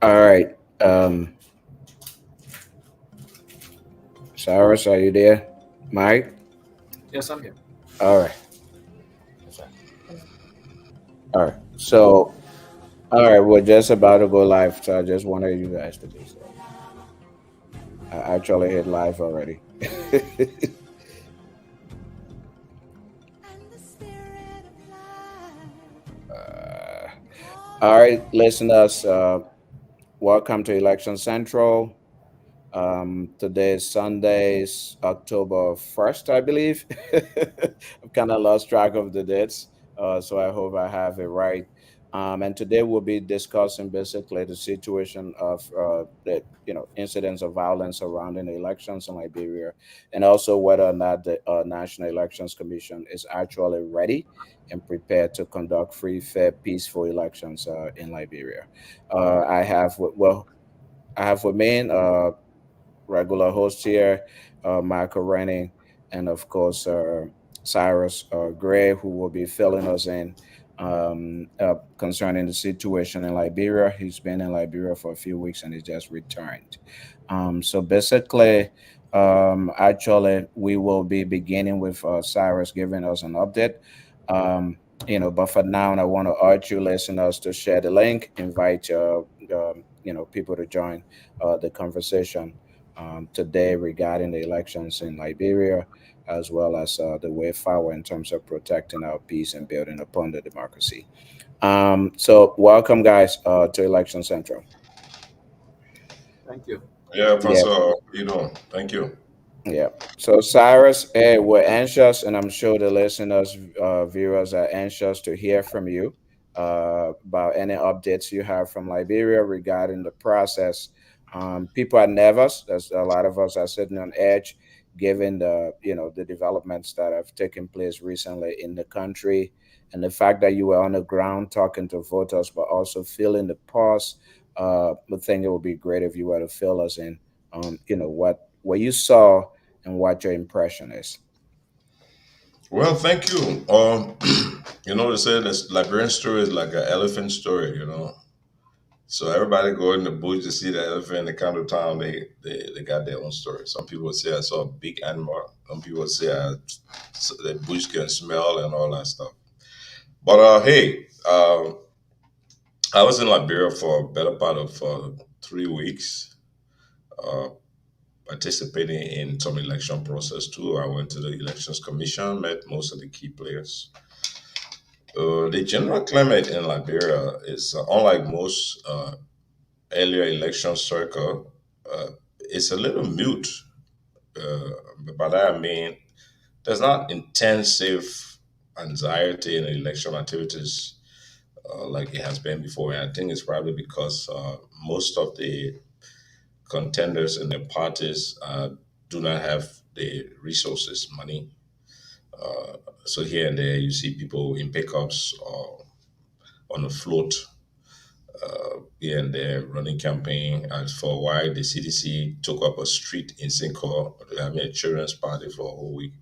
All right. Cyrus, are you there? Mike? Yes, I'm here. All right. All right. So, all right, we're just about to go live. So I just wanted you guys to be so. I actually hit live already. uh, all right, listeners. Welcome to Election Central. Today is Sundays, October 1st, I believe. I've kind of lost track of the dates, so I hope I have it right. And today we'll be discussing basically the situation of the incidents of violence surrounding the elections in Liberia, and also whether or not the National Elections Commission is actually ready and prepared to conduct free, fair, peaceful elections in Liberia. I have well, I have with me regular host here, Michael Renning, and of course Cyrus Gray, who will be filling us in concerning the situation in Liberia. He's been in Liberia for a few weeks and he just returned. So basically, actually, we will be beginning with Cyrus giving us an update. But for now, I want to urge you listeners to share the link, invite people to join the conversation today regarding the elections in Liberia, as well as the way forward in terms of protecting our peace and building upon the democracy. So, welcome, guys, to Election Central. Thank you. Yeah, Yeah, Pastor, how you doing? Thank you. yeah. So, Cyrus, hey, we're anxious, and I'm sure the listeners, viewers are anxious to hear from you about any updates you have from Liberia regarding the process. People are nervous. There's a lot of us are sitting on edge, given the developments that have taken place recently in the country, and the fact that you were on the ground talking to voters, but also feeling the pulse. I think it would be great if you were to fill us in what you saw and what your impression is. Well, thank you. They say this Liberian story is like an elephant story. So everybody go in the bush to see the elephant in the counter town. They got their own story. Some people say I saw a big animal. Some people say the bush can smell and all that stuff. But hey, I was in Liberia for a better part of 3 weeks. Uh, Participating in some election process too. I went to the elections commission, met most of the key players. The general climate in Liberia is unlike most earlier election circle. It's a little mute. Uh, by that I mean there's not intensive anxiety in election activities like it has been before. And I think it's probably because most of the contenders in the parties do not have the resources, money. Uh, so here and there, you see people in pickups or on the float here and there running campaign. And for a while, the CDC took up a street in Sinko, having a children's party for a whole week.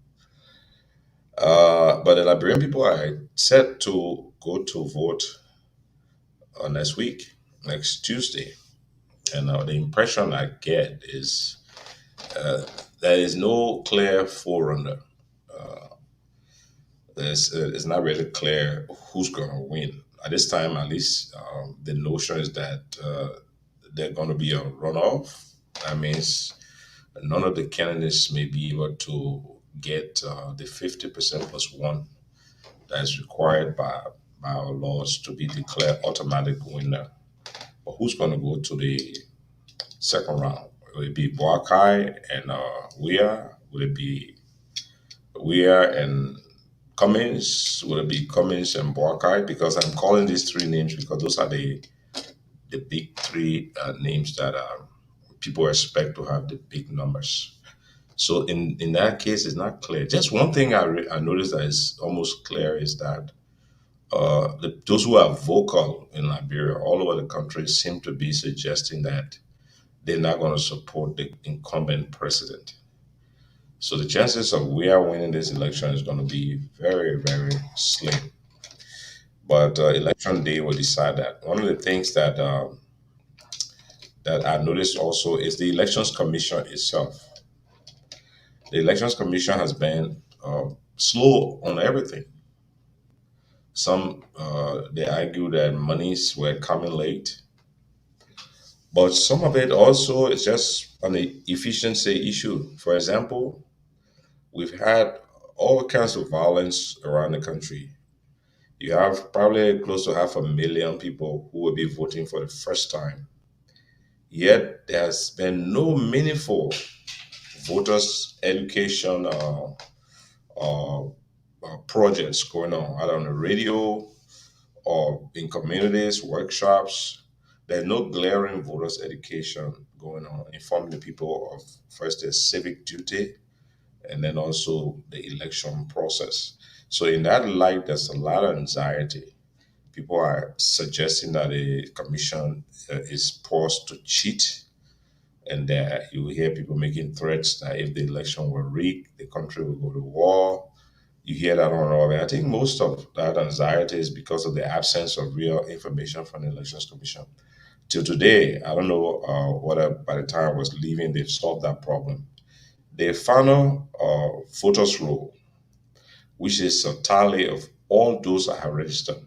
But the Liberian people are set to go to vote next week, next Tuesday. And the impression I get is there is no clear forerunner. It's not really clear who's going to win. At this time, at least, the notion is that they're going to be a runoff. That means none of the candidates may be able to get the 50% plus one that is required by our laws to be declared automatic winner. But who's going to go to the second round? Will it be Boakai and Weir? Will it be Weir and Cummins? Will it be Cummins and Boakai? Because I'm calling these three names because those are the big three names that people expect to have the big numbers. So in that case, it's not clear. Just one thing I noticed that is almost clear is that those who are vocal in Liberia all over the country seem to be suggesting that they're not going to support the incumbent president. So the chances of we are winning this election is going to be very, very slim. But election day will decide that. One of the things that that I noticed also is the Elections Commission itself. The Elections Commission has been slow on everything. Some they argue that monies were coming late, but some of it also is just an efficiency issue. For example, we've had all kinds of violence around the country. You have probably close to 500,000 people who will be voting for the first time. Yet there's been no meaningful voters education uh, projects going on, either on the radio or in communities, workshops. There's no glaring voters education going on, informing the people of first their civic duty and then also the election process. So in that light, there's a lot of anxiety. People are suggesting that the commission is poised to cheat, and you hear people making threats that if the election were rigged, the country will go to war. You hear that on and on. And I think most of that anxiety is because of the absence of real information from the Elections Commission. Till today, I don't know whether by the time I was leaving, they've solved that problem. The final voters roll, which is a tally of all those that have registered,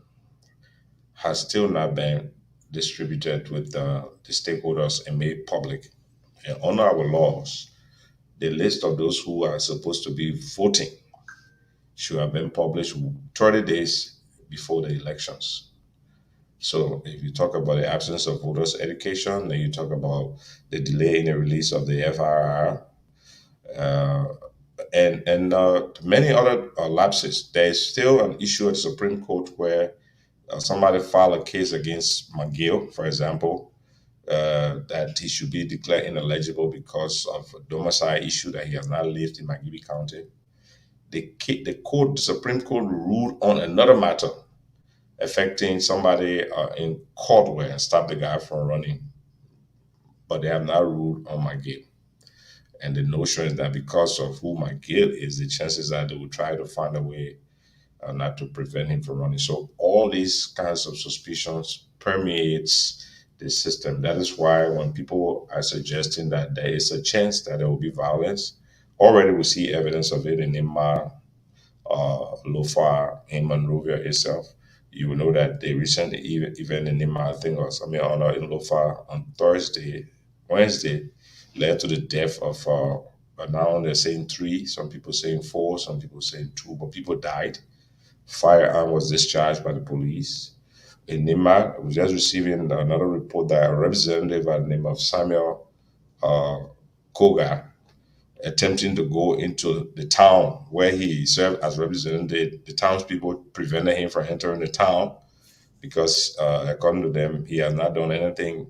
has still not been distributed with the stakeholders and made public. And under our laws, the list of those who are supposed to be voting should have been published 30 days before the elections. So if you talk about the absence of voters' education, then you talk about the delay in the release of the FRR, uh, and many other lapses. There is still an issue at the Supreme Court where somebody filed a case against McGill, for example, that he should be declared ineligible because of a domicile issue that he has not lived in McGill County. The Supreme Court ruled on another matter affecting somebody in Caldwell and stopped the guy from running, but they have not ruled on McGill. And the notion is that because of who McGill is, the chances are they will try to find a way not to prevent him from running. So all these kinds of suspicions permeates the system. That is why when people are suggesting that there is a chance that there will be violence, already we see evidence of it in Imar, Lofar, in Monrovia itself. You will know that the recent event in Imar, I think was, I mean, in Lofar on Wednesday, led to the death of, now they're saying three, some people saying four, some people saying two, but people died. Firearm was discharged by the police. In Nima, we just receiving another report that a representative by the name of Samuel uh, Koga attempting to go into the town where he served as representative. The townspeople prevented him from entering the town because, according to them, he has not done anything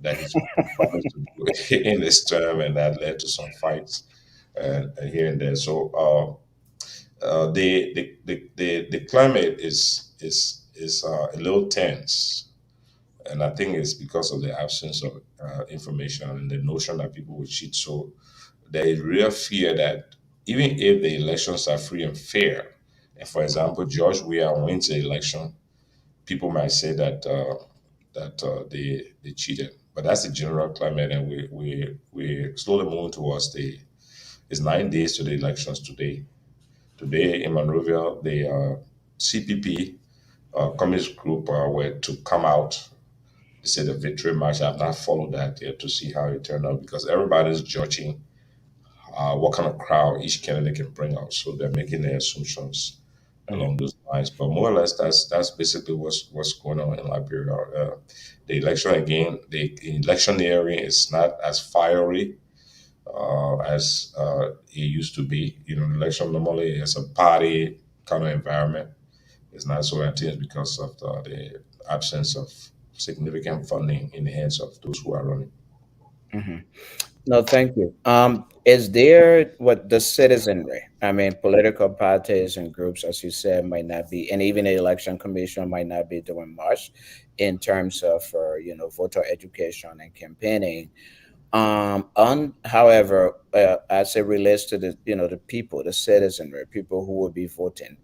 that he's promised to do in this term, and that led to some fights here and there. So the climate is a little tense, and I think it's because of the absence of information and the notion that people will cheat. So there is real fear that even if the elections are free and fair, and for example, George Weah wins the election, people might say that they cheated. But that's the general climate, and we slowly moving towards the. It's 9 days to the elections today. Today in Monrovia, the CPP communist group were to come out. They said the victory march. I've not followed that yet to see how it turned out because everybody's judging what kind of crowd each candidate can bring out. So they're making their assumptions Mhm. along those lines. But more or less, that's basically what's going on in Liberia. The election again, the electioneering is not as fiery as it used to be. You know, the election normally is a party kind of environment. It's not so intense because of the absence of significant funding in the hands of those who are running. Mhm. No, thank you. Is there what the citizenry? I mean, political parties and groups, as you said, might not be, and even the election commission might not be doing much in terms of, voter education and campaigning. However, as it relates to the people, the citizenry, people who will be voting,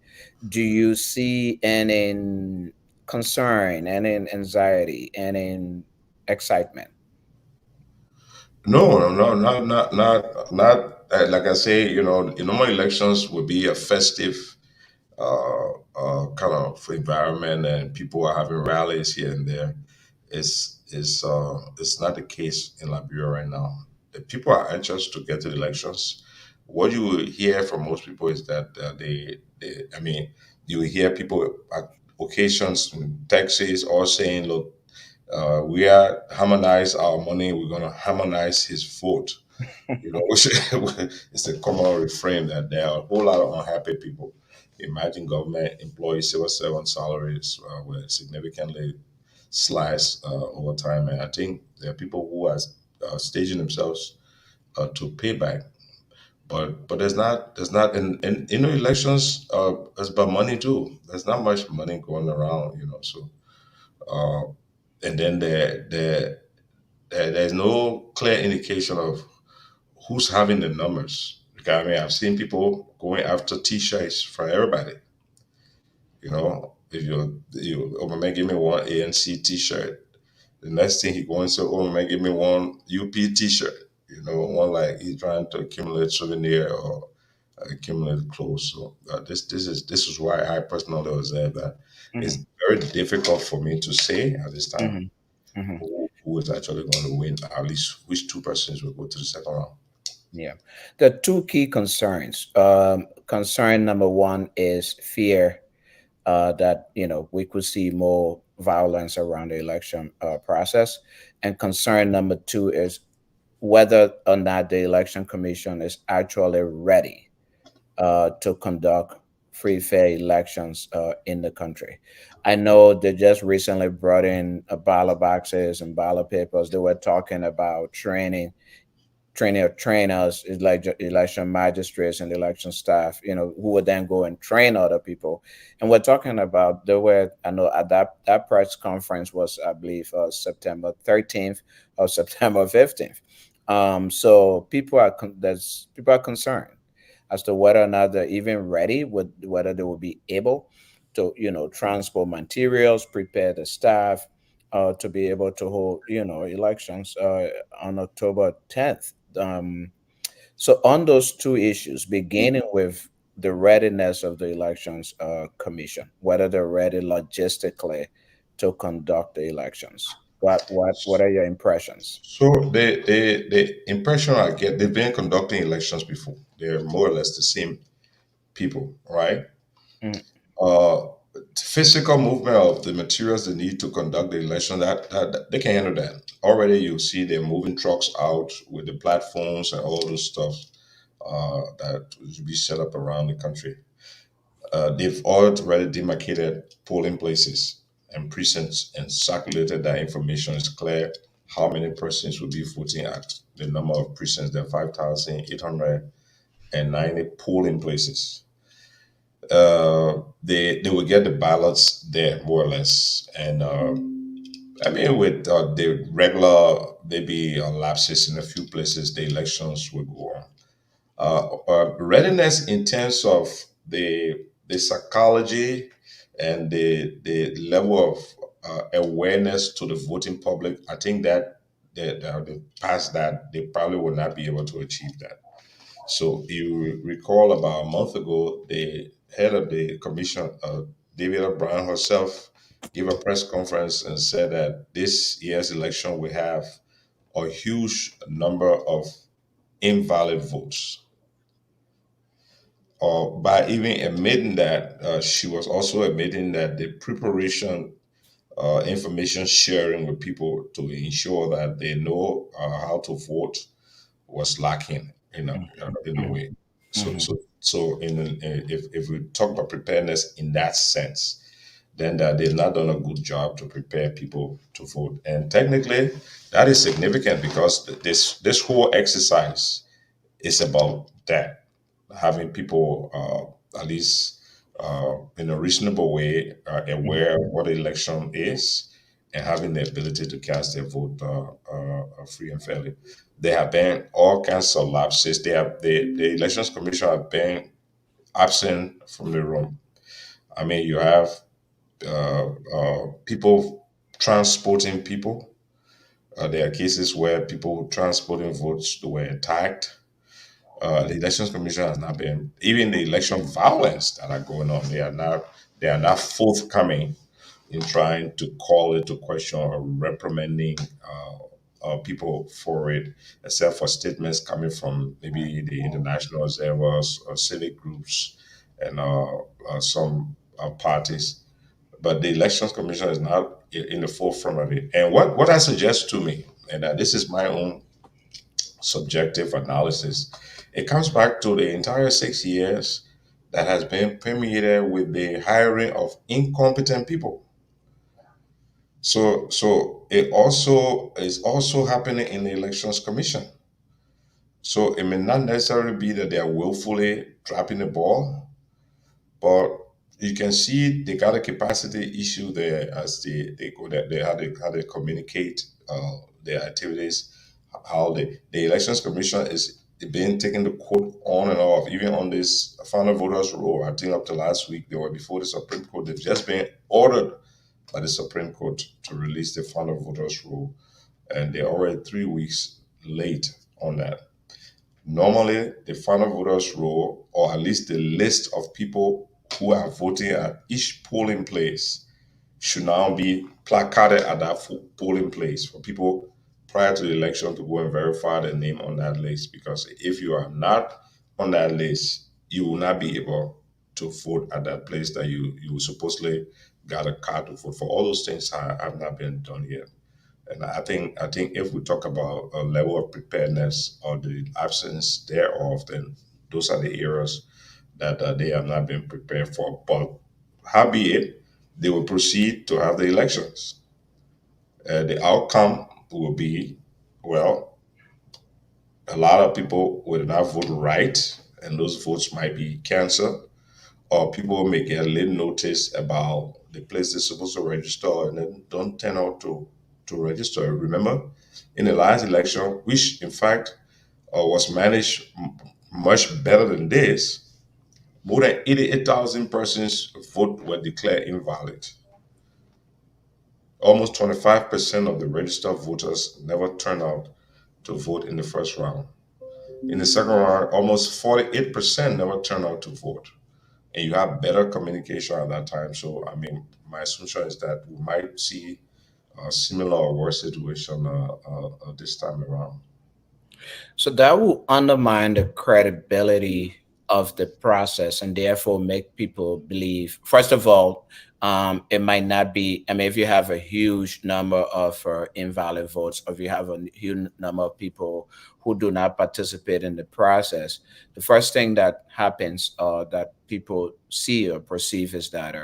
do you see any concern, any anxiety, any excitement? No, no, no, not. Like I say, normal elections would be a festive kind of environment, and people are having rallies here and there. It's not the case in Liberia right now. The people are anxious to get to the elections. What you will hear from most people is that I mean, you will hear people at occasions in taxis all saying, "Look, we are harmonize our money. We're going to harmonize his vote." Which is a common refrain that there are a whole lot of unhappy people. Imagine government employees, civil servant salaries were significantly sliced over time, and I think there are people who are staging themselves to pay back. But there's not in elections it's about money too. There's not much money going around, so uh, and then there's no clear indication of who's having the numbers. Because I mean, I've seen people going after T-shirts for everybody. If oh man, give me one ANC T-shirt. The next thing he going to, oh man, give me one UP T-shirt. One like he's trying to accumulate souvenir or accumulate clothes. So this is why I personally observe that it's Hmm. very difficult for me to say at this time Hmm. Hmm. who is actually going to win. At least which two persons will go to the second round. Yeah. The two key concerns. Concern number one is fear that we could see more violence around the election process, and concern number two is whether or not the election commission is actually ready to conduct free, fair elections in the country. I know they just recently brought in ballot boxes and ballot papers. They were talking about training of trainers, is like election magistrates and election staff, who would then go and train other people. And we're talking about I know at that press conference was, I believe, September 13th or September 15th. So people are concerned as to whether or not they're even ready, with whether they will be able to, transport materials, prepare the staff, to be able to hold, elections on October 10th. So on those two issues, beginning with the readiness of the elections commission, whether they're ready logistically to conduct the elections. What are your impressions? So the impression I get, they've been conducting elections before. They're more or less the same people, right? Mm, Uh, Physical movement of the materials they need to conduct the election, that they can handle that. Already, you see they're moving trucks out with the platforms and all those stuff that will be set up around the country. They've already demarcated polling places and precincts and circulated that information. It's clear how many persons will be voting at the number of precincts. There are 5,890 polling places. They will get the ballots there more or less, and I mean with the regular maybe lapses in a few places, the elections will go on. Readiness in terms of the psychology and the level of awareness to the voting public, I think that they past that, they probably will not be able to achieve that. So you recall about a month ago, the head of the commission, David O'Brien herself, gave a press conference and said that this year's election will have a huge number of invalid votes. Or by even admitting that, she was also admitting that the preparation, information sharing with people to ensure that they know how to vote was lacking in a mhm, way. So mhm, so so if we talk about preparedness in that sense, then that they've not done a good job to prepare people to vote. And technically, that is significant because this whole exercise is about that, having people at least in a reasonable way mhm, aware of what election is and having the ability to cast their vote free and fairly. There have been all kinds of lapses. The elections commission have been absent from the room. I mean, you have people transporting people There are cases where people transporting votes were attacked. The Elections Commission has not been, even the election violence that are going on. They are not forthcoming in trying to call it to question or reprimanding people for it, except for statements coming from maybe the international observers or civic groups and some parties. But the Elections Commission is not in the forefront of it. And what I suggest to me, and this is my own subjective analysis, it comes back to the entire 6 years that has been permeated with the hiring of incompetent people. So it also is also happening in the elections commission. So it may not necessarily be that they are willfully dropping the ball, but you can see they got a capacity issue there as they go there, they how they communicate their activities, how the elections commission is being taken to court on and off, even on this final voters roll. I think up to last week they were before the Supreme Court. They've just been ordered by the Supreme Court to release the final voters rule, and they're already 3 weeks late on that. Normally, the final voters roll, or at least the list of people who are voting at each polling place, should now be placarded at that polling place for people prior to the election to go and verify the name on that list. Because if you are not on that list, you will not be able to vote at that place that you supposedly got a card to vote for. All those things have not been done yet. And I think if we talk about a level of preparedness or the absence thereof, then those are the areas that they have not been prepared for. But howbeit, they will proceed to have the elections. The outcome will be, well, a lot of people will not vote right, and those votes might be canceled, or people may get a little notice about the place they're supposed to register and then don't turn out to register. Remember, in the last election, which in fact was managed much better than this, more than 88,000 persons' vote were declared invalid. Almost 25% of the registered voters never turned out to vote in the first round. In the second round, almost 48% never turned out to vote. And you have better communication at that time. So, I mean, my assumption is that we might see a similar or worse situation this time around. So that will undermine the credibility of the process and therefore make people believe, first of all, it might not be. I mean, if you have a huge number of invalid votes, or if you have a huge number of people who do not participate in the process, the first thing that happens that people see or perceive is that,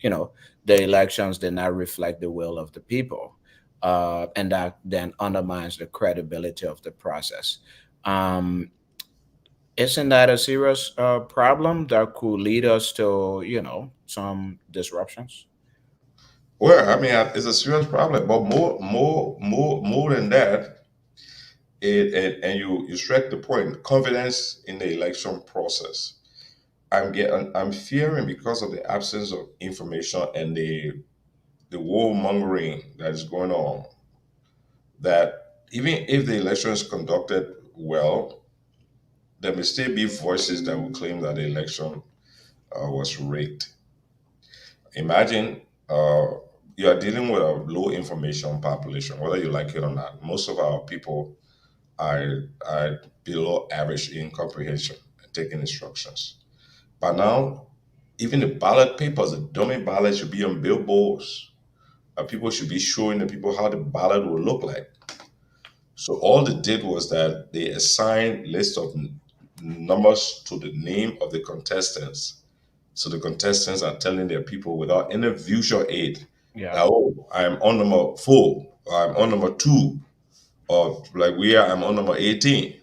you know, the elections did not reflect the will of the people, and that then undermines the credibility of the process. Um, isn't that a serious problem that could lead us to, some disruptions? Well, I mean, it's a serious problem, but more than that, and you strike the point. Confidence in the election process. I'm fearing because of the absence of information and the warmongering that is going on, that even if the election is conducted well, there may still be voices that will claim that the election was rigged. Imagine you are dealing with a low information population, whether you like it or not. Most of our people are below average in comprehension and taking instructions. But now, even the ballot papers, the dummy ballot should be on billboards. People should be showing the people how the ballot will look like. So all they did was that they assigned list of numbers to the name of the contestants. So the contestants are telling their people without any visual aid Yeah. that, oh, I'm on number 4, or I'm on number 2, or like we are, I'm on number 18.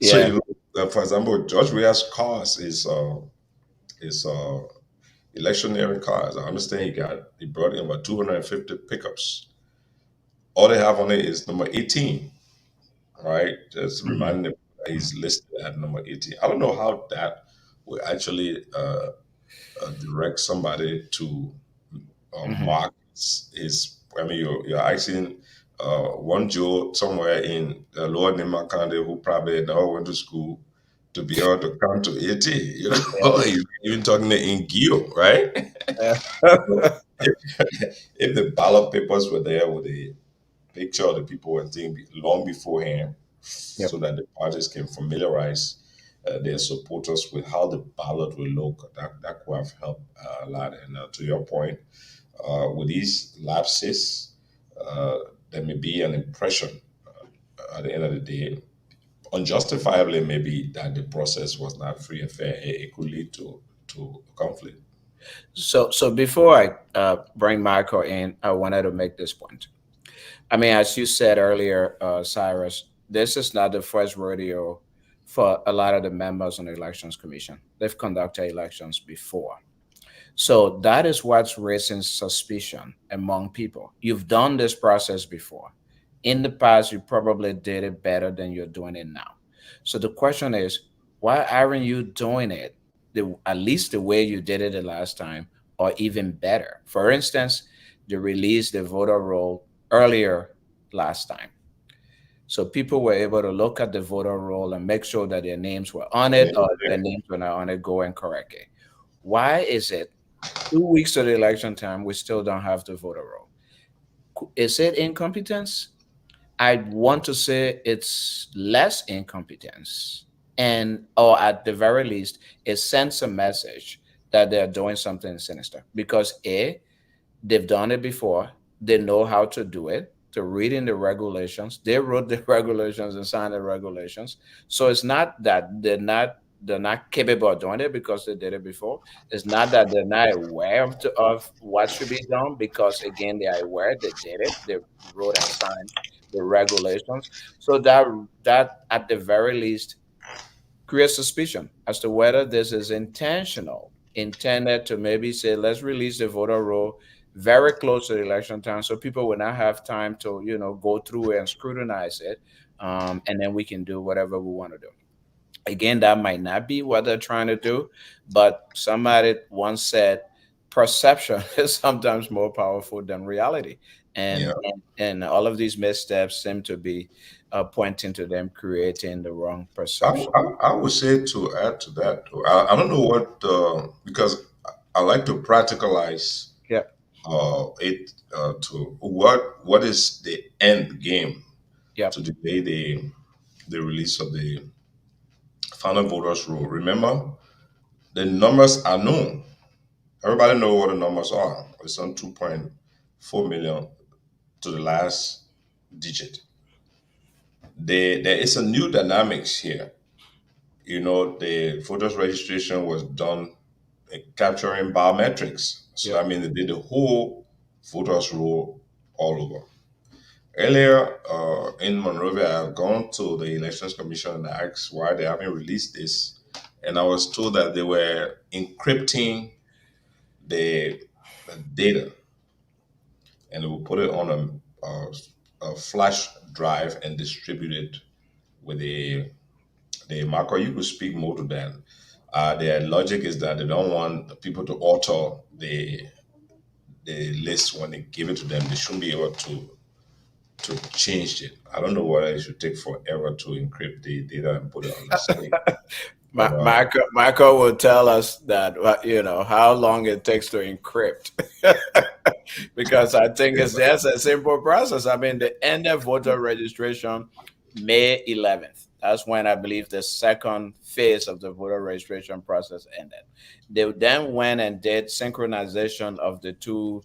So Yeah. you know, for example, George Weah's cars is electioneering cars. I understand he brought in about 250 pickups. All they have on it is number 18. Right? Just Hmm. reminding them that he's listed at number 18. I don't know how that will actually direct somebody to Hmm. mark. is, I mean, you're asking one Joe somewhere in Lower Nima County who probably never went to school to be able to count to 80, Yeah. even talking in Geo, right? Yeah. So if, if the ballot papers were there with a picture of the people and thing long beforehand, Yep. so that the parties can familiarize their supporters with how the ballot will look. That could have helped a lot. And to your point, with these lapses, uh, there may be an impression at the end of the day, unjustifiably maybe, that the process was not free and fair. It could lead to conflict. So before I bring Michael in, I wanted to make this point. I mean, as you said earlier, Cyrus, this is not the first rodeo for a lot of the members on the Elections Commission. They've conducted elections before. So that is what's raising suspicion among people. You've done this process before. In the past, you probably did it better than you're doing it now. So the question is, why aren't you doing it at least the way you did it the last time, or even better? For instance, they released the voter roll earlier last time. So people were able to look at the voter roll and make sure that their names were on it, or their names were not on it, go and correct it. Why is it 2 weeks to the election time, we still don't have the voter roll? Is it incompetence? I want to say it's less incompetence, and or at the very least, it sends a message that they're doing something sinister because they've done it before. They know how to do it. To reading the regulations, they wrote the regulations and signed the regulations. So it's not that they're not capable of doing it because they did it before. It's not that they're not aware of what should be done because again they are aware they did it. They wrote and signed the regulations. So that at the very least creates suspicion as to whether this is intentional, intended to maybe say, let's release the voter roll very close to the election time so people will not have time to, go through it and scrutinize it. And then we can do whatever we want to do. Again, that might not be what they're trying to do, but somebody once said perception is sometimes more powerful than reality. Yeah. And all of these missteps seem to be pointing to them creating the wrong I, perception. I would say, to add to that, I don't know what, because I like to practicalize Yep. it to what is the end game Yep. to delay the release of the final voters roll. Remember, the numbers are known. Everybody know what the numbers are. It's on 2.4 million to the last digit. There is a new dynamics here. The voters registration was done capturing biometrics. So Yep. that means they did the whole voters roll all over. Earlier in Monrovia, I've gone to the Elections Commission and asked why they haven't released this. And I was told that they were encrypting the, the data, and they will put it on a flash drive and distribute it with the marker. You could speak more to that. Their logic is that they don't want people to alter the list when they give it to them. They shouldn't be able to change it. I don't know whether it should take forever to encrypt the data and put it on the site. But Michael will tell us that how long it takes to encrypt, because I think it's just a simple process. I mean, the end of voter registration May 11th. That's when I believe the second phase of the voter registration process ended. They then went and did synchronization of the two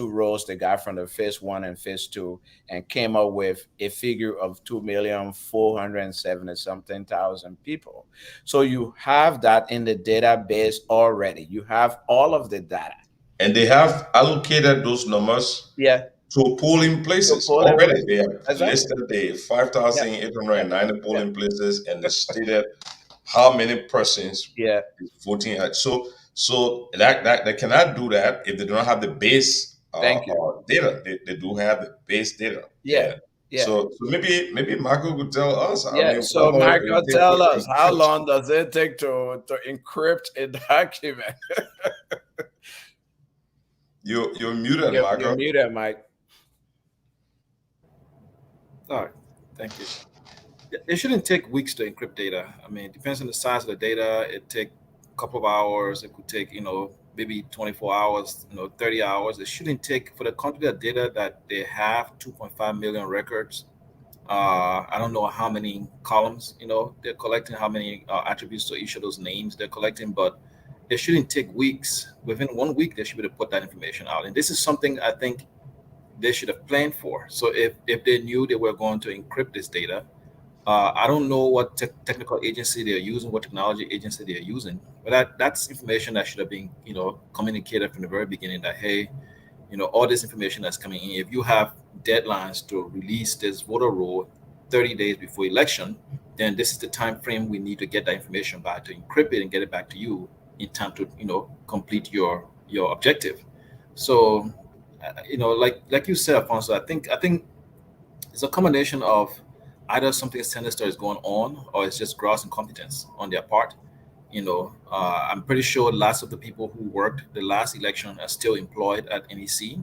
rows they got from the phase one and phase two, and came up with a figure of 2,470 something thousand people. So you have that in the database already. You have all of the data. and they have allocated those numbers Yeah. to polling So places polling already. place. They have Exactly. listed the Yeah. Yeah. 5,890 Yeah. polling places, and they stated how many persons Yeah. is voting at. So that they cannot do that if they do not have the base Thank you. data. They do have the base data. Yeah. And Yeah. so maybe Michael could tell us. I Yeah. mean, how So long it will Michael, take to tell us, how encrypt. long does it take to encrypt a document? You're muted, You're Marco. muted, Mike. All right, thank you. It shouldn't take weeks to encrypt data. I mean, it depends on the size of the data. It take a couple of hours. It could take, maybe 24 hours, 30 hours. It shouldn't take for the quantity of data that they have, 2.5 million records. I don't know how many columns, they're collecting, how many attributes to each of those names they're collecting, but it shouldn't take weeks. Within 1 week, they should be able to put that information out. And this is something I think they should have planned for. So if they knew they were going to encrypt this data, I don't know what technical agency they're using, what technology agency they're using, but that's information that should have been, communicated from the very beginning that, hey, all this information that's coming in, if you have deadlines to release this voter roll 30 days before election, then this is the time frame we need to get that information back to encrypt it and get it back to you in time to, complete your objective. So, like you said, Alfonso, I think it's a combination of either something sinister is going on or it's just gross incompetence on their part. I'm pretty sure lots of the people who worked the last election are still employed at NEC,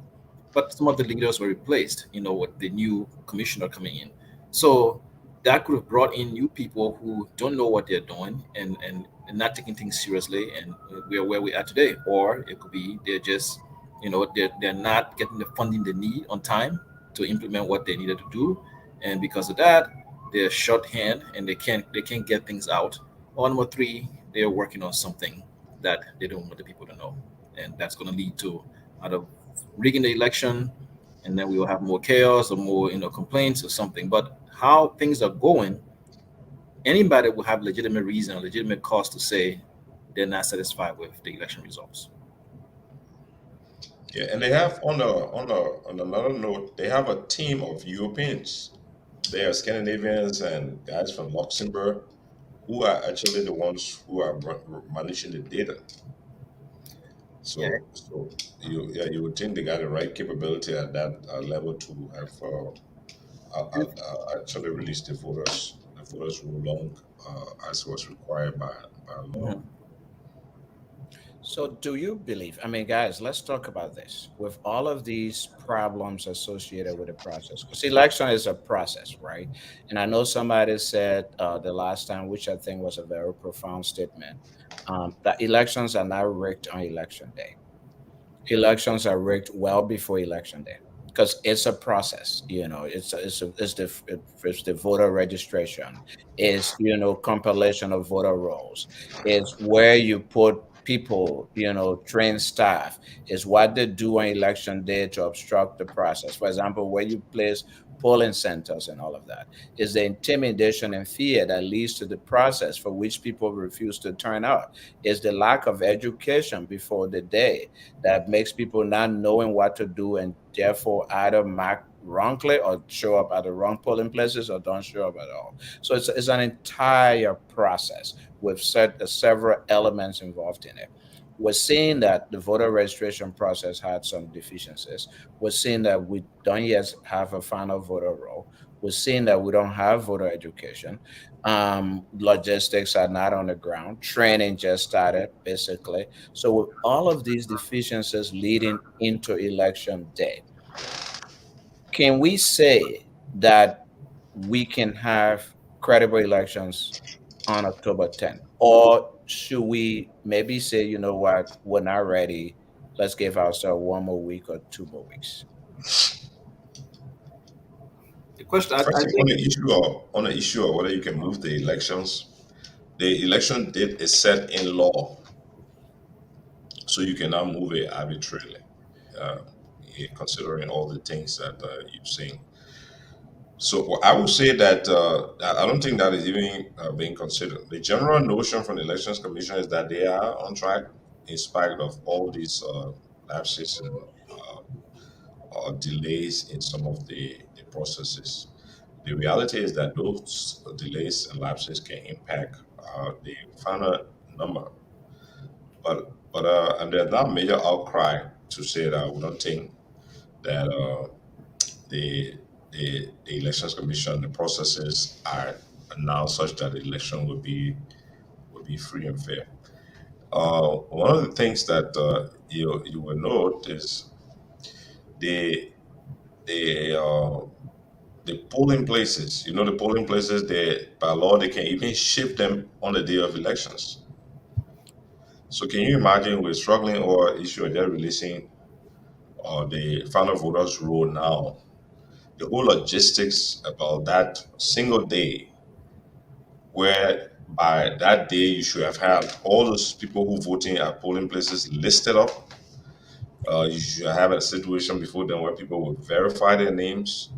but some of the leaders were replaced, with the new commissioner coming in. So that could have brought in new people who don't know what they're doing and not taking things seriously, and we're where we are today. Or it could be they're just, they're not getting the funding they need on time to implement what they needed to do, and because of that, they're shorthand and they can't get things out. Or number three, they're working on something that they don't want the people to know, and that's going to lead to either rigging the election, and then we will have more chaos or more, complaints or something. But how things are going, anybody will have legitimate reason or legitimate cause to say they're not satisfied with the election results. Yeah, and they have on another note, they have a team of Europeans. They are Scandinavians and guys from Luxembourg who are actually the ones who are managing the data. Yeah. So you would think they got the right capability at that level to have actually released the voters rule long as was required by law. Mhm. So, do you believe? I mean, guys, let's talk about this. With all of these problems associated with the process, because election is a process, right? And I know somebody said the last time, which I think was a very profound statement, that elections are not rigged on election day. Elections are rigged well before election day because it's a process. It's the voter registration, is compilation of voter rolls, is where you put people, trained staff, is what they do on election day to obstruct the process. For example, where you place polling centers and all of that, is the intimidation and fear that leads to the process for which people refuse to turn out, is the lack of education before the day that makes people not knowing what to do and therefore either mark wrongly or show up at the wrong polling places or don't show up at all. So it's an entire process with several elements involved in it. We're seeing that the voter registration process had some deficiencies. We're seeing that we don't yet have a final voter roll. We're seeing that we don't have voter education. Logistics are not on the ground. Training just started, basically. So, with all of these deficiencies leading into election day, can we say that we can have credible elections on October 10th? Or should we maybe say, you know what, we're not ready. Let's give ourselves one more week or 2 more weeks? The question, I First, think, on the issue of whether you can move the elections, the election date is set in law, so you cannot move it arbitrarily. Uh, Considering all the things that you've seen. So I would say that I don't think that is even being considered. The general notion from the Elections Commission is that they are on track in spite of all these lapses and delays in some of the processes. The reality is that those delays and lapses can impact the final number, but and there's not major outcry to say that we don't think that the, the elections commission, the processes are now such that the election will be free and fair. One of the things that you will note is the the uh, the polling places, the polling places, they by law they can even shift them on the day of elections. So can you imagine we're struggling over issue of just releasing the final voters roll now? The whole logistics about that single day, where by that day you should have had all those people who voting at polling places listed up. You should have a situation before then where people will verify their names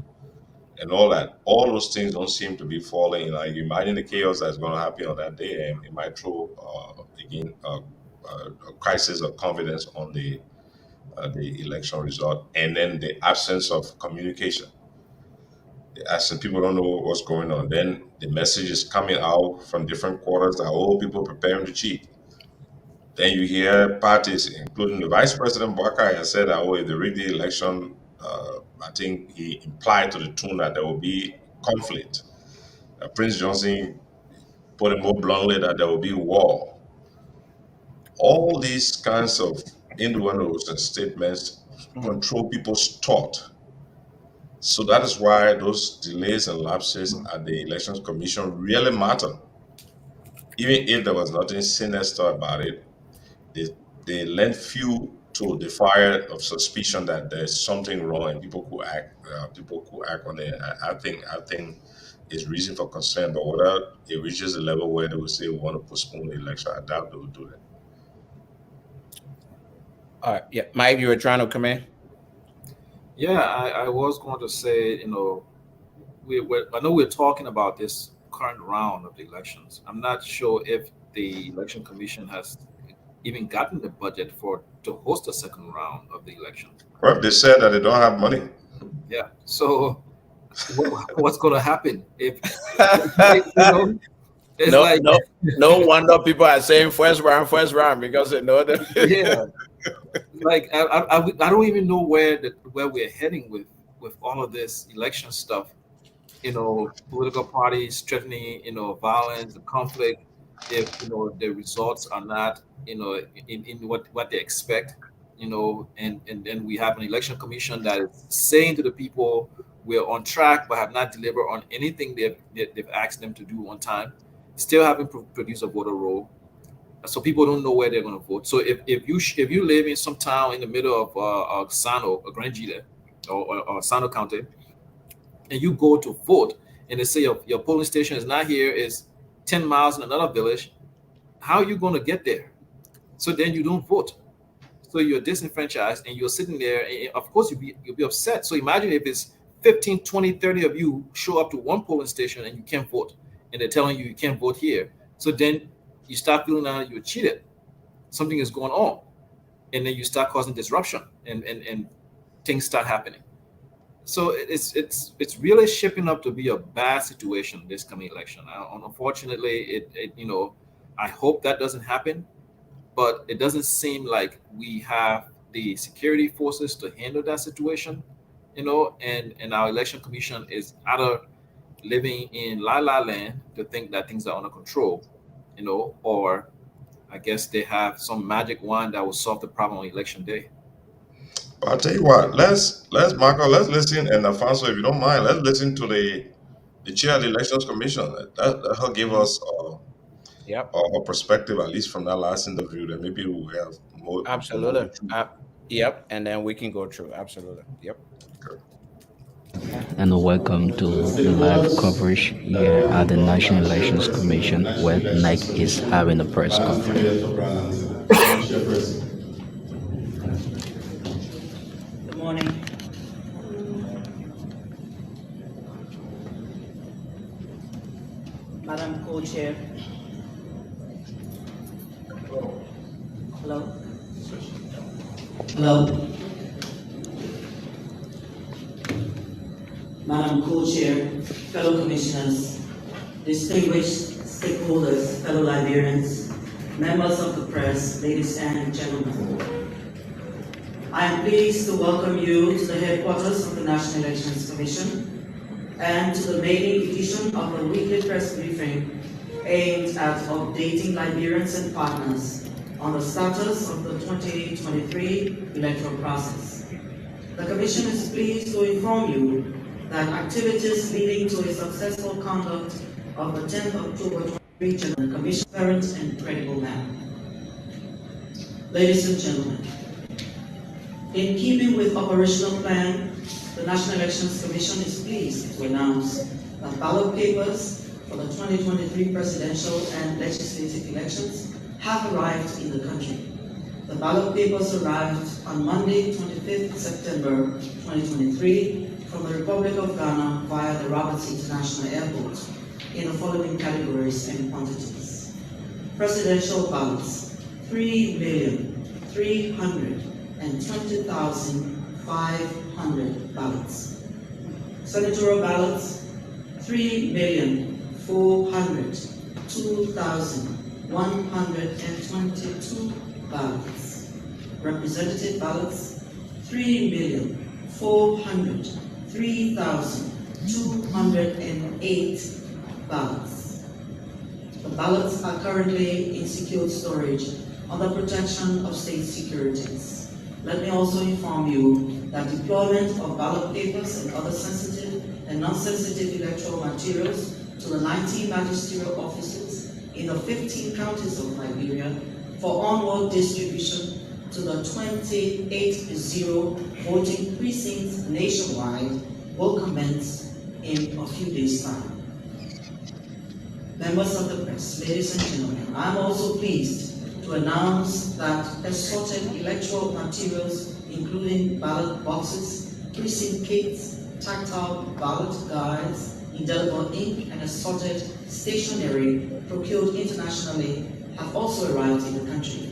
and all that. All those things don't seem to be falling. Like imagine the chaos that's going to happen on that day, and it might throw again a crisis of confidence on the election result, and then the absence of communication. The absence, people don't know what's going on. Then the message is coming out from different quarters that all people preparing to cheat. Then you hear parties, including the Vice President Baka, has said that, oh, if they rig the election, I think he implied to the tune that there will be conflict. Prince Johnson put it more bluntly that there will be war. All these kinds of innuendos and statements Mm. control people's thought. So that is why those delays and lapses at the Elections Commission really matter. Even if there was nothing sinister about it, they they lend fuel to the fire of suspicion that there's something wrong and people could act on it. I think it's reason for concern, but whether it reaches a level where they will say we want to postpone the election, I doubt they will do that. All right. Yeah, Mike, you were trying to come in. Yeah, I was going to say, I know we're talking about this current round of the elections. I'm not sure if the election commission has even gotten the budget for to host a second round of the election. Well, they said that they don't have money. Yeah. So what's going to happen if it's No, like, no wonder people are saying first round because they know that. yeah, like I don't even know where we're heading with all of this election stuff. Political parties threatening, violence, the conflict, if the results are not, in what they expect, and then we have an election commission that is saying to the people we're on track but have not delivered on anything they've asked them to do on time, still haven't produced a voter roll, so people don't know where they're going to vote. So if you live in some town in the middle of Sano or Grangita or Sano County, and you go to vote, and they say your polling station is not here, is 10 miles in another village, how are you going to get there? So then you don't vote. So you're disenfranchised and you're sitting there, and of course you'll be upset. So imagine if it's 15, 20, 30 of you show up to one polling station and you can't vote, and they're telling you can't vote here. So then you start feeling that you're cheated. Something is going on. And then you start causing disruption, and things start happening. So it's really shaping up to be a bad situation this coming election. Unfortunately, I hope that doesn't happen, but it doesn't seem like we have the security forces to handle that situation. And our election commission is either living in la la land to think that things are under control, or I guess they have some magic wand that will solve the problem on election day. But I'll tell you what, let's Marco, let's listen, and Alfonso, if you don't mind, let's listen to the chair of the elections commission. That'll give Mhm. us Yep, a perspective, at least from that last interview, that maybe we'll have more absolutely. truth. Yep, and then we can go through. Absolutely. Yep. And welcome to the live coverage here at the National Elections Commission, where NEC is having a press conference. Good morning. Madam Co-Chair. Hello? Hello? Madam Co-Chair, fellow commissioners, distinguished stakeholders, fellow Liberians, members of the press, ladies and gentlemen. I am pleased to welcome you to the headquarters of the National Elections Commission and to the maiden edition of the weekly press briefing aimed at updating Liberians and partners on the status of the 2023 electoral process. The Commission is pleased to inform you that activities leading to a successful conduct of the 10th October 2023 General Commission current and credible manner. Ladies and gentlemen, in keeping with operational plan, the National Elections Commission is pleased to announce that ballot papers for the 2023 presidential and legislative elections have arrived in the country. The ballot papers arrived on Monday, 25th September 2023 from the Republic of Ghana via the Roberts International Airport in the following categories and quantities. Presidential ballots, 3,320,500 ballots. Senatorial ballots, 3,402,122 ballots. Representative ballots, 3,403,208 ballots. The ballots are currently in secured storage under protection of state securities. Let me also inform you that deployment of ballot papers and other sensitive and non-sensitive electoral materials to the 19 magisterial offices in the 15 counties of Liberia for onward distribution to the 28 voting precincts nationwide will commence in a few days' time. Members of the press, ladies and gentlemen, I am also pleased to announce that assorted electoral materials, including ballot boxes, precinct kits, tactile ballot guides, indelible ink, and assorted stationery procured internationally have also arrived in the country.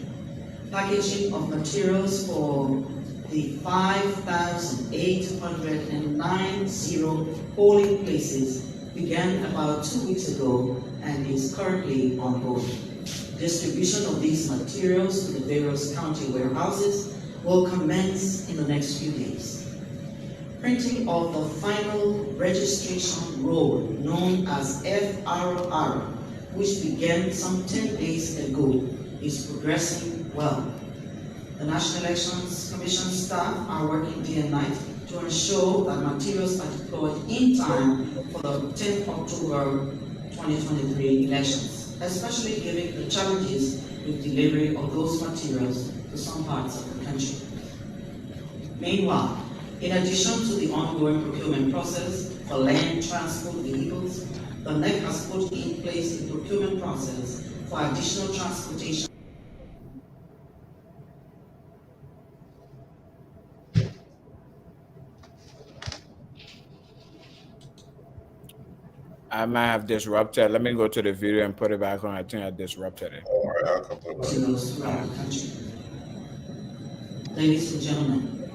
Packaging of materials for the 5,890 polling places began about 2 weeks ago and is currently on hold. Distribution of these materials to the various county warehouses will commence in the next few days. Printing of the final registration roll, known as FRR, which began some 10 days ago, is progressing well. The National Elections Commission staff are working day and night to ensure that materials are deployed in time for the 10th October 2023 elections, especially given the challenges with delivery of those materials to some parts of the country. Meanwhile, in addition to the ongoing procurement process for land transport vehicles, the NEC has put in place a procurement process for additional transportation. I might have disrupted. Let me go to the video and put it back on. I think I disrupted it. All right, I'll come back. Throughout the country. Ladies and gentlemen,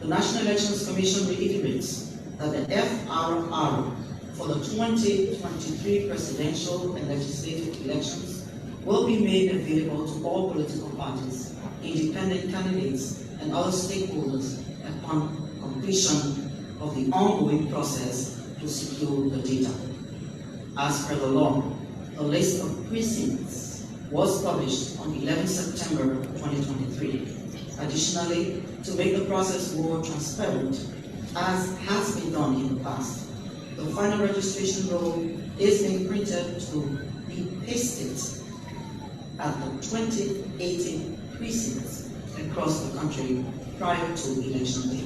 the National Elections Commission reiterates that the FRR for the 2023 presidential and legislative elections will be made available to all political parties, independent candidates, and other stakeholders upon completion of the ongoing process to secure the data. As per the law, the list of precincts was published on 11 September 2023. Additionally, to make the process more transparent, as has been done in the past, the final registration roll is being printed to be pasted at the 2018 precincts across the country prior to election day.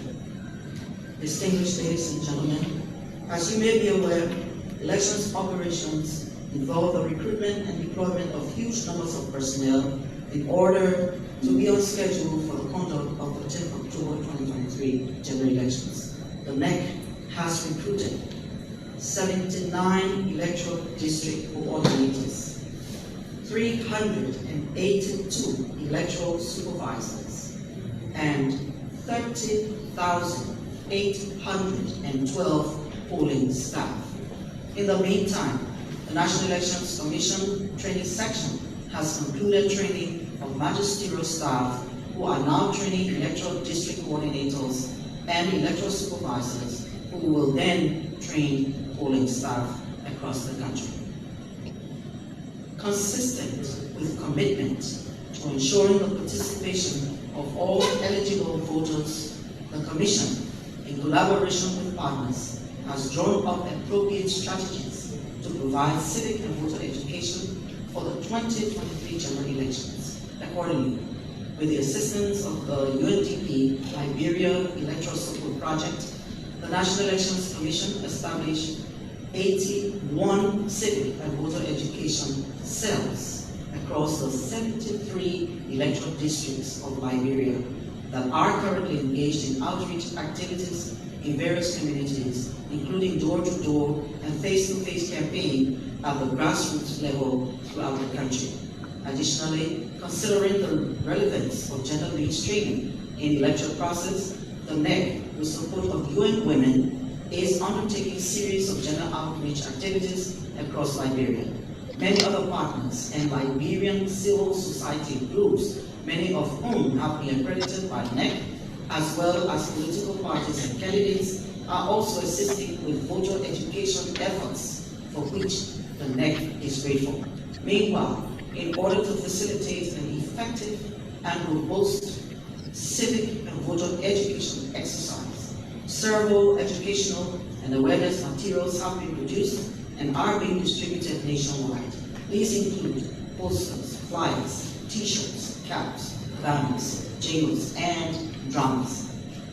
Distinguished ladies and gentlemen, as you may be aware, elections operations involve the recruitment and deployment of huge numbers of personnel in order to be on schedule for the conduct of the 10th October 2023 general elections. The NEC has recruited 79 electoral district coordinators, 382 electoral supervisors, and 30,812 polling staff. In the meantime, the National Elections Commission training section has concluded training of magisterial staff who are now training electoral district coordinators and electoral supervisors who will then train polling staff across the country. Consistent with commitment to ensuring the participation of all eligible voters The Commission, in collaboration with partners, has drawn up appropriate strategies to provide civic and voter education for the 2023 general elections. Accordingly, with the assistance of the UNDP Liberia Electoral Support Project, the National Elections Commission established 81 civic and voter education cells across the 73 electoral districts of Liberia that are currently engaged in outreach activities in various communities, including door-to-door and face-to-face campaign at the grassroots level throughout the country. Additionally, considering the relevance of gender-based training in the electoral process, the NEC, with support of UN Women, is undertaking a series of gender outreach activities across Liberia. Many other partners and Liberian civil society groups, many of whom have been accredited by NEC, as well as political parties and candidates, are also assisting with voter education efforts, for which the NEC is grateful. Meanwhile, in order to facilitate an effective and robust civic and voter education exercise, several educational and awareness materials have been produced and are being distributed nationwide. These include posters, flyers, t-shirts, caps, banners, jingles, and drums,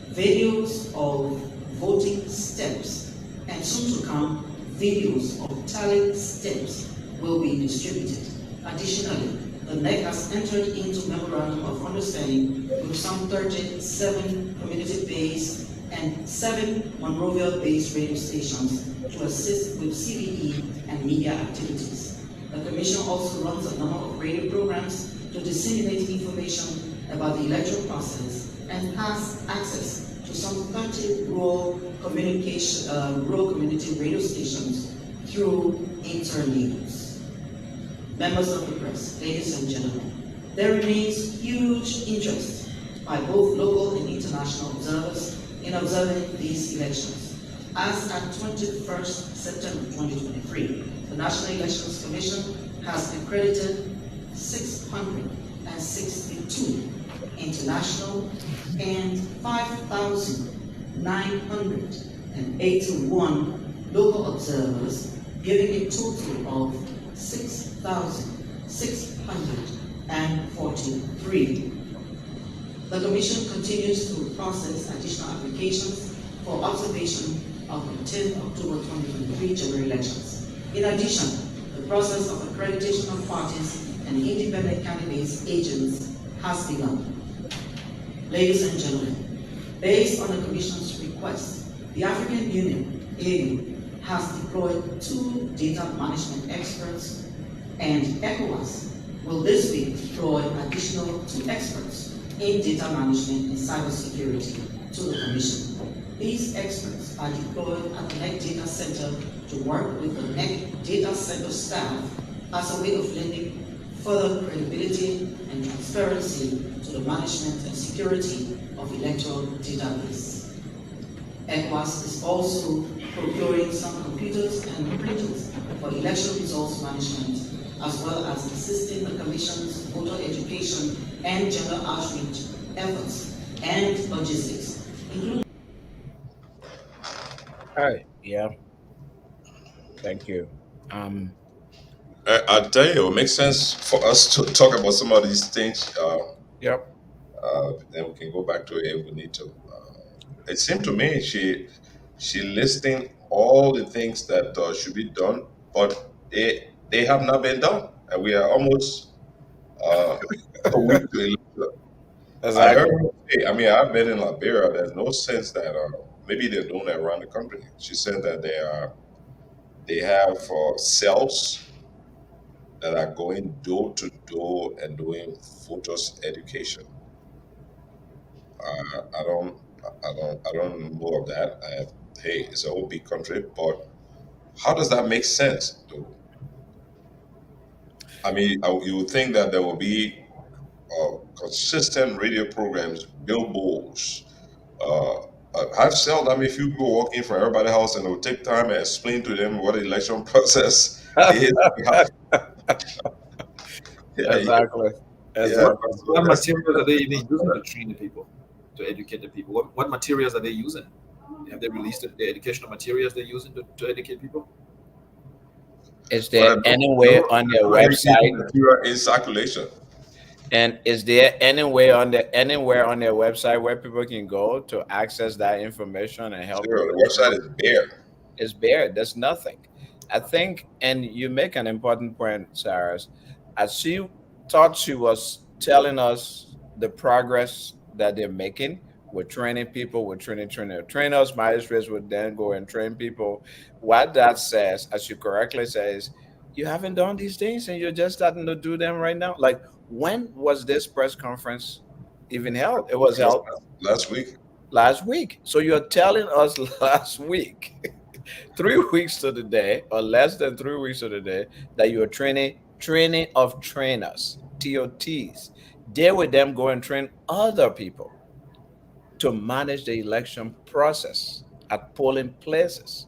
videos of voting steps, and soon to come, videos of tallying steps will be distributed. Additionally, the NEC has entered into memorandum of understanding with some 37 community-based and 7 Monrovia-based radio stations to assist with CVE and media activities. The Commission also runs a number of radio programs to disseminate information about the electoral process and has access to some 30 rural community radio stations through Internews. Members of the press, ladies and gentlemen, there remains huge interest by both local and international observers in observing these elections. As at 21st September 2023, the National Elections Commission has accredited 662 international and 5,981 local observers, giving a total of 6,643. The Commission continues to process additional applications for observation of the 10th October 2023 general elections. In addition, the process of accreditation of parties and independent candidates' agents has begun. Ladies and gentlemen, based on the Commission's request, the African Union, AU, has deployed 2 data management experts, and ECOWAS will this week deploy additional 2 experts in data management and cybersecurity to the Commission. These experts are deployed at the NEC Data Center to work with the NEC Data Center staff as a way of lending further credibility and transparency to the management and security of electoral database. ECOWAS is also procuring some computers and printers for election results management, as well as assisting the Commission's voter education and gender outreach efforts and logistics, including. All right. Yeah. Thank you. Um. I'll tell you, it makes sense for us to talk about some of these things. Yep. Then we can go back to it if we need to. It seemed to me she listing all the things that should be done, but they have not been done, and we are almost uh, a week to election. I heard Exactly. her say, I mean, I've been in Liberia. There's no sense that maybe they're doing it around the country. She said that they have cells that are going door to door and doing voters education. I don't know of that. Hey, it's a whole big country, but how does that make sense, though? I mean, you would think that there will be consistent radio programs, billboards. I've seldom, if you go walking from everybody's house and it will take time and explain to them what the election process is. Yeah, Exactly. yeah. What, Exactly. So what that's material are they even using to train the people? to educate the people? What materials are they using? Have they released the educational materials they're using to educate people? Is there Well, any way no on their education website? material in circulation. And is there any way on the anywhere on their website where people can go to access that information and help Zero. people? The website is bare. It's bare. There's nothing. I think, and you make an important point, Sarah. As she thought she was telling us the progress that they're making with training people, with trainers, magistrates would then go and train people. What that says, as you correctly says, you haven't done these things and you're just starting to do them right now. Like, when was this press conference even held? It was Just held last week. last week. So you're telling us last week, 3 weeks to the day, or less than 3 weeks to the day, that you're training of trainers, TOTs. They would then go and train other people to manage the election process at polling places.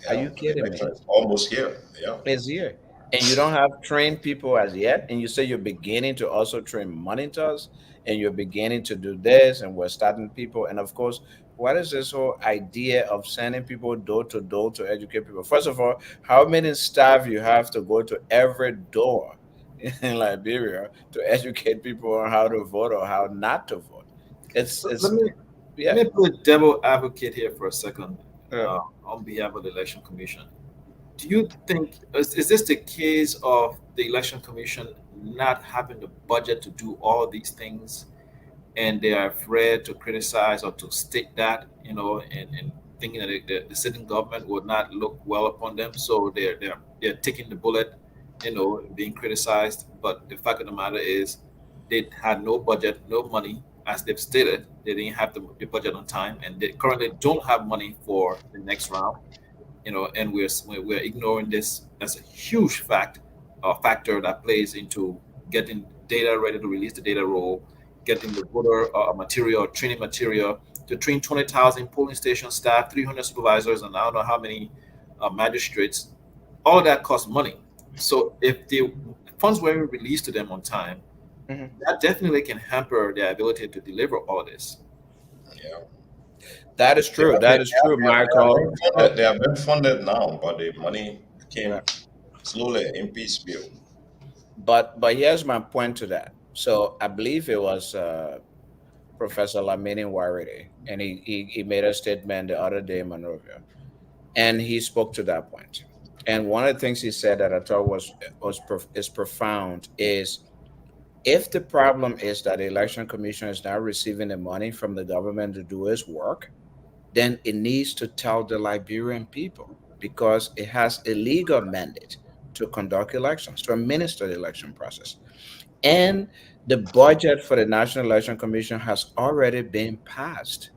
Are Yeah, you the kidding me? election is almost here. Yeah. Is here. And you don't have trained people as yet. And you say you're beginning to also train monitors and you're beginning to do this and we're starting people. And of course, what is this whole idea of sending people door to door to educate people? First of all, how many staff you have to go to every door in Liberia to educate people on how to vote or how not to vote? It's So it's let yeah. me play devil advocate here for a second, uh, on behalf of the election commission. Do you think is this the case of the election commission not having the budget to do all these things, and they are afraid to criticize or to state that, and thinking that the sitting government would not look well upon them, so they're taking the bullet, being criticized. But the fact of the matter is, they had no budget, no money, as they've stated. They didn't have the budget on time, and they currently don't have money for the next round. And we're ignoring this as a huge factor that plays into getting data ready to release the data roll, getting the voter material, training material to train 20,000 polling station staff, 300 supervisors, and I don't know how many magistrates. All of that costs money. So if the funds weren't released to them on time, mhm. that definitely can hamper their ability to deliver all this. Yeah. That is They true. have been, That is true, they have been Michael. funded. They have been funded now, but the money Yeah. came slowly in piecemeal. But here's my point to that. So I believe it was Professor Lamini Waridi, and he made a statement the other day in Monrovia, and he spoke to that point. And one of the things he said that I thought is profound is, if the problem is that the election commission is not receiving the money from the government to do its work, then it needs to tell the Liberian people, because it has a legal mandate to conduct elections, to administer the election process. And the budget for the National Election Commission has already been passed.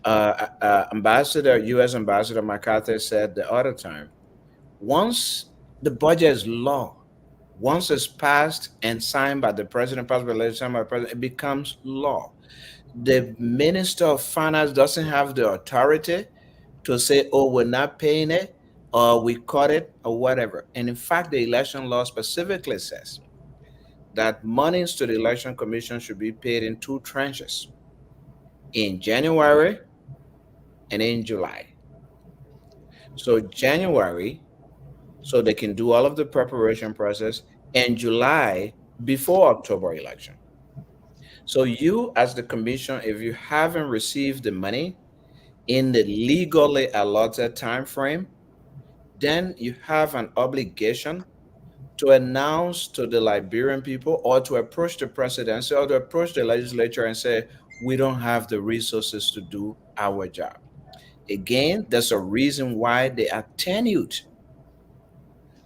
U.S. Ambassador McCarthy said the other time, once the budget is law, once it's passed and signed by the president, passed by the legislature, by the president, it becomes law. The Minister of Finance doesn't have the authority to say, oh, we're not paying it, or we cut it, or whatever. And in fact, the election law specifically says that monies to the election commission should be paid in two tranches, in January and in July. So January, so they can do all of the preparation process, and July before October election. So you, as the commission, if you haven't received the money in the legally allotted time frame, then you have an obligation to announce to the Liberian people, or to approach the presidency, or to approach the legislature and say, we don't have the resources to do our job. Again, there's a reason why they attenuate,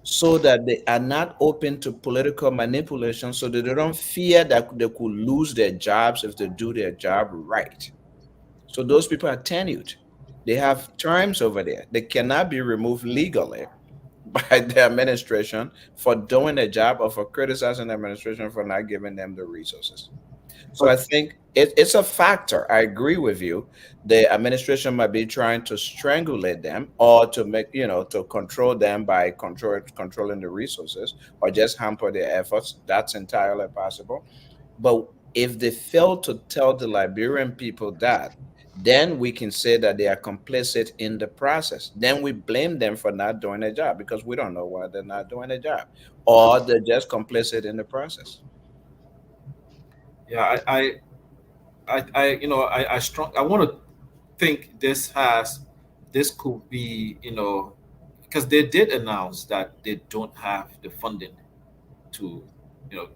so that they are not open to political manipulation, so that they don't fear that they could lose their jobs if they do their job right. So those people are tenured. They have terms over there. They cannot be removed legally by the administration for doing their job, or for criticizing the administration for not giving them the resources. So I But think it's a factor. I agree with you. The administration might be trying to strangulate them, or to make, to control them by controlling the resources, or just hamper their efforts. That's entirely possible. But If they fail to tell the Liberian people that, then we can say that they are complicit in the process. Then we blame them for not doing a job because we don't know why they're not doing a job, or they're just complicit in the process. Yeah, I want to think this could be, because they did announce that they don't have the funding to,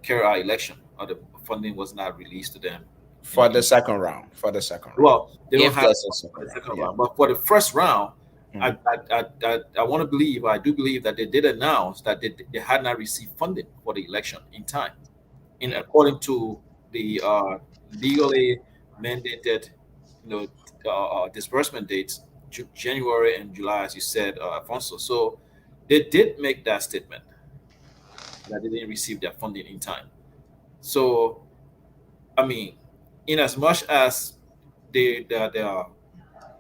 carry out election, or the funding was not released to them For the in second round. For the second round. well, they don't If have there's a for second the round. second Yeah. round, but for the first round, Mhm. I want to believe, I do believe that they did announce that they had not received funding for the election in time, in Mm. according to the legally mandated, you know, disbursement dates, January and July, as you said, Alfonso. So they did make that statement that they didn't receive their funding in time. So I mean, in as much as the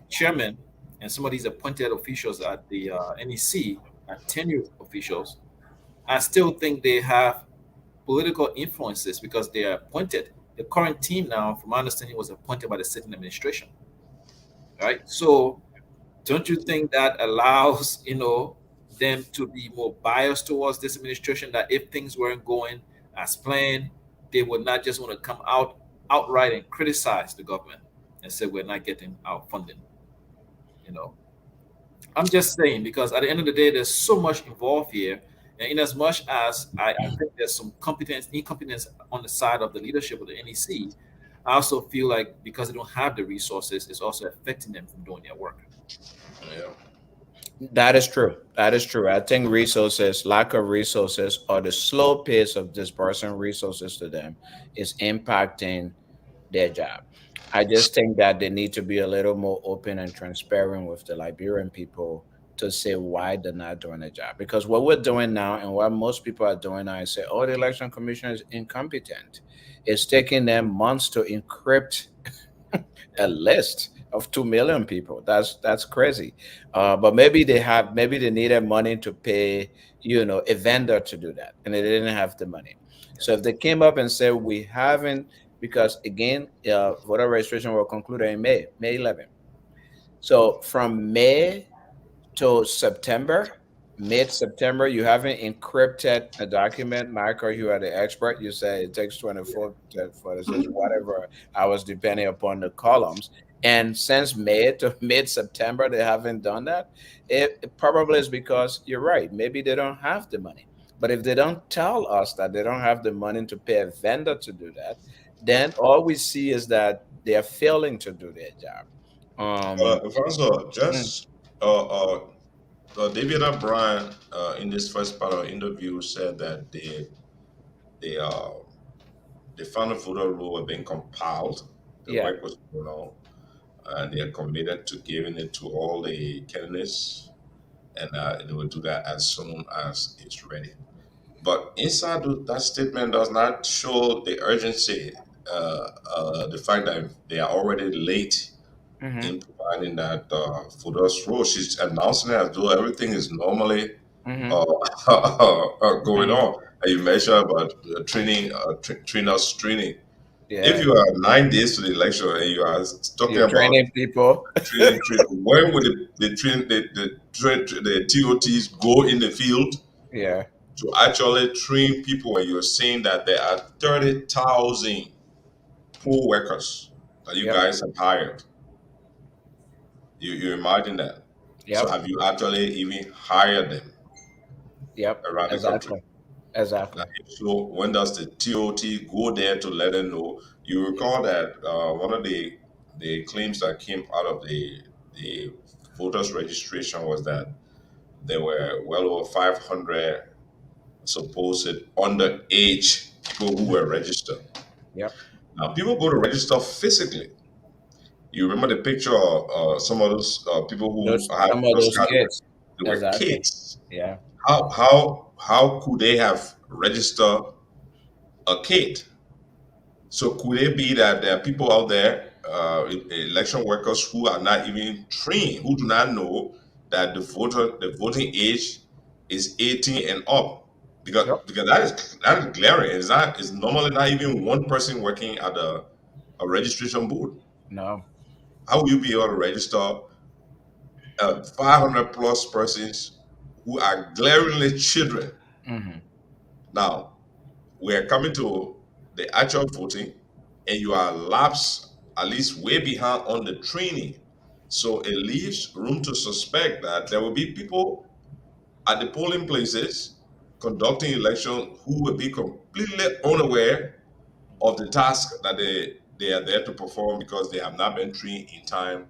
chairman and some of these appointed officials at the NEC are tenured officials, I still think they have political influences because they are appointed. The current team now, from my understanding, was appointed by the sitting administration, right? So don't you think that allows, them to be more biased towards this administration, that if things weren't going as planned, they would not just want to come out outright and criticize the government and say we're not getting our funding, you know? I'm just saying, because at the end of the day, there's so much involved here. And in as much as I think there's some incompetence on the side of the leadership of the NEC, I also feel like because they don't have the resources, it's also affecting them from doing their work. Yeah. That is true. That is true. I think resources, lack of resources, or the slow pace of dispersing resources to them is impacting their job. I just think that they need to be a little more open and transparent with the Liberian people to say why they're not doing the job. Because what we're doing now and what most people are doing now is say, oh, the election commission is incompetent. It's taking them months to encrypt a list of 2 million people. That's crazy. But maybe they needed money to pay, a vendor to do that, and they didn't have the money. So if they came up and said we haven't, because again, voter registration will conclude in May 11th. So from May to September, mid September, you haven't encrypted a document. Michael, you are the expert. You say it takes 24 to 46, whatever hours, depending upon the columns. And since May to mid September, they haven't done that. It probably is because you're right. Maybe they don't have the money. But if they don't tell us that they don't have the money to pay a vendor to do that, then all we see is that they are failing to do their job. Um, Alfonso, mm, just David O'Brien in this first part of the interview said that they the final voter rule were being compiled. The yeah. work was going on, and they are committed to giving it to all the candidates, and they will do that as soon as it's ready. But inside that statement does not show the urgency, the fact that they are already late Mm-hmm. in providing that voters rule. She's announcing it as though everything is normally Mm-hmm. uh, going Mm-hmm. on. And you mentioned about training, trainers training. If Yeah. you are 9 days to the election and you are talking You're about training people. training, when would the TOTs go in the field Yeah. to actually train people when you're saying that there are 30,000 poll workers that you Yep. guys have hired? You imagine that. So Yep. have you actually even hired them Yep. around the country? Exactly. Exactly. So when does the TOT go there to let them know? You recall that one of the claims that came out of the voters registration was that there were well over 500 supposed underage people who were registered. Yep. Now people go to register physically. You remember the picture of some of those people who Those had some of those those cards? kids. They were Exactly. kids. Yeah. How could they have registered a kid? So could it be that there are people out there, election workers who are not even trained, who do not know that the voting age is 18 and up? Yep. because that is glaring. It's normally not even one person working at a registration booth. No. How will you be able to register 500 plus persons who are glaringly children? Hmm. Now, we're coming to the actual voting, and you are lapsed at least way behind on the training. So it leaves room to suspect that there will be people at the polling places conducting election who will be completely unaware of the task that they are there to perform because they have not been trained in time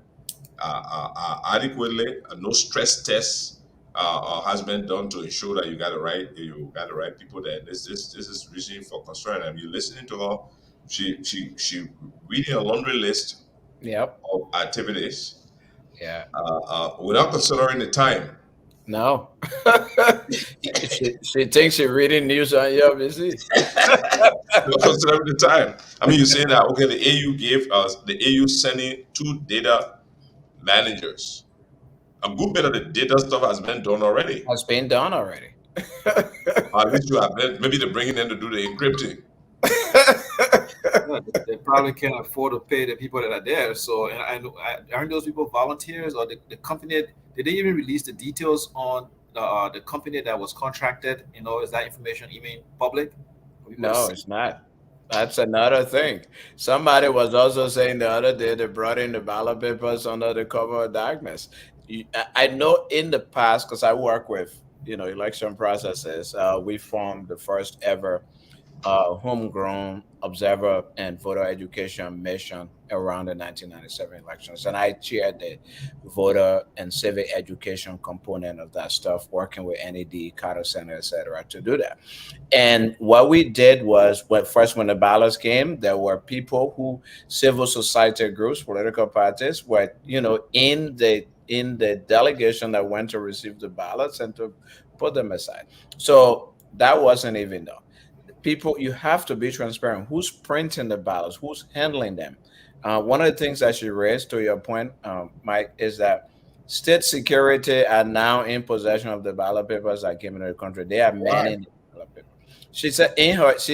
adequately. No stress test has been done to ensure that you got the right people there. This is reason for concern. And you listening to her, she reading a laundry list Yep. of activities Yeah. without considering the time. No. she thinks she's reading news on UBC. Without considering the time. I mean, you say that okay, the AU gave us the AU sending two data managers. A good bit of the data stuff has been done already. Has been done already. Or at least you have been, maybe they're bringing them to do the encrypting. Yeah, they probably can't afford to pay the people that are there. So, and aren't those people volunteers or the company? Did they even release the details on the company that was contracted? Is that information even public for people to No, see? it's not. That's another thing. Somebody was also saying the other day they brought in the ballot papers under the cover of darkness. I know in the past, because I work with election processes, we formed the first ever homegrown observer and voter education mission around the 1997 elections. And I chaired the voter and civic education component of that stuff, working with NED, Carter Center, etc., to do that. And what we did was, when the ballots came, there were people who, civil society groups, political parties, were in the delegation that went to receive the ballots and to put them aside. So that wasn't even done. People, you have to be transparent. Who's printing the ballots? Who's handling them? One of the things that she raised, to your point, Mike, is that state security are now in possession of the ballot papers that came into the country. They are Why? manning the ballot paper. She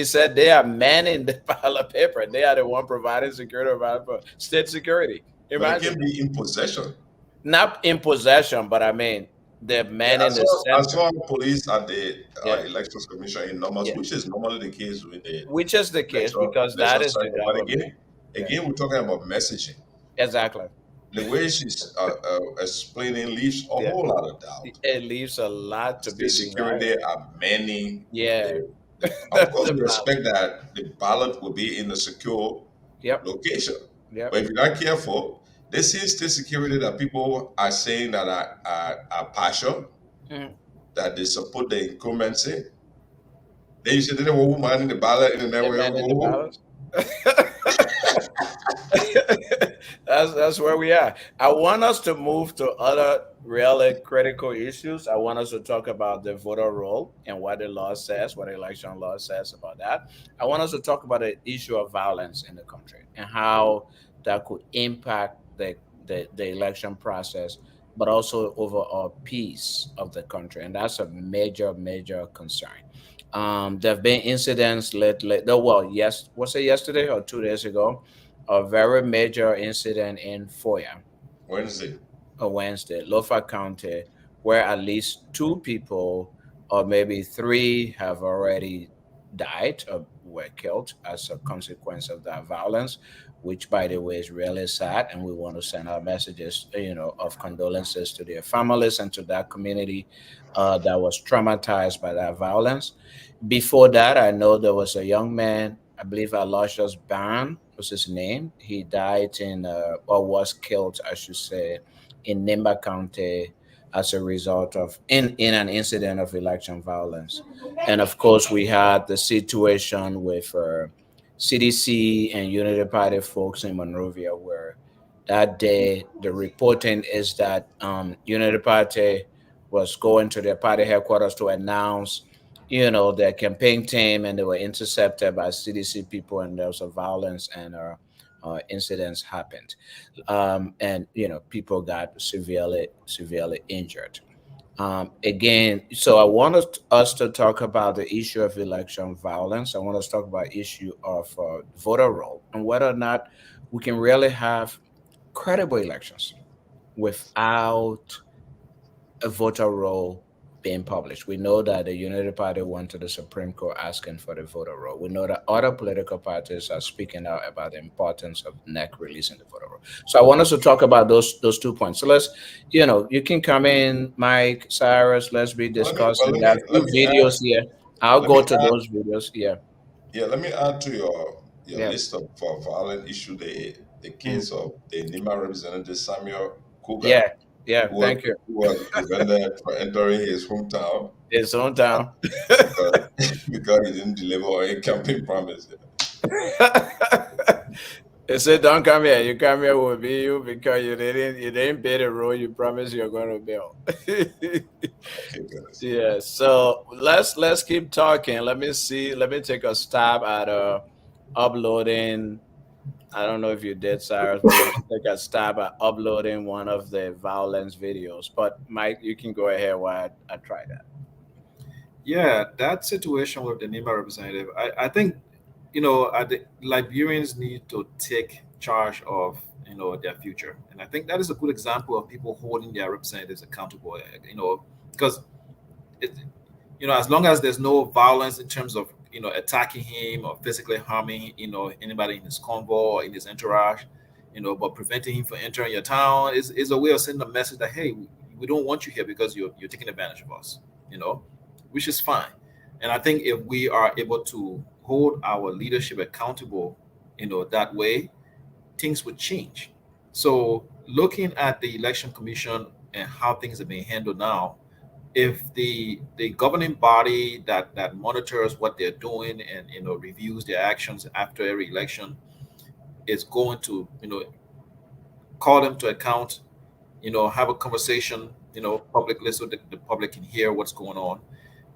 said they are manning the ballot paper. They are the one providing security of ballot paper. State security. But it Imagine can that. be in possession. Not in possession, but I mean they're Yeah, manning the I center. saw police at the Yeah, elections commission in numbers, yeah. which is normally the case with the Which is the case because election that is the cycle. But government. Yeah, again, we're talking about messaging. exactly. The way she's explaining leaves a Yeah, whole lot of doubt. it leaves a lot to State be desired. security are manning Yeah, of course, the we ballot. respect that the ballot will be in a secure Yep, location. yep. But if you're not careful, this is the security that people are saying that are partial, Mhm. that they support the incumbency. Then you say, then we're woman in the ballot in the They're network. manning the ballots. That's where we are. I want us to move to other really critical issues. I want us to talk about the voter roll and what the law says, what the election law says about that. I want us to talk about the issue of violence in the country and how that could impact the election process, but also overall peace of the country. And that's a major, major concern. There have been incidents lately. No, well, yes, was it yesterday or 2 days ago? A very major incident in Foya, Wednesday. or Wednesday, Lofa County, where at least two people, or maybe three, have already died or were killed as a consequence of that violence, which, by the way, is really sad. And we want to send our messages, of condolences to their families and to that community that was traumatized by that violence. Before that, I know there was a young man, I believe Aloysius Ban was his name. He died or was killed, I should say, in Nimba County as a result of in an incident of election violence. And of course, we had the situation with CDC and Unity Party folks in Monrovia, where that day the reporting is that Unity Party was going to their party headquarters to announce, their campaign team, and they were intercepted by CDC people, and there was a violence and incidents happened, and people got severely injured. Again, so I want us to talk about the issue of election violence. I want us to talk about issue of voter roll and whether or not we can really have credible elections without a voter roll being published. We know that the United Party went to the Supreme Court asking for the voter roll. We know that other political parties are speaking out about the importance of NEC releasing the voter roll. So I want us to talk about those 2 points. So let's, you can come in, Mike, Cyrus. Let's be Well, let me well, discussing. There are a let few me add videos here. I'll let me go to add those videos. Yeah, yeah, let me add to your yeah, list of for violent issue the mm, case of the Nima representative Samuel Kuga, yeah, yeah. Thank you. who was prevented from entering his hometown It's on time. because because he didn't deliver a campaign promise. They said, "Don't come here. You come here will be you because you didn't pay the role you promised you're going to bill." Okay, goodness. Yeah. So let's keep talking. Let me see. Let me take a stab at uploading. I don't know if you did, Cyrus, but let me take a stab at uploading one of the violence videos. But Mike, you can go ahead while I try that. Yeah, that situation with the NEMA representative, I think, the Liberians need to take charge of, their future. And I think that is a good example of people holding their representatives accountable, because it, as long as there's no violence in terms of, attacking him or physically harming, anybody in his convoy or in his entourage, but preventing him from entering your town is a way of sending a message that, hey, we don't want you here because you're taking advantage of us, you know, which is fine. And I think if we are able to hold our leadership accountable, that way, things would change. So looking at the election commission and how things are being handled now, if the governing body that monitors what they're doing and reviews their actions after every election is going to call them to account, have a conversation, publicly, so that the public can hear what's going on,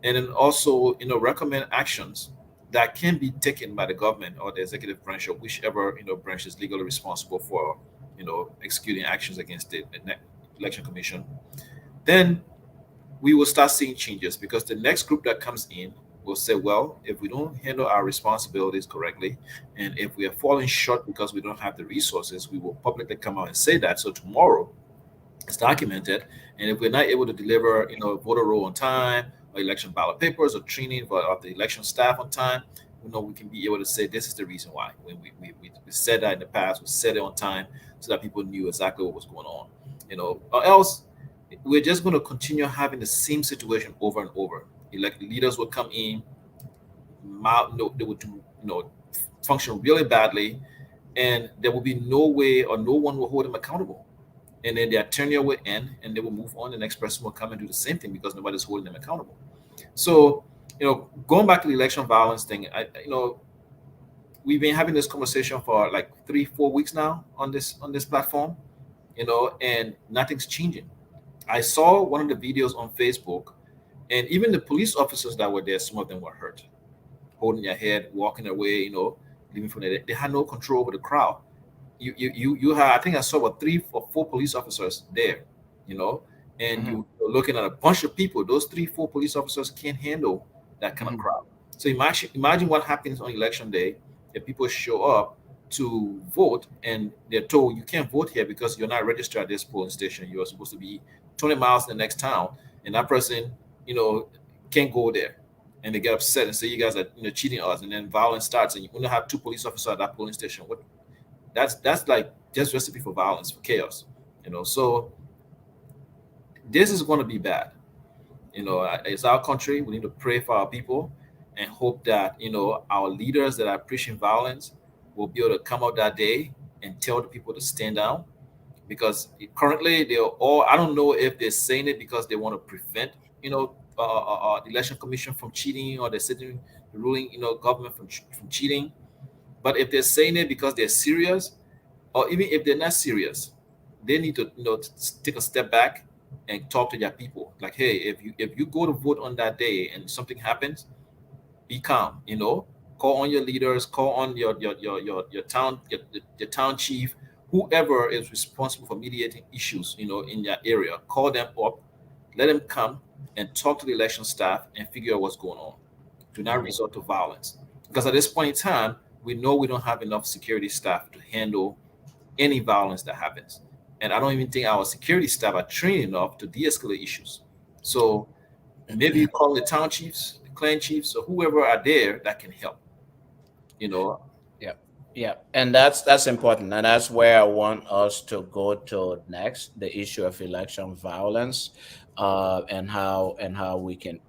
and then also recommend actions that can be taken by the government or the executive branch or whichever branch is legally responsible for executing actions against the election commission. Then we will start seeing changes because the next group that comes in will say, well, if we don't handle our responsibilities correctly, and if we are falling short because we don't have the resources, we will publicly come out and say that. So tomorrow it's documented. And if we're not able to deliver, voter roll on time, or election ballot papers, or training for of the election staff on time, we can be able to say this is the reason why. When we said that in the past, we said it on time so that people knew exactly what was going on. Or else we're just going to continue having the same situation over and over. Elect leaders will come in, no, they would do, function really badly, and there will be no way or no one will hold them accountable. And then their tenure will end, and they will move on. The next person will come and do the same thing because nobody's holding them accountable. So, going back to the election violence thing, we've been having this conversation for like 3-4 weeks now on this platform, and nothing's changing. I saw one of the videos on Facebook, and even the police officers that were there, some of them were hurt, holding their head, walking away, leaving from there. They had no control over the crowd. You had, I think I saw about 3 or 4 police officers there, you know, and Mhm, you were looking at a bunch of people. Those 3-4 police officers can't handle that kind of mhm, crowd. So imagine what happens on election day if people show up to vote and they're told you can't vote here because you're not registered at this polling station. You're supposed to be 20 miles in the next town, and that person, you know, can't go there. And they get upset and say you guys are cheating us, and then violence starts, and you only have 2 police officers at that polling station. What that's like just recipe for violence, for chaos. So this is going to be bad. It's our country. We need to pray for our people and hope that our leaders that are preaching violence will be able to come out that day and tell the people to stand down, because currently they're all, I don't know if they're saying it because they want to prevent the election commission from cheating, or they're sitting the ruling government from cheating. But if they're saying it because they're serious, or even if they're not serious, they need to take a step back and talk to their people. Like, hey, if you go to vote on that day and something happens, be calm. Call on your leaders, call on your town, your town chief, whoever is responsible for mediating issues in your area. Call them up let them come and talk to the election staff and figure out what's going on. Do not resort to violence. Because at this point in time, we know we don't have enough security staff to handle any violence that happens. And I don't even think our security staff are trained enough to de escalate issues. So maybe you call the town chiefs, the clan chiefs, or whoever are there that can help. You know, Yeah, yeah, and that's important, and that's where I want us to go to next: the issue of election violence, and how we can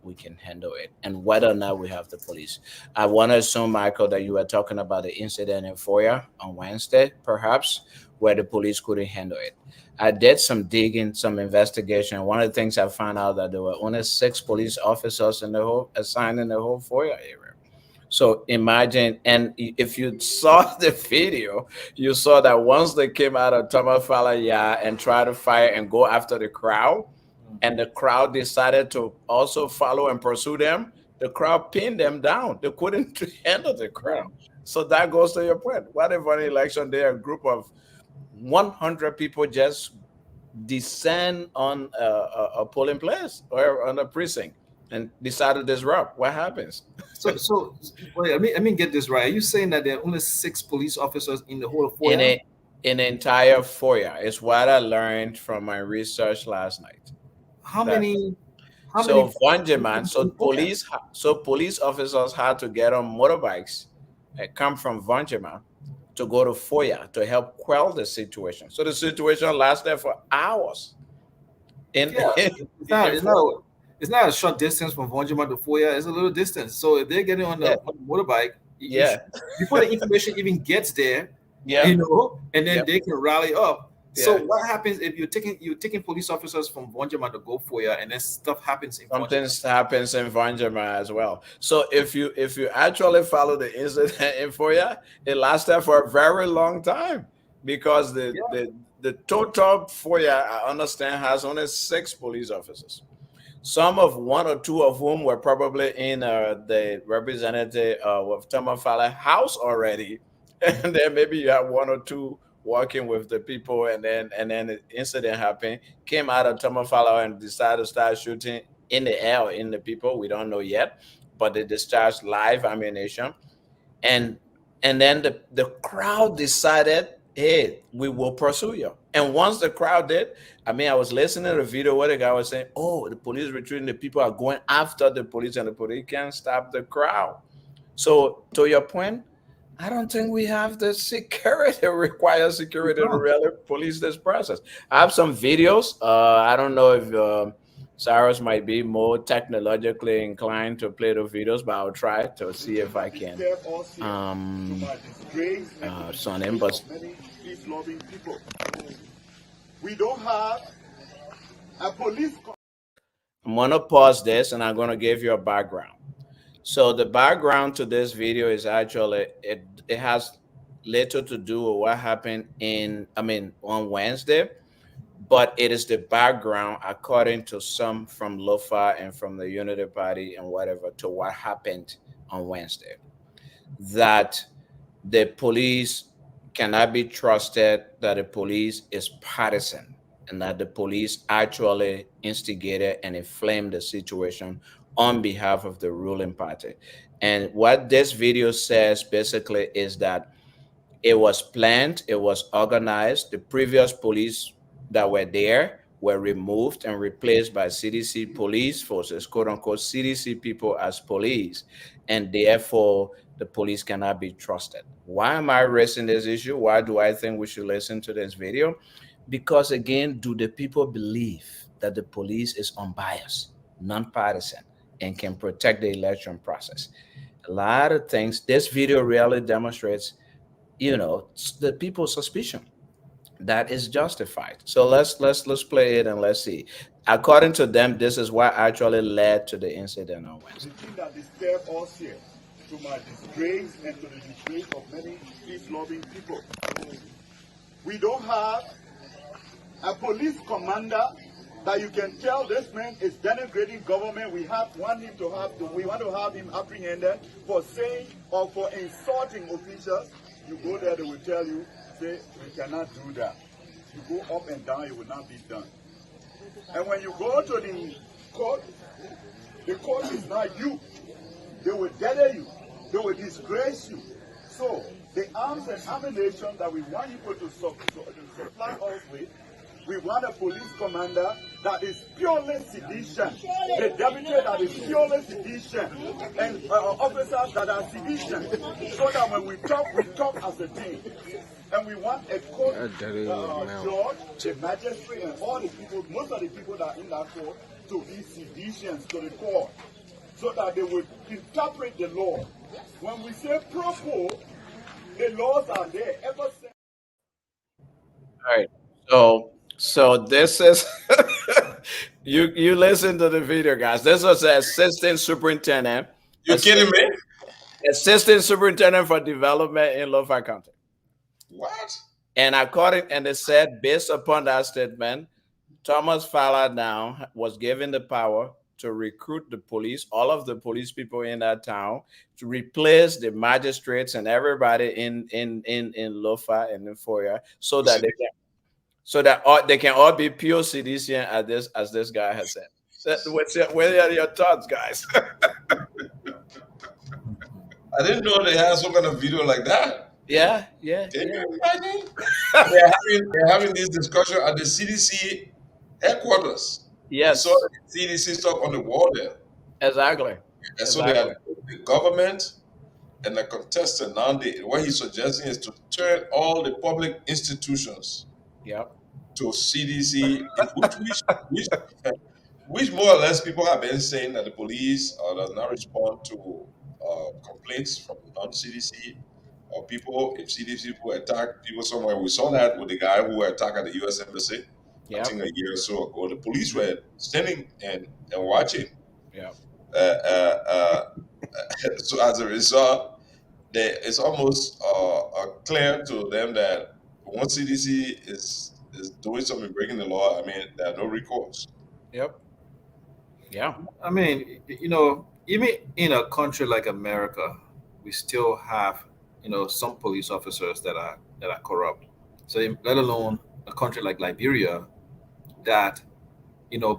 handle it, and whether or not we have the police. I want to assume, Michael, that you were talking about the incident in Foya on Wednesday, perhaps, where the police couldn't handle it. I did some digging, some investigation. One of the things I found out that there were only 6 police officers in the whole assigned in the whole Foya area. So imagine, and if you saw the video, you saw that once they came out of Tamafala, yeah, and tried to fire and go after the crowd, and the crowd decided to also follow and pursue them, the crowd pinned them down. They couldn't handle the yeah. crowd. So that goes to your point. What if on an election day, a group of 100 people just descend on a polling place or on a precinct and decide to disrupt? What happens? So wait, I mean, get this right. Are you saying that there are only 6 police officers in the whole of in Foya? a in an entire foyer. It's what I learned from my research last night. How That many? How many so police Vangeman, officers in Foya? so police officers had to get on motorbikes and come from Vangeman to go to Foya to help quell the situation. So the situation lasted for hours in Yeah, it's not. in It's Foya. not. It's not a short distance from Vonjima to Foya. It's a little distance. So if they're getting Yeah, on the motorbike, you yeah, should, before the information even gets there, yeah, and then yeah, they can rally up. So yeah. what happens if you're taking police officers from Vonjima to go Foya, and then stuff happens in Something Vonjima? happens in Vanjama as well. So if you actually follow the incident in Foya, it lasted for a very long time because the Yeah, the the total Foya, I understand, has only 6 police officers. Some of one or two of whom were probably in the representative of Tamafala house already, and then maybe you have one or two working with the people, and then the incident happened, came out of Tamafala and decided to start shooting in the air or in the people. We don't know yet, but they discharged live ammunition, and then the crowd decided, hey, we will pursue you. And once the crowd did, I mean, I was listening to the video where the guy was saying, oh, the police retreating, the people are going after the police, and the police can't stop the crowd. So to your point, I don't think we have the security required we security to don't. really police this process. I have some videos. I don't know if Cyrus might be more technologically inclined to play the videos, but I'll try to see if I can um son him. But We don't have a police. I'm gonna pause this and I'm gonna give you a background. So the background to this video is actually it has little to do with what happened on Wednesday, but it is the background according to some from Lofa and from the Unity Party and whatever to what happened on Wednesday. That the police cannot be trusted, that the police is partisan, and that the police actually instigated and inflamed the situation on behalf of the ruling party. And what this video says basically is that it was planned, it was organized. The previous police that were there were removed and replaced by CDC police forces, quote unquote, CDC people as police. And therefore, the police cannot be trusted. Why am I raising this issue? Why do I think we should listen to this video? Because again, do the people believe that the police is unbiased, nonpartisan, and can protect the election process? A lot of things. This video really demonstrates, the people's suspicion that is justified. So let's play it and let's see. According to them, this is what actually led to the incident on The Wednesday. thing that disturbed us here, to my disgrace and to the disgrace of many peace-loving people. We don't have a police commander that you can tell this man is denigrating government. We want to have him apprehended for saying or for insulting officials. You go there, they will tell you, say, we cannot do that. You go up and down, it will not be done. And when you go to the court is not you. They will tether you. They will disgrace you. So the arms and ammunition that we want people to supply us with, we want a police commander that is purely sedition, the deputy that is purely sedition, and officers that are sedition, so that when we talk as a team. And we want a court judge, the magistrate, and all the people, most of the people that are in that court, to be seditions to the court, so that they will interpret the law. When we say pro-co, the laws are there ever since. All right. So this is you listen to the video, guys. This was the assistant superintendent. You kidding me? Assistant superintendent for development in Lofa County. What? And and it said, based upon that statement, Thomas Fowler now was given the power to recruit the police, all of the police people in that town, to replace the magistrates and everybody in Lofa and in Foya, so that they can all be pure citizens as this guy has said. What are your thoughts, guys? I didn't know they had some kind of video like that. Yeah. Can you imagine? they're having this discussion at the CDC headquarters. Yes. So the CDC stuff on the wall there. Exactly. And so they have the government and the contestant. Now what he's suggesting is to turn all the public institutions to CDC, which more or less people have been saying that the police does not respond to complaints from non-CDC or people. If CDC people attack people somewhere, we saw that with the guy who attacked at the U.S. Embassy. I think a year or so ago, the police were standing and watching. So as a result, it's almost clear to them that once CDC is doing something breaking the law, I mean, there are no recourse. Yep. Yeah. I mean, even in a country like America, we still have, some police officers that are corrupt. So let alone a country like Liberia, that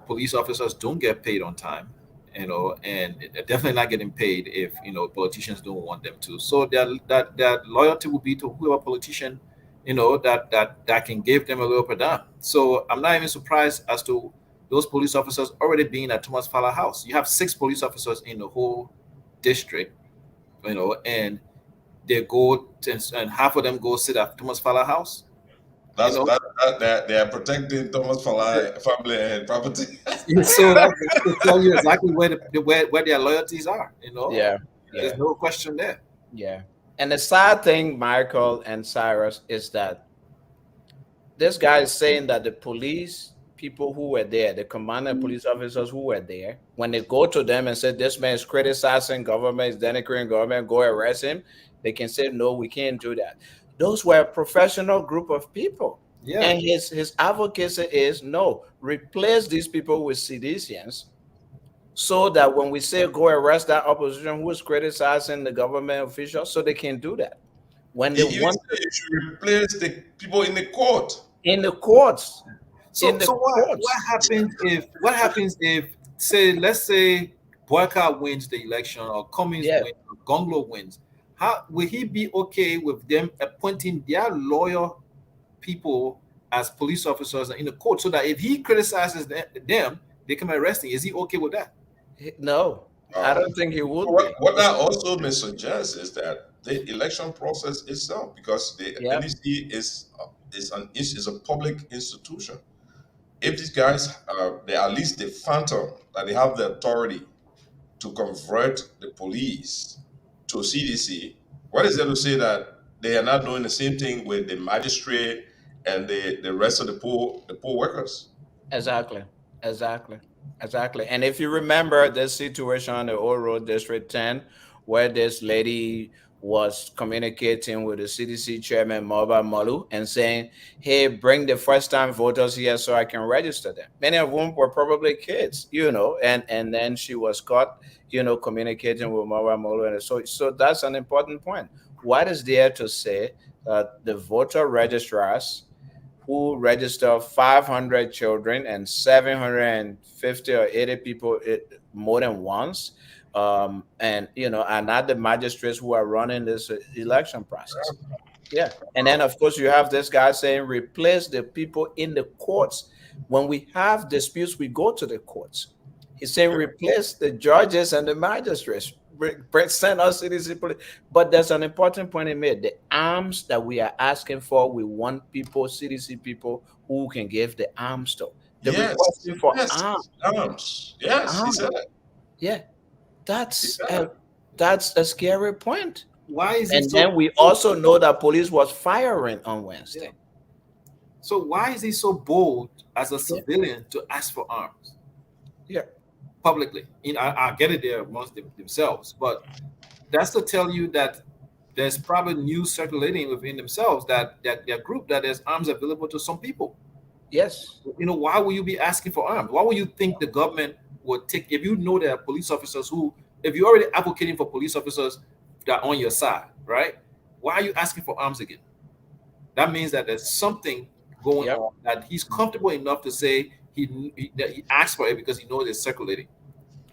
police officers don't get paid on time, and they're definitely not getting paid if politicians don't want them to. So that loyalty will be to whoever politician that can give them a little per dime. So I'm not even surprised as to those police officers already being at Thomas Fowler House. You have 6 police officers in the whole district, and they go and half of them go sit at Thomas Fowler House. That they are protecting Thomas Fowler family and property. So that will tell you exactly where their loyalties are. There's no question there. Yeah. And the sad thing, Michael and Cyrus, is that this guy is saying that the police people who were there, the commanding police officers who were there, when they go to them and say, this man is criticizing government, is denigrating government, go arrest him, they can say, no, we can't do that. Those were a professional group of people. Yeah. And his advocacy is, no, replace these people with citizens, so that when we say go arrest that opposition who is criticizing the government officials, so they can do that. When they want to, you should replace the people in the court. In the courts. So what happens if let's say Boyka wins the election, or Cummings wins, or Gonglo wins? How will he be okay with them appointing their loyal people as police officers in the court, so that if he criticizes them, they can arrest him? Is he okay with that? No, I don't think he would. What that also may suggest is that the election process itself, because the NEC is a public institution. If these guys they're at least the phantom, that they have the authority to convert the police to CDC, what is there to say that they are not doing the same thing with the magistrate and the rest of the poor workers? Exactly. And if you remember this situation on the Old Road District 10, where this lady was communicating with the CDC chairman, Moba Molu, and saying, hey, bring the first-time voters here so I can register them. Many of whom were probably kids, and then she was caught, communicating with Moba Molu. And so that's an important point. What is there to say that the voter registrars who registered 500 children and 750 or 80 people more than once. And and not the magistrates who are running this election process. Yeah. And then, of course, you have this guy saying replace the people in the courts. When we have disputes, we go to the courts. He's saying replace the judges and the magistrates. Send us citizen police. But there's an important point he made. The arms that we are asking for, we want people, CDC people who can give the arms to. The Yes, requesting for yes, arms. arms. Yes, he Arms. said it. Yeah. He That's said a, it. that's a scary point. Why is he And so? then we also know that police was firing on Wednesday. So why is he so bold as a civilian to ask for arms? Yeah. Publicly. I get it there amongst themselves, but that's to tell you that there's probably news circulating within themselves that their group that there's arms available to some people. Yes. Why will you be asking for arms? Why would you think the government would take, if you know there are police officers who, if you're already advocating for police officers that are on your side, right? Why are you asking for arms again? That means that there's something going on that he's comfortable enough to say that he asked for it because he knows it's circulating,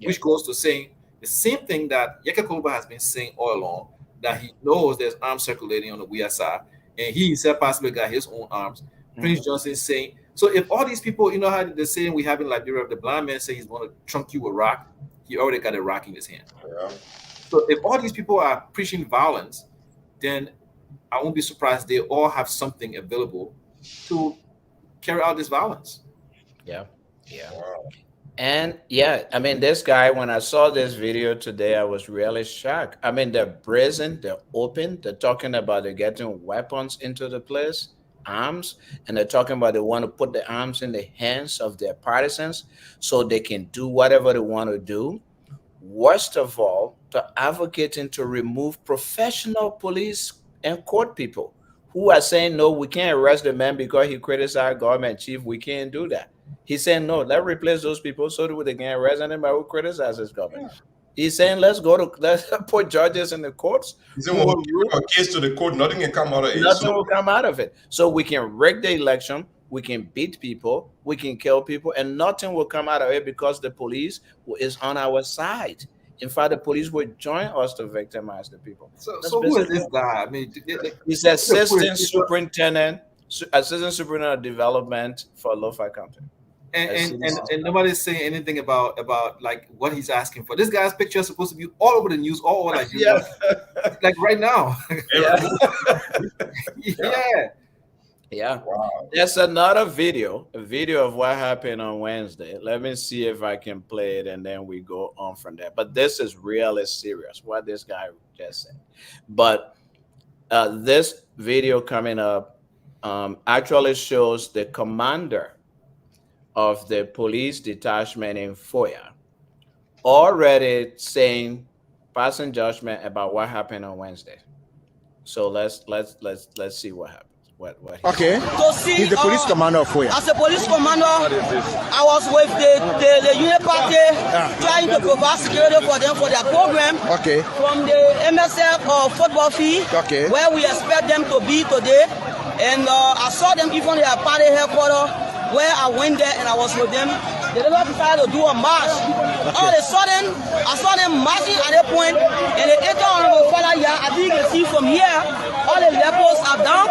which goes to saying the same thing that Yekakoluba has been saying all along, that he knows there's arms circulating on the weird side, and he himself possibly got his own arms. Prince Johnson is saying, so if all these people, how they're saying we have in Liberia, the blind man saying he's going to trunk you with rock, he already got a rock in his hand. Yeah. So if all these people are preaching violence, then I won't be surprised they all have something available to carry out this violence. Yeah. Yeah. Wow. And I mean, this guy, when I saw this video today, I was really shocked. I mean, they're brazen, they're open, they're talking about they're getting weapons into the place, arms, and they're talking about they want to put the arms in the hands of their partisans so they can do whatever they want to do. Worst of all, they're advocating to remove professional police and court people who are saying, no, we can't arrest the man because he criticized government chief. We can't do that. He's saying, no, let's replace those people so that they can arrest anybody who criticizes government. He's saying, let's put judges in the courts. He said, when we take our case to the court, nothing can come out of it. Nothing will come out of it. So we can rig the election, we can beat people, we can kill people, and nothing will come out of it because the police is on our side. In fact, the police will join us to victimize the people. So who is this guy? I mean, he's assistant superintendent of development for Lo-Fi County. And nobody's saying anything about like what he's asking for. This guy's picture is supposed to be all over the news, all over like like right now. Yeah. Wow. There's another video, a video of what happened on Wednesday. Let me see if I can play it and then we go on from there. But this is really serious, what this guy just said. But this video coming up actually shows the commander of the police detachment in Foya already passing judgment about what happened on Wednesday. So let's see what happened. Okay. He's the police commander of Foya. As a police commander, I was with the Union Party trying to provide security for them for their program. Okay. From the MSF football field, where we expect them to be today. And I saw them even at party headquarters, where I went there and I was with them. They never decided to do a march. All of a sudden, I saw them marching at that point, and they enter on the fella here. I think you can see from here, all the levels are down.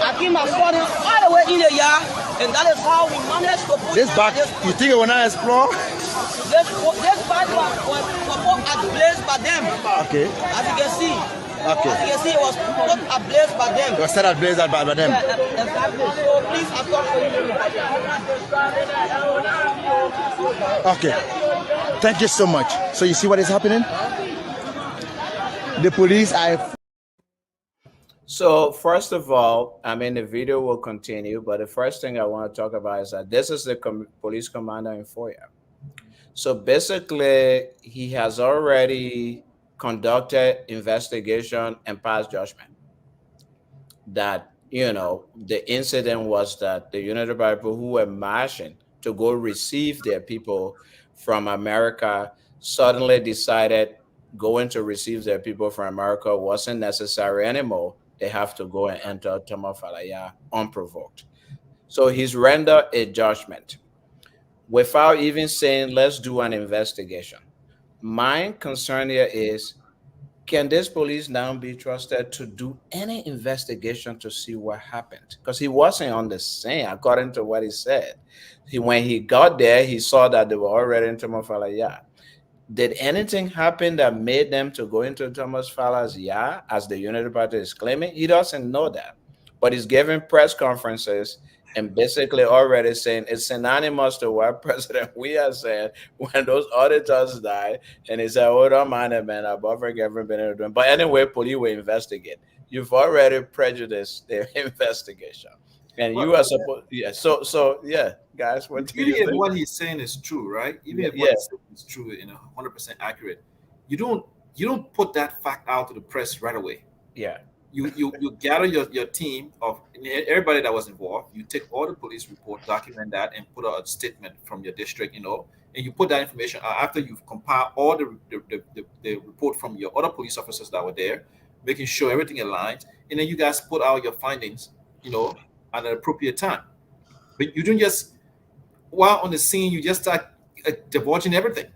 I came and saw them all the way in the yard, and that is how we managed to put this back. You think it will not explode? This back was put ablaze by them. Okay. As you can see. Okay. As you can see, it was put ablaze by them. It was set ablaze by them. Yeah, exactly. So please, I'm talking for you. Okay. Thank you so much. So you see what is happening? The police are... So first of all, I mean, the video will continue, but the first thing I want to talk about is that this is the police commander in Foya. So basically, he has already conducted investigation and passed judgment that, the incident was that the United people who were marching to go receive their people from America suddenly decided going to receive their people from America wasn't necessary anymore. They have to go and enter Tomafalaya unprovoked. So he's rendered a judgment without even saying, let's do an investigation. My concern here is, can this police now be trusted to do any investigation to see what happened? Because he wasn't on the scene, according to what he said. When he got there, he saw that they were already in Thomas Fowler's yard. Did anything happen that made them to go into Thomas Fowler's yard, as the Unity Party is claiming? He doesn't know that. But he's giving press conferences and basically already saying it's synonymous to what President Weah said when those auditors died. And he said, oh, don't mind it, man. I've already been able to do it. But anyway, police will investigate. You've already prejudiced their investigation. And you are supposed, yeah. So yeah, guys, what do you Even if think? what he's saying is true, right? Even if what Yeah. he's saying is true, 100% accurate, you don't put that fact out to the press right away. Yeah. You gather your team of everybody that was involved. You take all the police report, document that, and put out a statement from your district, and you put that information out after you've compiled all the report from your other police officers that were there, making sure everything aligns, and then you guys put out your findings, at an appropriate time. But you don't just, while on the scene, you just start divulging everything,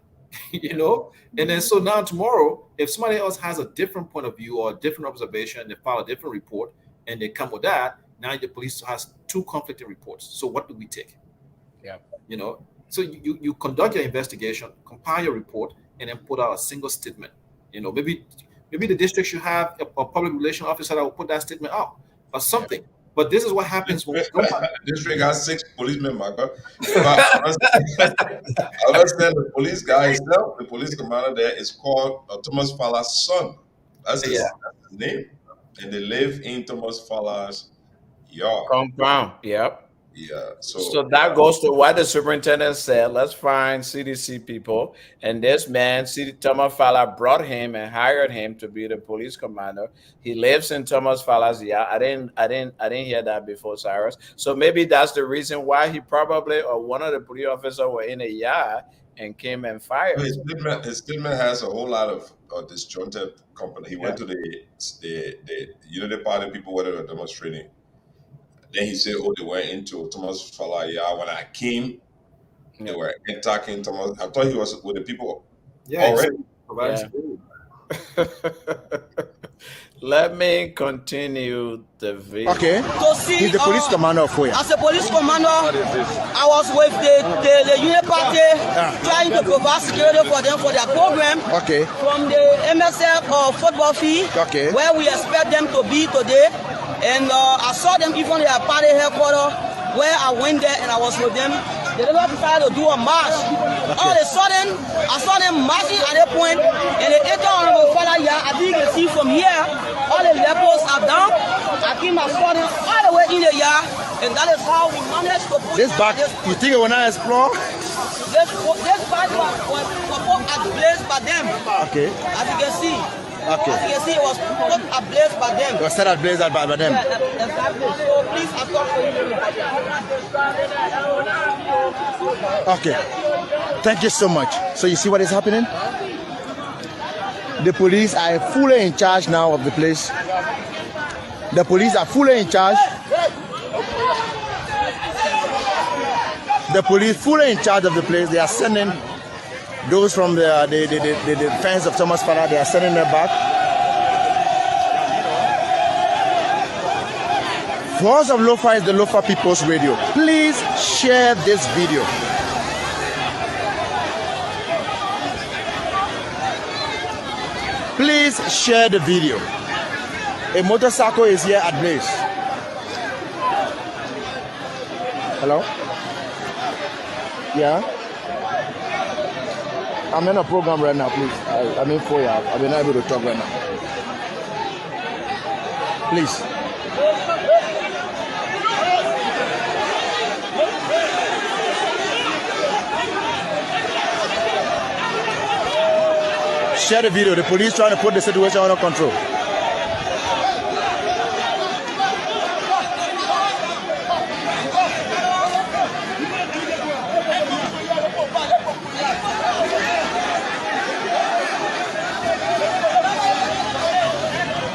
And then so now tomorrow, if somebody else has a different point of view or a different observation, they file a different report and they come with that, now the police has two conflicting reports. So what do we take? Yeah. So you conduct your investigation, compile your report, and then put out a single statement. Maybe the district should have a public relation officer that will put that statement out or something. But this is what happens when district has 6 policemen, Marco. I understand the police guy himself, the police commander there is called Thomas Fowler's son. That's his name. And they live in Thomas Fowler's yard. Compound. Yep. Yeah. So that goes to what the superintendent said. Let's find CDC people. And this man, Thomas Fowler, brought him and hired him to be the police commander. He lives in Thomas Fowler's yard. I didn't hear that before, Cyrus. So maybe that's the reason why he probably, or one of the police officers were in a yard and came and fired. His statement has a whole lot of disjointed company. He went to the Unity Party people where they were demonstrating. Then he said, "Oh, they went into Thomas Fowler. Yeah, when I came, they were attacking Thomas. I thought he was with the people already." Let me continue the video. Okay. To see, He's the police commander of Foya. As a police commander, I was with the Unity Party trying to provide security for them for their program. Okay. From the MSF football field, where we expect them to be today. And I saw them even at party headquarters, where I went there and I was with them. They never decided to do a march. All of a sudden, I saw them marching at that point, and they enter on the Fowler yard. I think you can see from here, all the levels are down. I came and saw them all the way in the yard, and that is how we managed to put this back. You think it will not explore? This back was put ablaze by them. Okay. As you can see. Okay. As you can see, it was put ablaze by them. It was set ablaze by them. Yeah, exactly. So please, I talk for you. Okay. Thank you so much. So you see what is happening? The police are fully in charge now of the place. The police are fully in charge. The police fully in charge of the place. They are sending those from the fence of Thomas Fowler. They are sending them back. Voice of Lofa is the Lofa People's Radio. Please share this video. Please share the video. A motorcycle is here at Blaze. Hello? Yeah? I'm in a program right now, please. I'm in for you. I've been able to talk right now. Please. Share the video. The police trying to put the situation under control.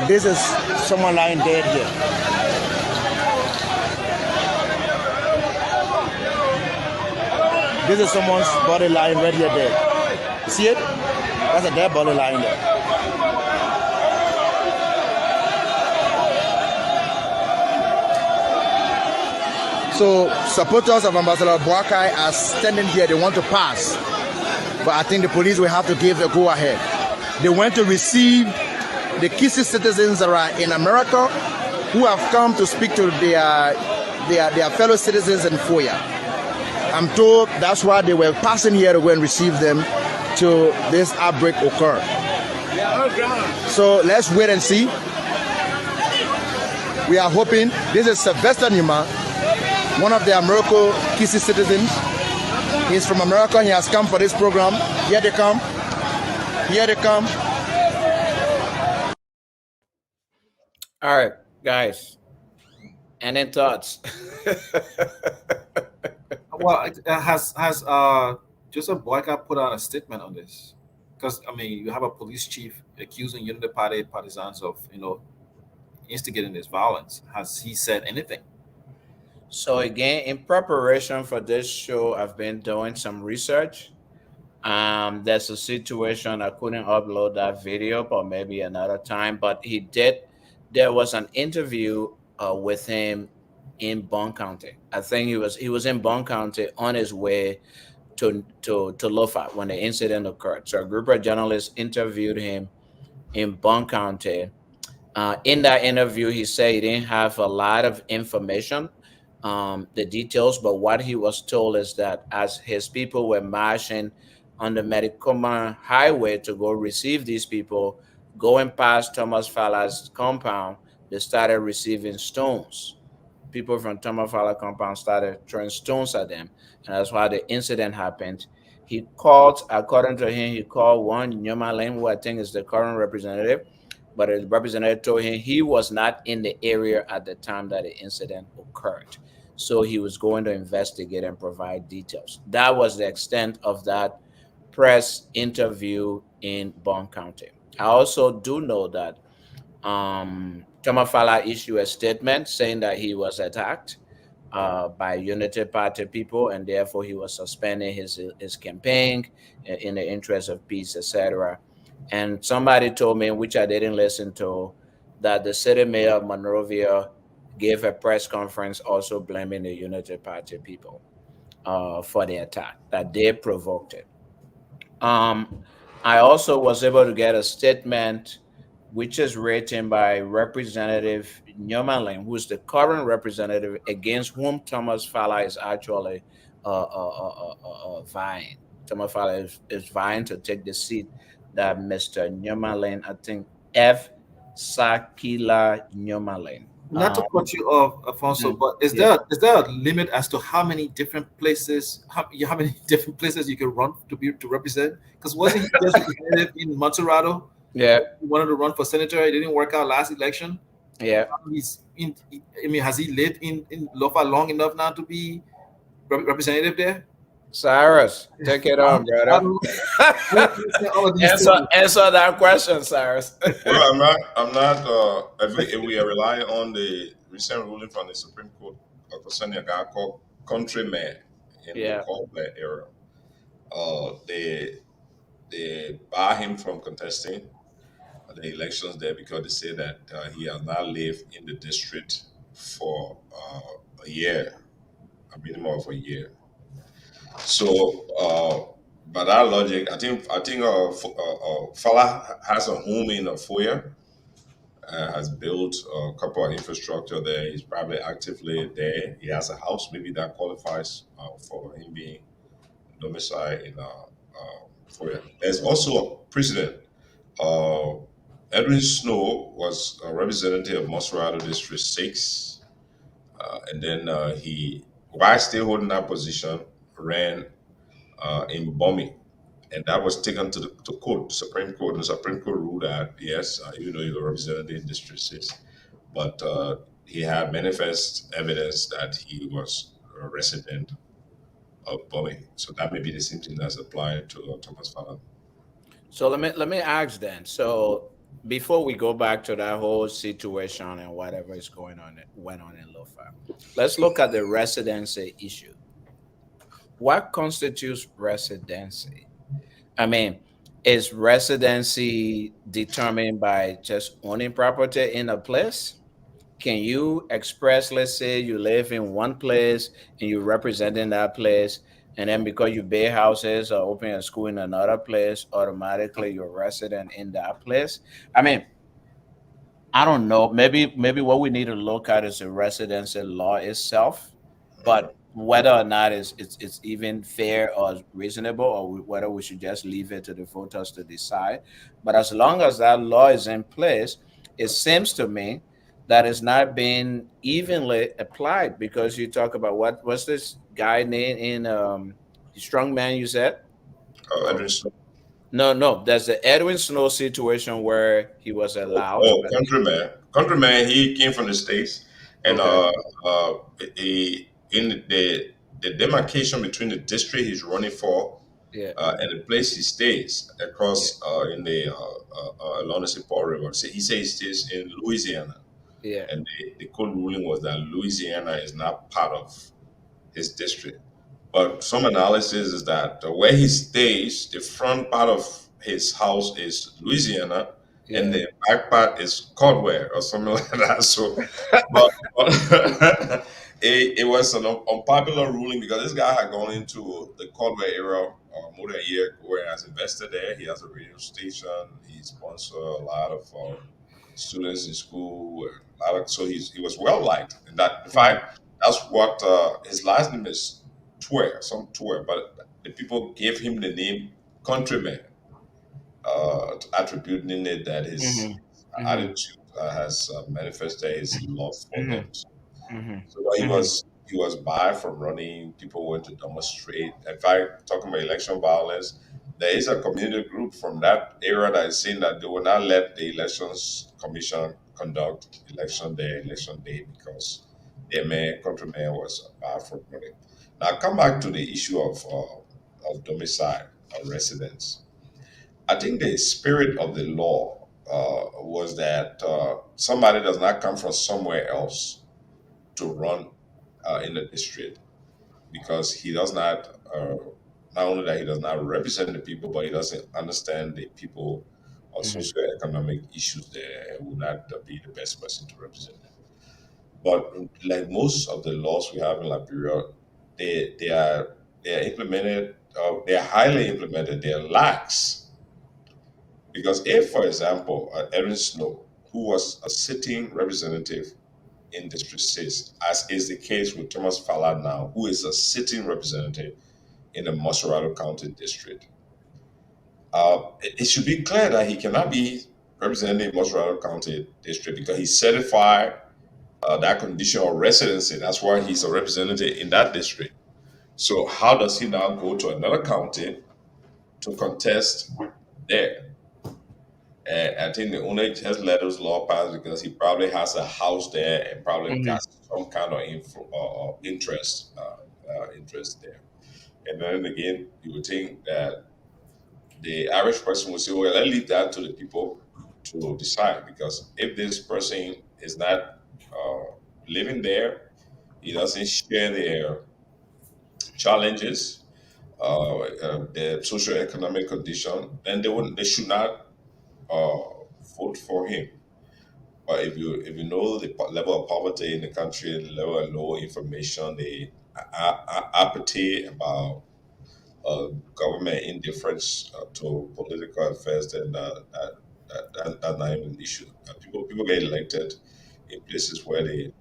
This is someone lying dead here. This is someone's body lying right here dead. You see it? That's a dead body lying there. So supporters of Ambassador Boakai are standing here. They want to pass, but I think the police will have to give the go-ahead. They went to receive the Kisi citizens that are in America who have come to speak to their fellow citizens in Foya. I'm told that's why they were passing here to go and receive them till this outbreak occurred. So let's wait and see. We are hoping. This is Sylvester Nima, one of the American Kisi citizens. He's from America. He has come for this program. Here they come. Here they come. All right, guys. Any thoughts? Well, has Joseph Boyka put out a statement on this? Because I mean, you have a police chief accusing Unity Party partisans of instigating this violence. Has he said anything? So again, in preparation for this show, I've been doing some research. There's a situation I couldn't upload that video, but maybe another time. But he did. There was an interview with him in Bond County. I think he was in Bond County on his way to Lofa when the incident occurred. So a group of journalists interviewed him in Bond County. In that interview, he said he didn't have a lot of information, the details, but what he was told is that as his people were marching on the Medicoma highway to go receive these people, going past Thomas Falla's compound, they started receiving stones. People from Thomas Falla compound started throwing stones at them, and that's why the incident happened. He called, according to him, he called one Nyoma Lane, who I think is the current representative, but the representative told him he was not in the area at the time that the incident occurred. So he was going to investigate and provide details. That was the extent of that press interview in Bond County. I also do know that Tomafala issued a statement saying that he was attacked by Unity Party people, and therefore he was suspending his campaign in the interest of peace, etc. And somebody told me, which I didn't listen to, that the city mayor of Monrovia gave a press conference also blaming the Unity Party people for the attack, that they provoked it. I also was able to get a statement which is written by Representative Nyomalin, who's the current representative against whom Thomas Falla is actually vying. Thomas Falla is vying to take the seat that Mr. Nyomalin, I think F. Sakila Nyomalin. Not to cut you off, Alfonso, but is there a limit as to how many different places, how many different places you can run to represent? Because wasn't he just representative in Montserrado? Yeah, he wanted to run for senator. It didn't work out last election. Yeah, has he lived in Lofa long enough now to be representative there? Cyrus, take it on, brother. Answer that question, Cyrus. Well, I'm not. If we are relying on the recent ruling from the Supreme Court concerning a guy called Countryman in the Coldplay era, they bar him from contesting the elections there because they say that he has not lived in the district for a year, a minimum of a year. So, by that logic, I think Fala has a home in Afoya, has built a couple of infrastructure there. He's probably actively there. He has a house, maybe that qualifies for him being domiciled in Afoya. There's also a precedent. Edwin Snow was a representative of Montserrado District 6, and then he, while still holding that position, ran in Bomi, and that was taken to court, Supreme Court, and the Supreme Court ruled that yes, even though he was represented in District 6, but he had manifest evidence that he was a resident of Bomi. So that may be the same thing that's applying to Thomas Fallon. So let me ask then. So before we go back to that whole situation and whatever is went on in Lofa, let's look at the residency issue. what constitutes residency? I mean, is residency determined by just owning property in a place? Can you express, let's say you live in one place and you represent in that place, and then because you buy houses or open a school in another place, automatically you're resident in that place? I mean, I don't know. Maybe what we need to look at is the residency law itself, but whether or not it's even fair or reasonable, or whether we should just leave it to the voters to decide. But as long as that law is in place, it seems to me that it's not being evenly applied, because you talk about what's this guy name in the strong man you said? I Oh, just no, no. There's the Edwin Snow situation where he was allowed to. oh, countryman. He came from the states, and Okay. he in the demarcation between the district he's running for Yeah. and the place he stays Yeah. across in the along the Seaport River. So he says he stays in Louisiana, Yeah. and the court ruling was that Louisiana is not part of his district. But some analysis is that where he stays, the front part of his house is Louisiana, and Yeah. the back part is Caldwell or something like that. So, but it was an unpopular ruling because this guy had gone into the Caldwell era more than a year ago and has invested there. He has a radio station. He sponsored a lot of students in school. And a lot of, so he was well liked. And that, in Mhm. fact, that's what his last name is Tour, but the people gave him the name Countryman, attributing it that his Mhm. Mhm. attitude has manifested his love for them. Mhm. Mhm. So while Mhm. he was barred from running, people went to demonstrate. In fact, talking about election violence, there is a community group from that era that is saying that they will not let the elections commission conduct election day because their man, countryman, was barred from running. Now come back to the issue of domicile or residence. I think the spirit of the law was that somebody does not come from somewhere else to run in the district because he does not only that he does not represent the people, but he doesn't understand the people or Mhm. socioeconomic issues there and will not be the best person to represent them. But like most of the laws we have in Liberia, they are implemented. They are highly implemented. They are lax because if, for example, Erin Snow, who was a sitting representative in District 6, as is the case with Thomas Falla now, who is a sitting representative in the Moserado County District. It should be clear that he cannot be representing Moserado County District because he certified that condition of residency. That's why he's a representative in that district. So how does he now go to another county to contest there? And I think the owner just let those law pass because he probably has a house there and probably got Mhm. some kind of interest there. And then again, you would think that the average person would say, well, let's leave that to the people to decide because if this person is not uh, living there, he doesn't share their challenges, their socioeconomic condition, then they should not uh, vote for him. But if you know the level of poverty in the country, the level of low information, the apathy about government indifference to political affairs, then that's not even an issue. People get elected in places where they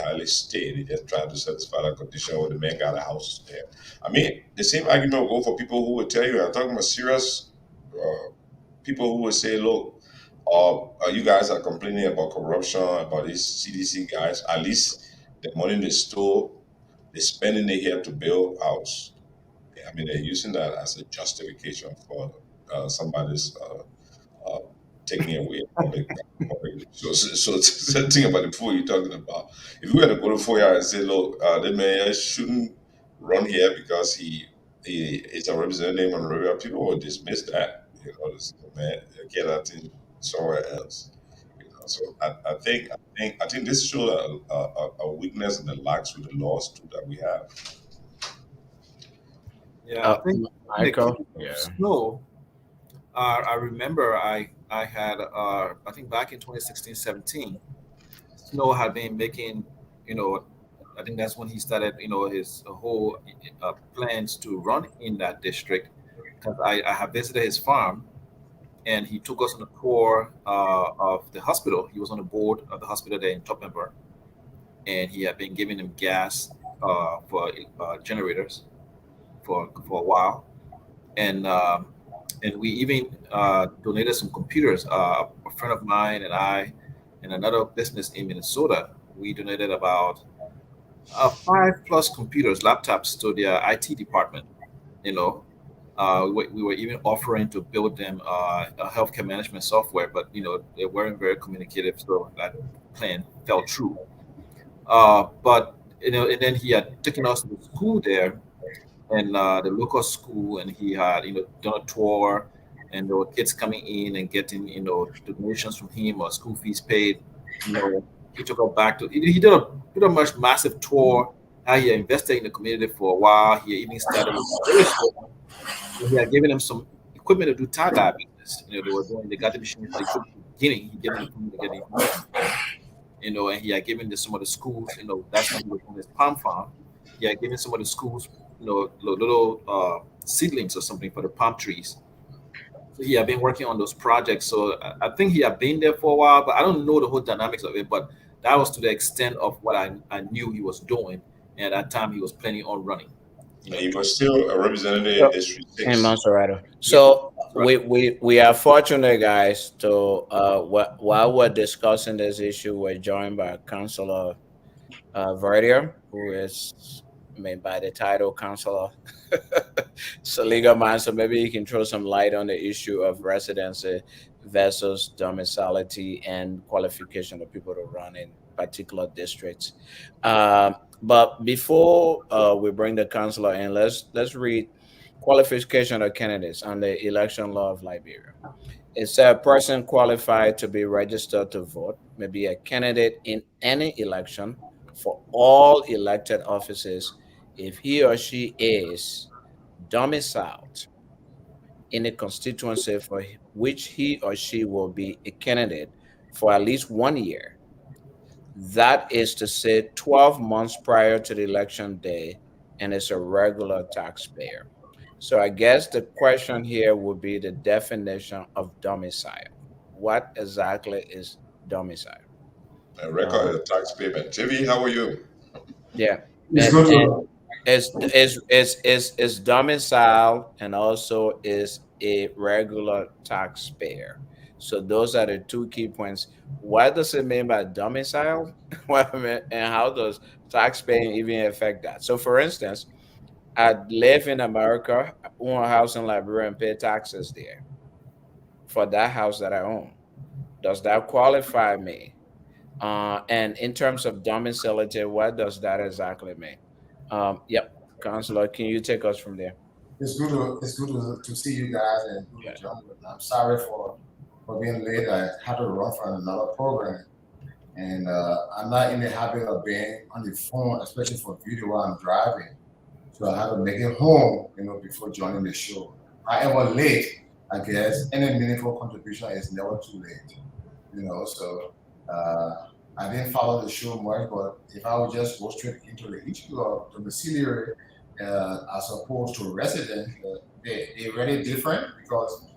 hardly stay. They just try to satisfy the condition where the man got a house there. I mean, the same argument will go for people who will tell you, I'm talking about serious people who will say, look, you guys are complaining about corruption, about these CDC guys. At least the money they stole, they're spending it here to build house. I mean, they're using that as a justification for somebody's uh, taking away public. So think about the fool you're talking about. If we were to go to Foya and say, look, the mayor shouldn't run here because he is a representative on the river, people will dismiss that. You know, this man get that thing somewhere else. You know, so I think this shows a weakness and a lax with the laws too that we have. Yeah, I think the case Michael. of Yeah. snow. I remember I had I think back in 2016, 17, Snow had been making, you know, I think that's when he started, his whole plans to run in that district. Because I have visited his farm, and he took us on a tour of the hospital. He was on the board of the hospital there in Toppenburg, and he had been giving them gas for generators for a while, and we even donated some computers. A friend of mine and I, and another business in Minnesota, we donated about five plus computers, laptops to their IT department. You know, we were even offering to build them a healthcare management software, but they weren't very communicative, so that plan fell through. But and then he had taken us to the school there, and the local school, and he had done a tour, and there were kids coming in and getting donations from him or school fees paid. He took us back to he did a pretty much massive tour. How he had invested in the community for a while. He even started with very small. He had given them some equipment to do tie dye business. They got the machines for the equipment at the beginning. He gave them the equipment to get the information. And he had given some of the schools, that's when he was on his palm farm. He had given some of the schools, little seedlings or something for the palm trees. So he had been working on those projects. So I think he had been there for a while, but I don't know the whole dynamics of it. But that was to the extent of what I knew he was doing. And at that time, he was planning on running. He was still a representative in So, District in 6. Monserrato. Yeah, So that's right. we are fortunate, guys, to while we're discussing this issue, we're joined by Councilor Verdier, who is made by the title Councilor. It's a legal man, so maybe you can throw some light on the issue of residency versus domicility and qualification of people to run in particular districts. But before we bring the councilor in, let's read qualification of candidates on the election law of Liberia. It's a person qualified to be registered to vote, may be a candidate in any election for all elected offices if he or she is domiciled in a constituency for which he or she will be a candidate for at least 1 year. That is to say, 12 months prior to the election day, and is a regular taxpayer. So I guess the question here would be the definition of domicile. What exactly is domicile? A record Uh, of tax payment. TV, how are you? yeah, It's and good and to is domicile and also is a regular taxpayer. So those are the two key points. What does it mean by domicile? And how does taxpaying even affect that? So, for instance, I live in America, own a house in Liberia, and pay taxes there for that house that I own. Does that qualify me? And in terms of domicility, what does that exactly mean? Yep, Counselor, can you take us from there? it's good to see you guys and good to join. I'm sorry for being late. I had to run for another program, and I'm not in the habit of being on the phone, especially for video while I'm driving. So I had to make it home, before joining the show. However late, I guess any meaningful contribution is never too late. So uh, I didn't follow the show much, but if I would just go straight into the issue of domiciliary as opposed to resident, they're really different because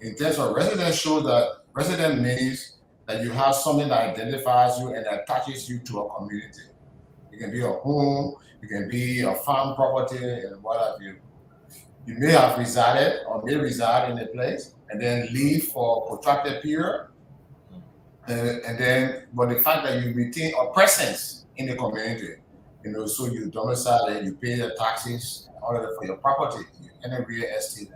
in terms of resident shows that resident means that you have something that identifies you and attaches you to a community. It can be a home, it can be a farm property, and what have you. You may have resided or may reside in a place and then leave for a protracted period. And then, but the fact that you retain a presence in the community, so you domicile it, you pay the taxes in order for your property, any real estate.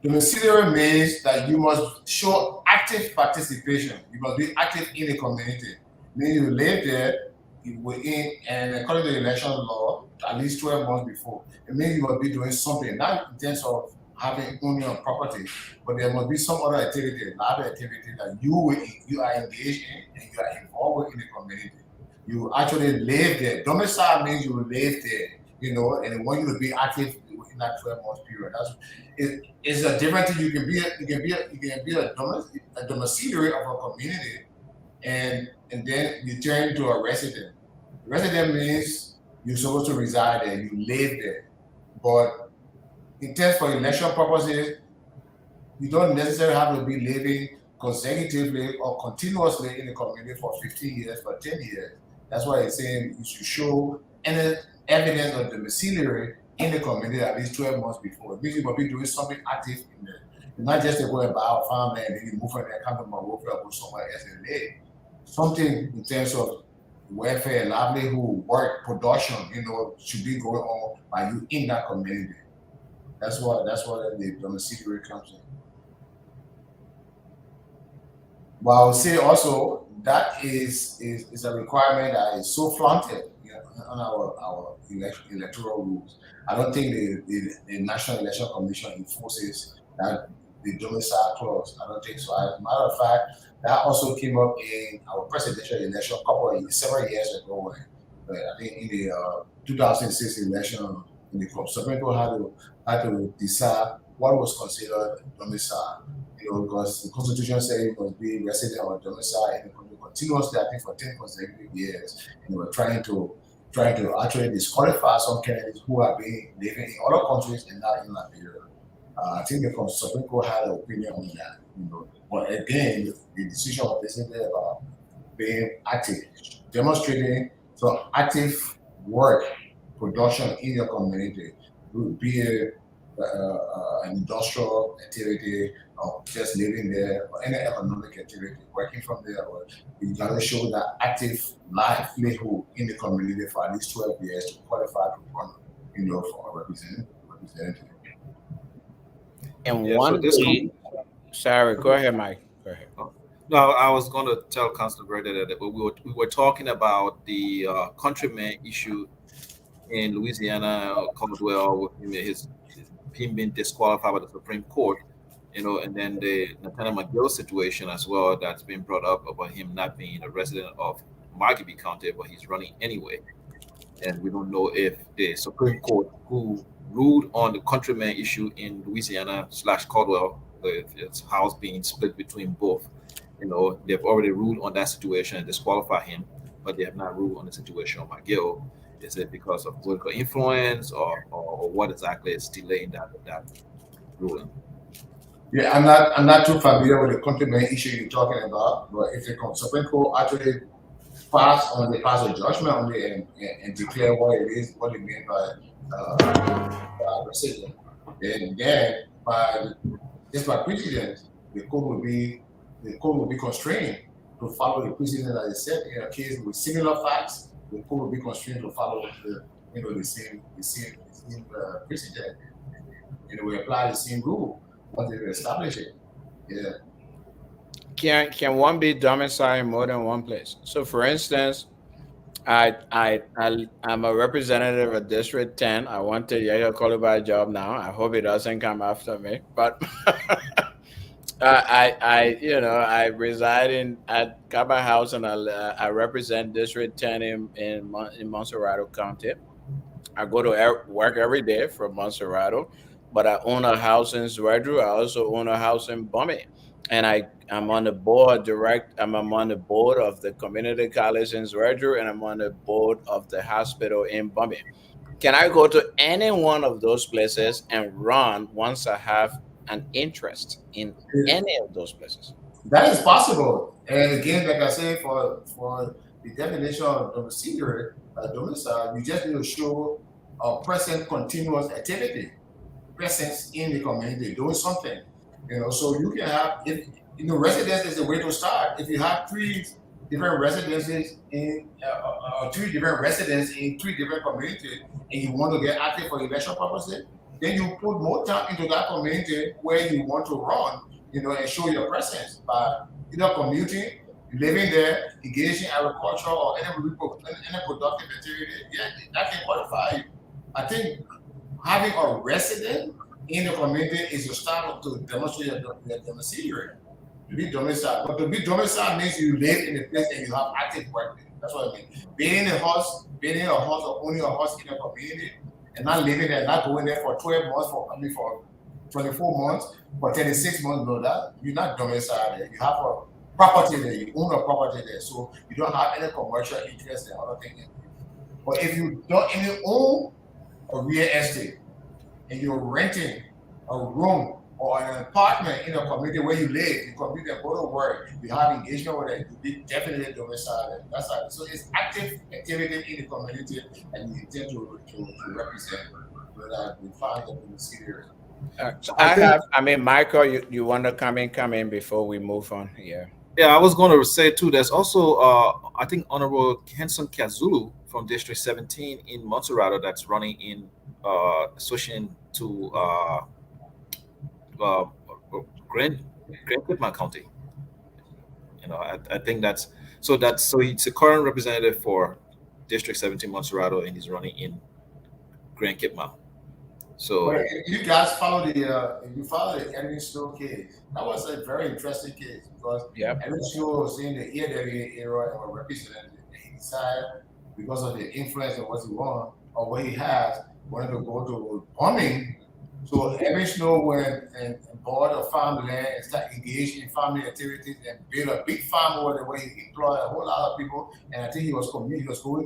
Domiciliary means that you must show active participation. You must be active in the community. Meaning you live there within, and according to the election law, at least 12 months before. It means you must be doing something, not in terms of having only on property, but there must be some other activity, another activity that you are engaged in and you are involved with in the community. You actually live there. Domicile means you live there, and they want you to be active in that 12 months period. It's a different thing. You can be a domiciliary of a community, and then you turn into a resident. Resident means you're supposed to reside there, you live there. But in terms for election purposes, you don't necessarily have to be living consecutively or continuously in the community for 15 years, for 10 years. That's why it's saying you should show any evidence of domiciliary in the community at least 12 months before. It means you must be doing something active in there. It's not just to go and buy a farmland and then you move from there, come to Monrovia, or go somewhere else and live. Something in terms of welfare, livelihood, work, production, should be going on by you in that community. That's what the domiciliary comes in. But I would say also that is a requirement that is so flaunted on our electoral rules. I don't think the National Election Commission enforces that the domicile clause. I don't think so. As a matter of fact, that also came up in our presidential election several years ago. I think in the 2006 election, the Supreme Court had to decide what was considered domicile. Because the Constitution said it must be resident or domicile in the country continuously, I think, for 10 consecutive years. And we're trying to actually disqualify some candidates who are living in other countries and not in Liberia. I think the Supreme Court had an opinion on that. But again, the decision was basically about being active, demonstrating some active work, production in your community, be it an industrial activity or just living there or any economic activity, working from there, or you gotta show that active livelihood in the community for at least 12 years to qualify to run, for a representative. And Yeah, so one this thing, sorry, go ahead, Mike. Go ahead. No, I was going to tell Councilor Breda that we were talking about the countryman issue in Louisiana, Caldwell, with him being disqualified by the Supreme Court, and then the Nathaniel McGill situation as well that's been brought up about him not being a resident of Margibee County, but he's running anyway. And we don't know if the Supreme Court, who ruled on the countryman issue in Louisiana / Caldwell, its house being split between both, they've already ruled on that situation and disqualify him, but they have not ruled on the situation of McGill. Is it because of political influence or what exactly is delaying that ruling? Yeah, I'm not too familiar with the countryman issue you're talking about, but if the Supreme Court actually pass a judgment on it and declare what it means by resident, then by precedent, the court will be constrained to follow the precedent that is set in a case with similar facts. The court will be constrained to follow the same precedent, and we apply the same rule once they establish it. Yeah. Can one be domiciled in more than one place? So, for instance, I'm a representative of District 10. I want to Yaya qualified job now. I hope it doesn't come after me, but I reside at Kaba House, and I represent District 10 in Montserrado County. I go to work every day from Montserrado, but I own a house in Zwedru. I also own a house in Bummy, and I'm on the board I'm on the board of the community college in Zwedru, and I'm on the board of the hospital in Bummy. Can I go to any one of those places and run once I have an interest in any of those places? That is possible. And again, like I said, for the definition of domiciliary, domicile, you just need to show a present continuous activity, presence in the community, doing something. So you can have, residence is a way to start. If you have three different residences in 3 different residents in 3 different communities, and you want to get active for election purposes, then you put more time into that community where you want to run, and show your presence by either commuting, living there, engaging in agriculture or any productive activity. Yeah, that can qualify you. I think having a resident in the community is a start to demonstrate your domiciliary. To be domiciled, but to be domiciled means you live in a place and you have active work there. That's what I mean. Being in a house or owning a house in a community and not living there, not going there for 12 months, for 24 months, for 36 months, no, that you're not domiciled there. You have a property there, you own a property there, so you don't have any commercial interest and other things. But if you don't even own a real estate and you're renting a room or an apartment in a community where you live, you commute and go to work, you have engagement with it, you be definitely domiciled. That's how. So it's active activity in the community, and you intend to represent. But we find that in the city. So I think, I mean, Michael, you want to come in before we move on here? yeah, I was going to say too. There's also, I think, Honorable Henson Kazulu from District 17 in Montserrat that's running in association to uh, Grand Grand Quitman County. I think so he's a current representative for District 17 Montserrat, and he's running in Grand Quitman. So But if you guys follow if you follow the Edwin Snow case, that was a very interesting case because Yep. Edwin Snow was in the EWA era and was represented, and he decided because of the influence of what he won or what he has, wanted to go to bombing. So Edwin Snow went and bought a farmland and started engaged in farming activities and built a big farm over there where he employed a whole lot of people. And I think he was going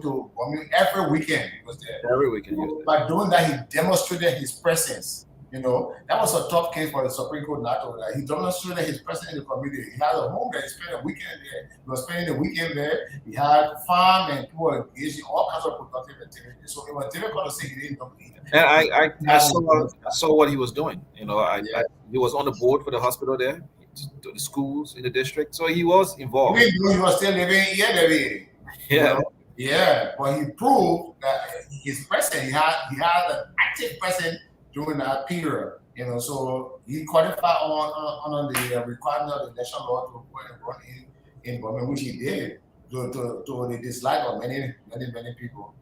to bombing every weekend. He was there. every weekend, By doing that, he demonstrated his presence. That was a tough case for the Supreme Court not to that. He demonstrated his presence in the community. He had a home there. He spent a weekend there. He was spending the weekend there. He had farm and people were engaged in all kinds of productive activities. So it was difficult to say he didn't do it. and I saw what he was doing. He was on the board for the hospital there, to the schools in the district, so he was involved. Even though he was still living here, David. Yeah. Yeah, but he proved that his presence, he had an active presence during that period. So he qualified on the requirement of the national law to go and run in Burma, which he did to the dislike of many people.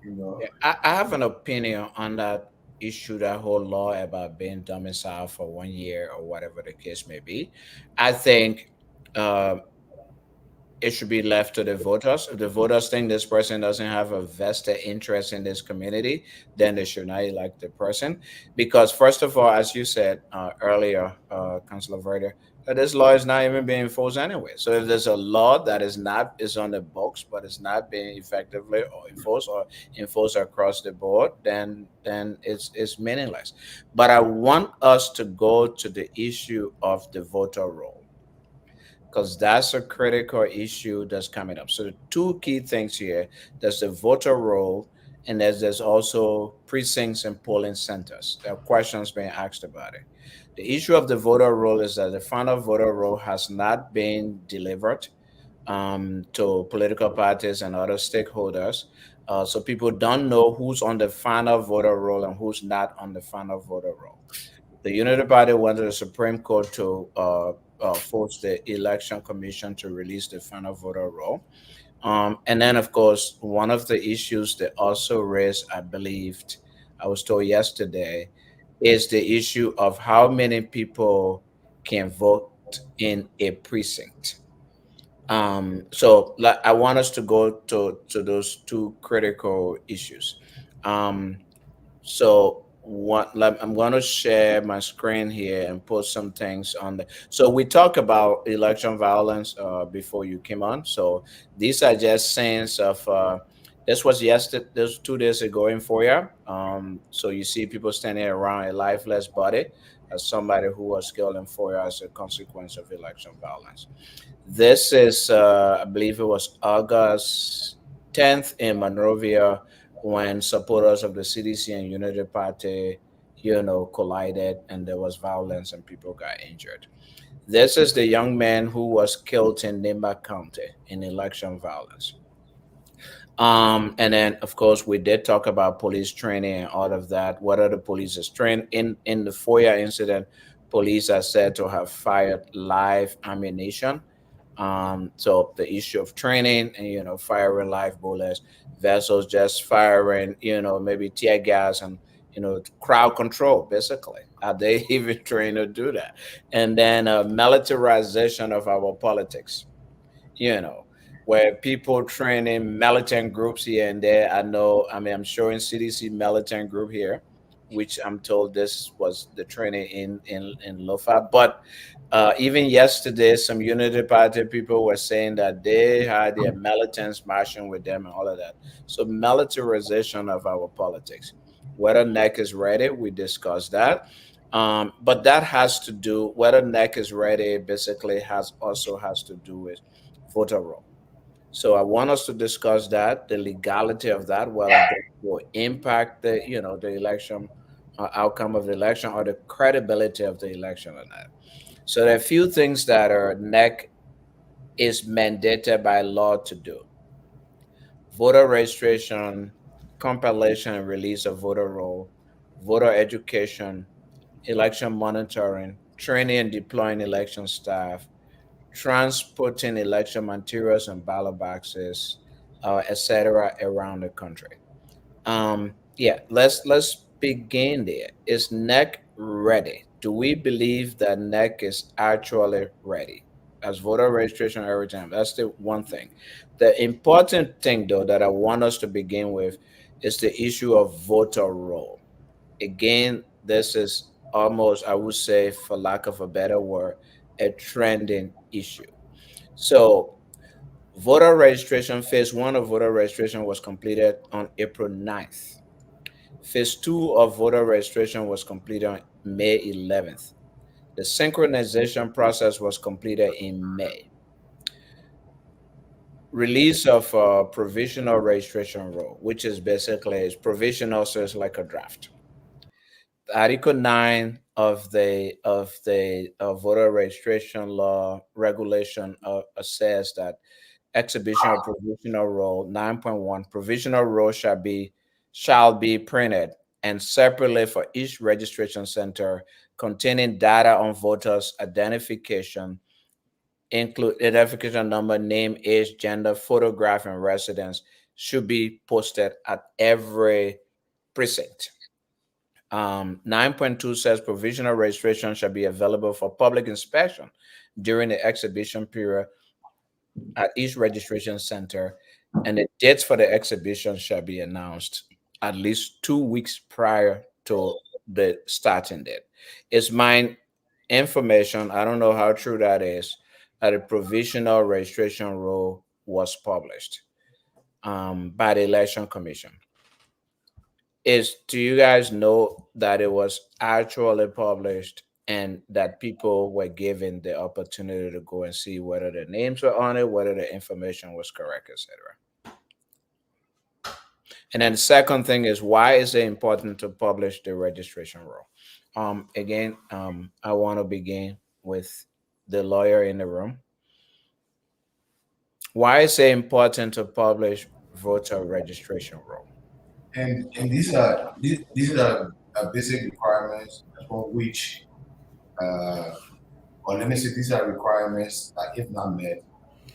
Yeah, I have an opinion on that issue, that whole law about being domiciled for 1 year or whatever the case may be. I think uh, it should be left to the voters. If the voters think this person doesn't have a vested interest in this community, then they should not elect the person. Because first of all, as you said earlier, Councilor Verder, this law is not even being enforced anyway. So if there's a law that is on the books but is not being effectively or enforced across the board, then it's meaningless. But I want us to go to the issue of the voter roll, because that's a critical issue that's coming up. So the two key things here: there's the voter roll, and there's also precincts and polling centers. There are questions being asked about it. The issue of the voter roll is that the final voter roll has not been delivered to political parties and other stakeholders. So people don't know who's on the final voter roll and who's not on the final voter roll. The Unity Party wanted the Supreme Court to force the Election Commission to release the final voter roll. And then, of course, one of the issues they also raised, I was told yesterday, is the issue of how many people can vote in a precinct. So I want us to go to those two critical issues. So I'm going to share my screen here and put some things on there. So we talked about election violence before you came on. So these are just scenes of this was yesterday, this 2 days ago in Foya. So you see people standing around a lifeless body as somebody who was killed in Foya as a consequence of election violence. This is, I believe it was August 10th in Monrovia, when supporters of the CDC and Unity Party, collided and there was violence and people got injured. This is the young man who was killed in Nimba County in election violence. And then, of course, we did talk about police training and all of that. Whether the police is trained in the Foya incident, police are said to have fired live ammunition. So the issue of training and firing live bullets versus just firing maybe tear gas and crowd control. Basically, are they even trained to do that? And then militarization of our politics. where people training militant groups here and there. I know, I mean, I'm showing CDC militant group here, which I'm told this was the training in Lofa. But even yesterday, some Unity Party people were saying that they had their militants marching with them and all of that. So militarization of our politics. Whether NEC is ready, we discussed that. But that has to do whether NEC is ready. Basically, has to do with voter roll. So I want us to discuss that, the legality of that, whether that will impact the election outcome of the election or the credibility of the election or not. So there are a few things that are NEC is mandated by law to do: voter registration, compilation and release of voter roll, voter education, election monitoring, training and deploying election staff, transporting election materials and ballot boxes, etc., around the country. Yeah, let's begin there. Is NEC ready? Do we believe that NEC is actually ready? As voter registration every time. That's the one thing. The important thing, though, that I want us to begin with is the issue of voter roll. Again, this is almost, I would say, for lack of a better word, a trending issue. So, voter registration, phase one of voter registration was completed on April 9th. Phase two of voter registration was completed on May 11th. The synchronization process was completed in May. Release of provisional registration roll, which is basically is provisional, so it's like a draft. Article 9 of the voter registration law regulation says that exhibition of provisional roll 9.1 provisional roll shall be printed and separately for each registration center containing data on voters identification, include identification number, name, age, gender, photograph, and residence, should be posted at every precinct. 9.2 says provisional registration shall be available for public inspection during the exhibition period at each registration center, and the dates for the exhibition shall be announced at least 2 weeks prior to the starting date. It's my information. I don't know how true that is. That a provisional registration rule was published by the Election Commission. Do you guys know that it was actually published and that people were given the opportunity to go and see whether the names were on it, whether the information was correct, etc.? And then the second thing is, why is it important to publish the registration rule? Again, I want to begin with the lawyer in the room. Why is it important to publish voter registration rule? And these are basic requirements upon which, or let me say, these are requirements that, if not met,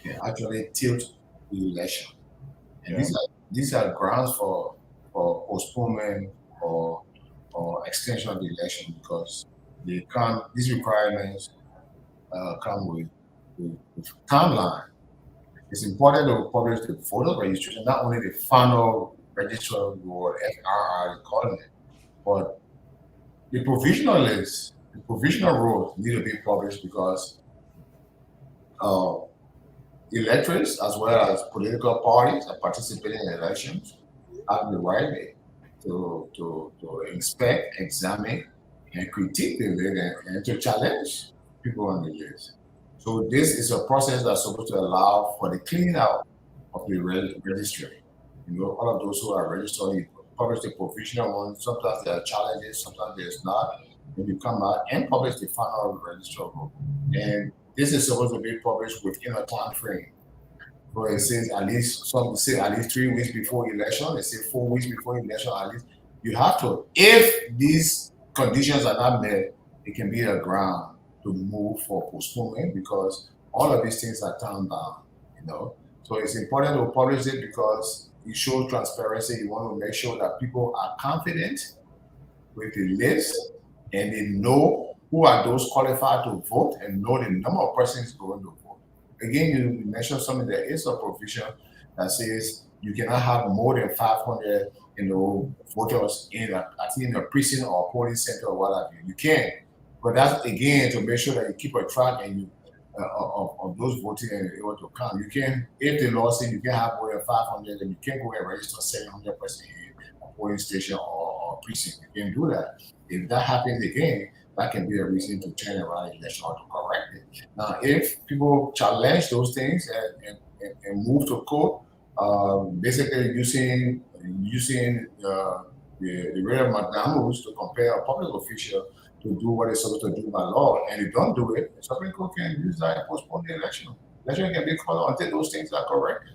can actually tilt the election. And these are grounds for postponement or extension of the election, because these requirements come with timeline. It's important to publish the voter registration, not only the final registration or FRR calling it, but the provisional list, the provisional rules need to be published, because uh, electors as well as political parties that participate in elections have the right to inspect, examine, and critique the list, and to challenge people on the list. So this is a process that's supposed to allow for the cleaning out of the registry. All of those who are registered, you publish the provisional one. Sometimes there are challenges, sometimes there's not. Then you come out and publish the final register rule. And this is supposed to be published within a time frame. So it says at least, some say at least 3 weeks before election, they say 4 weeks before election, at least. You have to, if these conditions are not met, it can be a ground to move for postponement, because all of these things are time bound. So it's important to publish it because you show transparency. You want to make sure that people are confident with the list, and they know who are those qualified to vote, and know the number of persons going to vote. again, you mentioned something. There is a provision that says you cannot have more than 500, voters in I think in a precinct or polling center or what have you. You can, but that's again to make sure that you keep a track and you of those voting and able to count. You can, if the law says you can have more than 500, then you can go and register 700% in a polling station or precinct. You can do that. If that happens again, that can be a reason to turn around the election or to correct it. Now, if people challenge those things and move to court, basically using the rate of McDonald's to compare a public official to do what it's supposed to do by law, and you don't do it, the Supreme Court can use that and postpone the election. Election can be called until those things are corrected.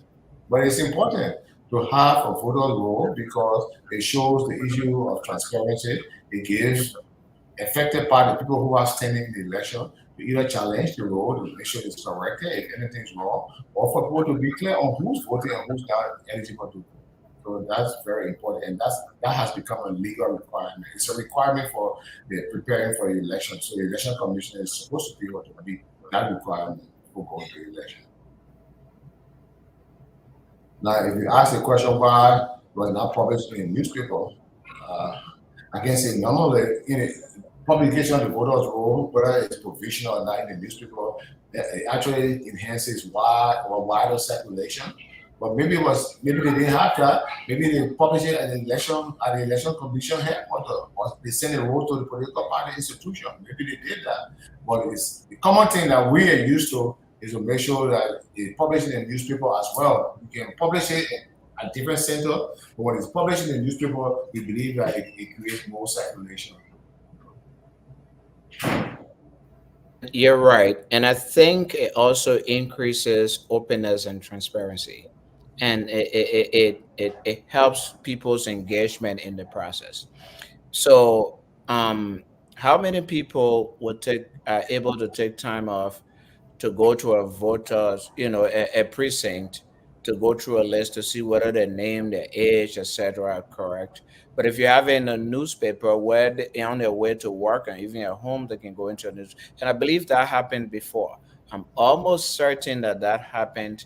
But it's important to have a voter roll because it shows the issue of transparency. It gives affected party, people who are standing in the election, to either challenge the roll to make sure it's corrected if anything's wrong, or for people to be clear on who's voting and who's not eligible to vote. So that's very important, and that has become a legal requirement. It's a requirement for the preparing for the election. So the election commission is supposed to be able to meet that requirement for going to the election. Now, if you ask the question why we're not published in the newspaper, uh, I can say normally in a publication of the voters roll, whether it's provisional or not in the newspaper, it actually enhances wide or wider circulation. But maybe they didn't have that. Maybe they publish it at the election commission headquarters, or they send a roll to the political party institution. Maybe they did that. But it's the common thing that we are used to is to make sure that it's published in the newspaper as well. You can publish it at different center, but when it's published in the newspaper, we believe that it creates more circulation. You're right. And I think it also increases openness and transparency. And it helps people's engagement in the process. So, how many people would take are able to take time off to go to a voters, a precinct, to go through a list to see whether their name, their age, etc. are correct. But if you have in a newspaper where they're on their way to work and even at home, they can go into a news. And I believe that happened before. I'm almost certain that that happened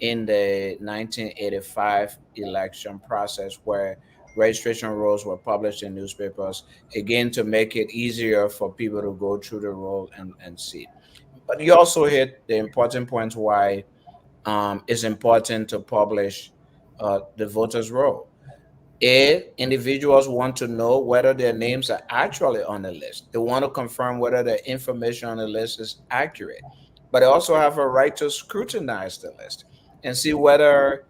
in the 1985 election process where registration rolls were published in newspapers, again, to make it easier for people to go through the roll and see. But you also hit the important points why it's important to publish the voters' roll. If individuals want to know whether their names are actually on the list, they want to confirm whether the information on the list is accurate. But they also have a right to scrutinize the list and see whether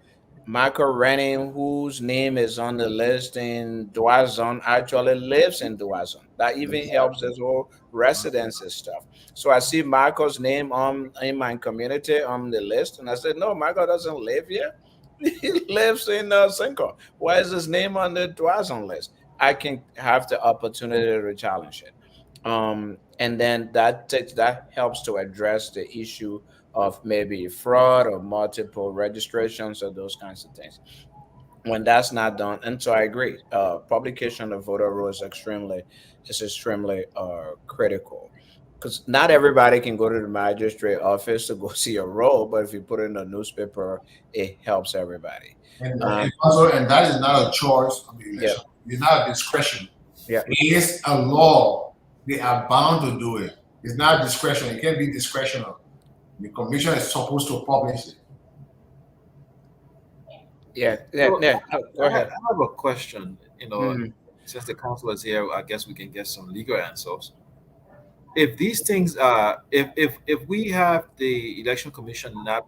Michael Renning, whose name is on the list in Duazon, actually lives in Duazon. That even helps this whole residency stuff. So I see Michael's name on in my community on the list, and I said, "No, Michael doesn't live here. He lives in Cinco. Why is his name on the Duazon list?" I can have the opportunity to challenge it. And then that helps to address the issue of maybe fraud or multiple registrations or those kinds of things. When that's not done, and so I agree, publication of voter roll is extremely critical because not everybody can go to the magistrate office to go see a roll, but if you put it in a newspaper, it helps everybody. And also, and that is not a choice of the Yeah, election. It's not a discretion. yeah, It is a law. They are bound to do it. It's not discretion. It can't be discretional. The commission is supposed to publish it. yeah, yeah, So yeah. Go I ahead. have a question. Mhm. Since the council is here, I guess we can get some legal answers. If these things are, if we have the election commission not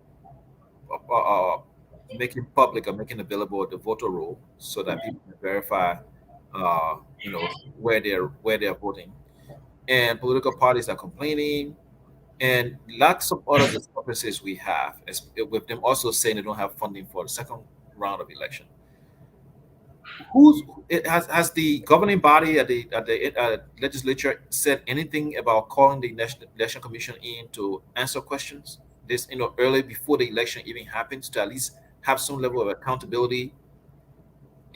making public or making available the voter roll so that people can verify, where they're voting, and political parties are complaining, and lots of other discrepancies we have, with them also saying they don't have funding for the second round of election. Who's it has the governing body at the legislature said anything about calling the national election commission in to answer questions this early before the election even happens to at least have some level of accountability?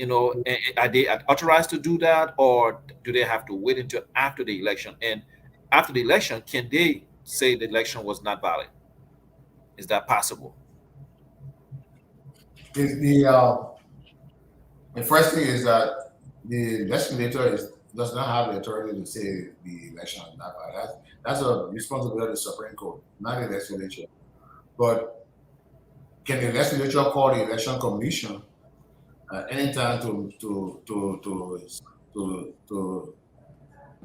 Are they authorized to do that, or do they have to wait until after the election? And after the election, can they say the election was not valid? Is that possible? The first thing is that the legislature does not have the authority to say the election is not valid. That's a responsibility of the Supreme Court, not the legislature. But can the legislature call the election commission anytime to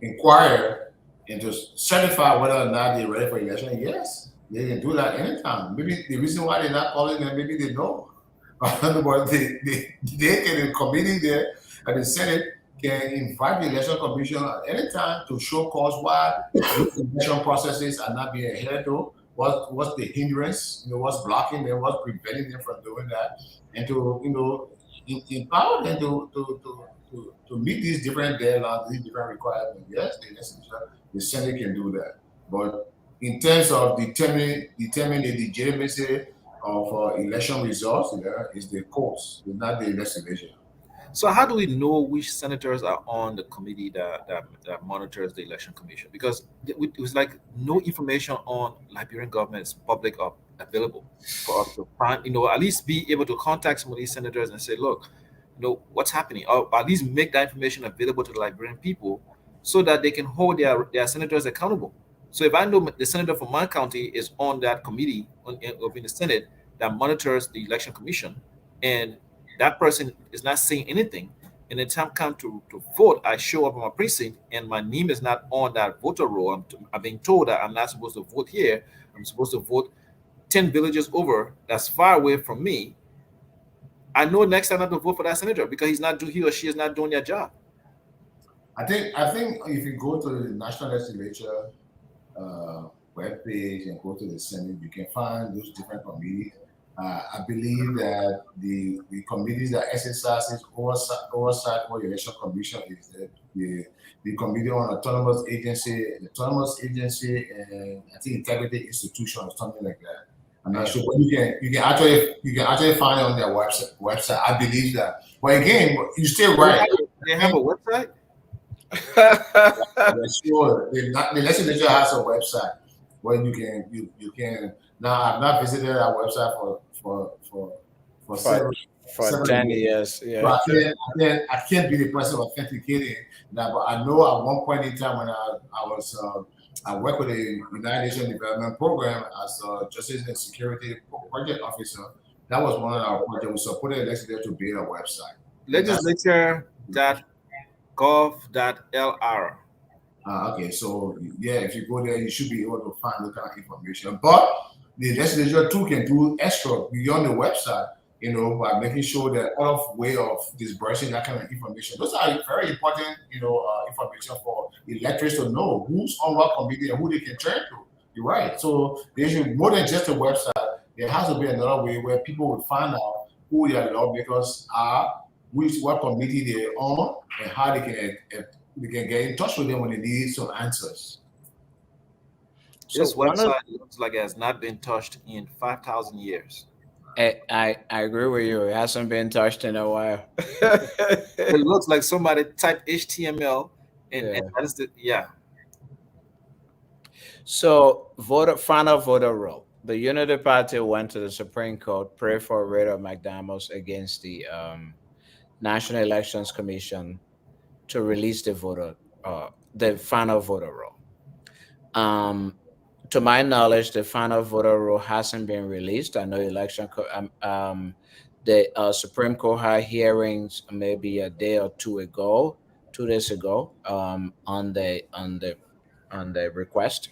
inquire and to certify whether or not they're ready for election? Yes, they can do that anytime. Maybe the reason why they're not calling them, maybe they know. But they can, in committee there at the Senate, can invite the election commission at any time to show cause why the election processes are not being adhered to. What's the hindrance? What's blocking them? What's preventing them from doing that? And to empower them to meet these different deadlines, these different requirements. Yes, the Senate can do that. But in terms of determining the legitimacy of election results, is the courts, not the legislature. So how do we know which senators are on the committee that monitors the election commission? Because it was like no information on Liberian government is public or available for us to find, at least be able to contact some of these senators and say, look, what's happening, or at least make that information available to the Liberian people so that they can hold their senators accountable. So if I know the senator from my county is on that committee in the Senate that monitors the election commission, and that person is not saying anything, and the time comes to vote, I show up in my precinct and my name is not on that voter roll. I'm being told that I'm not supposed to vote here. I'm supposed to vote 10 villages over that's far away from me. I know next time not to vote for that senator because he or she is not doing their job. I think if you go to the national legislature webpage and go to the Senate, you can find those different committees. I believe that the committees that exercises oversight over the election commission is the committee on autonomous agency, and I think integrity institution or something like that. I'm not sure, but you can actually find it on their website. I believe that. But again, you still right. They have a website. Sure, the legislature has a website where you can. Now I've not visited our website for several 10 years. Yeah. But I can't be the person authenticating now. But I know at one point in time when I worked with the United Nations Development Program as a Justice and Security Project Officer. That was one of our projects. We supported the legislature to build a website. Legislature.gov.lr. Okay, so yeah, if you go there, you should be able to find that kind of information. But the legislature too can do extra beyond the website, by making sure that all of way of disbursing that kind of information. Those are very important, information for electors to know who's on what committee and who they can turn to. You're right. So there should more than just a website. There has to be another way where people will find out who their lawmakers are, what committee they're on, and how they can get in touch with them when they need some answers. This website looks like it has not been touched in 5,000 years. I agree with you. It hasn't been touched in a while. It looks like somebody typed HTML and that is So final voter roll. The Unity Party went to the Supreme Court, prayed for writ of McDaniels against the National Elections Commission to release the final voter roll. To my knowledge, the final voter roll hasn't been released. I know the Supreme Court had hearings maybe a day or 2 days ago, on the request